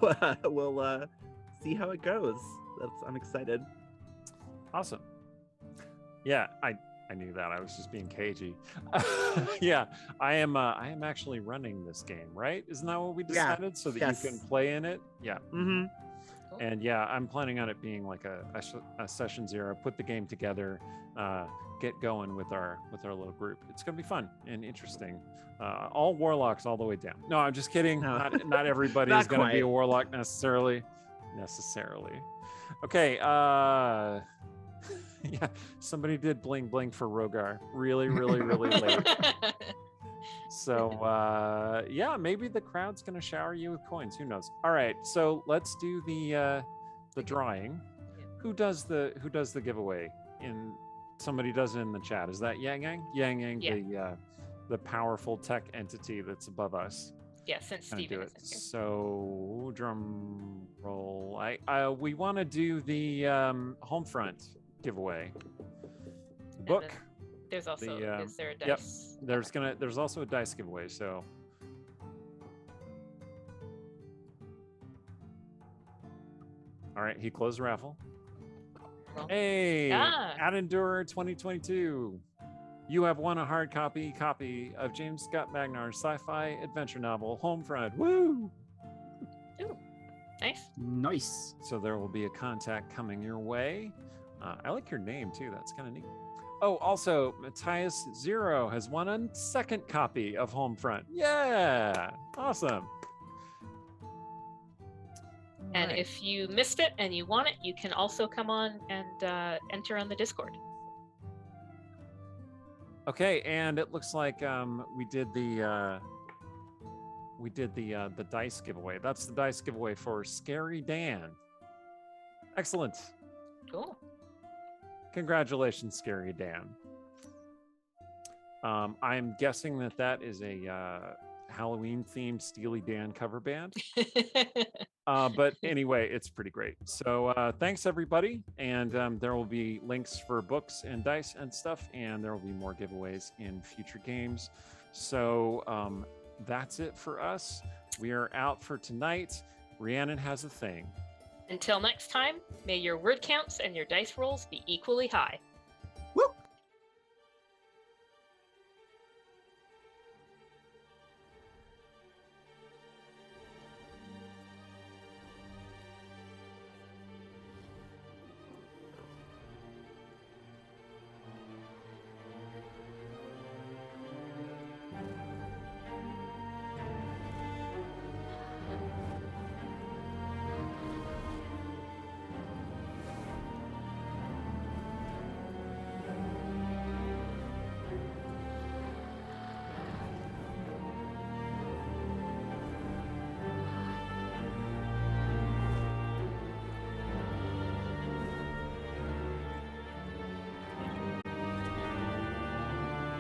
we'll see how it goes. I'm excited. Awesome. Yeah, I knew that. I was just being cagey. Yeah, I am actually running this game, right? Isn't that what we Yeah. decided? So that Yes. you can play in it? Yeah. Mm-hmm. And yeah, I'm planning on it being like a session 0, put the game together, get going with our little group. It's gonna be fun and interesting. All warlocks all the way down. No, I'm just kidding. No. Not everybody Not is gonna be a quite. warlock necessarily. Okay, yeah, somebody did bling bling for Rogar really late. So yeah, maybe the crowd's gonna shower you with coins. Who knows? All right, so let's do the drawing. Who does the giveaway? Somebody does it in the chat. Is that Yang Yang? Yang Yang, Yeah. the powerful tech entity that's above us. Yeah, since Gonna Steven do it. isn't here. So drum roll. We want to do the Homefront giveaway. The book. then There's also, is there a yep, dice? There's also a dice giveaway. So. All right, he closed the raffle. Well, Hey, ah. Adendure 2022. You have won a hard copy of James Scott Magnar's sci-fi adventure novel Homefront. Woo! Nice. Nice. So there will be a contact coming your way. I like your name too. That's kind of neat. Oh, also, Matthias Zero has won a second copy of Homefront. Yeah, awesome. And Alright. if you missed it and you want it, you can also come on and enter on the Discord. Okay, and it looks like we did the dice giveaway. That's the dice giveaway for Scary Dan. Excellent. Cool. Congratulations, Scary Dan. I'm guessing that is a Halloween themed Steely Dan cover band. But anyway, it's pretty great. So thanks everybody. And there will be links for books and dice and stuff. And there will be more giveaways in future games. So that's it for us. We are out for tonight. Rhiannon has a thing. Until next time, may your word counts and your dice rolls be equally high.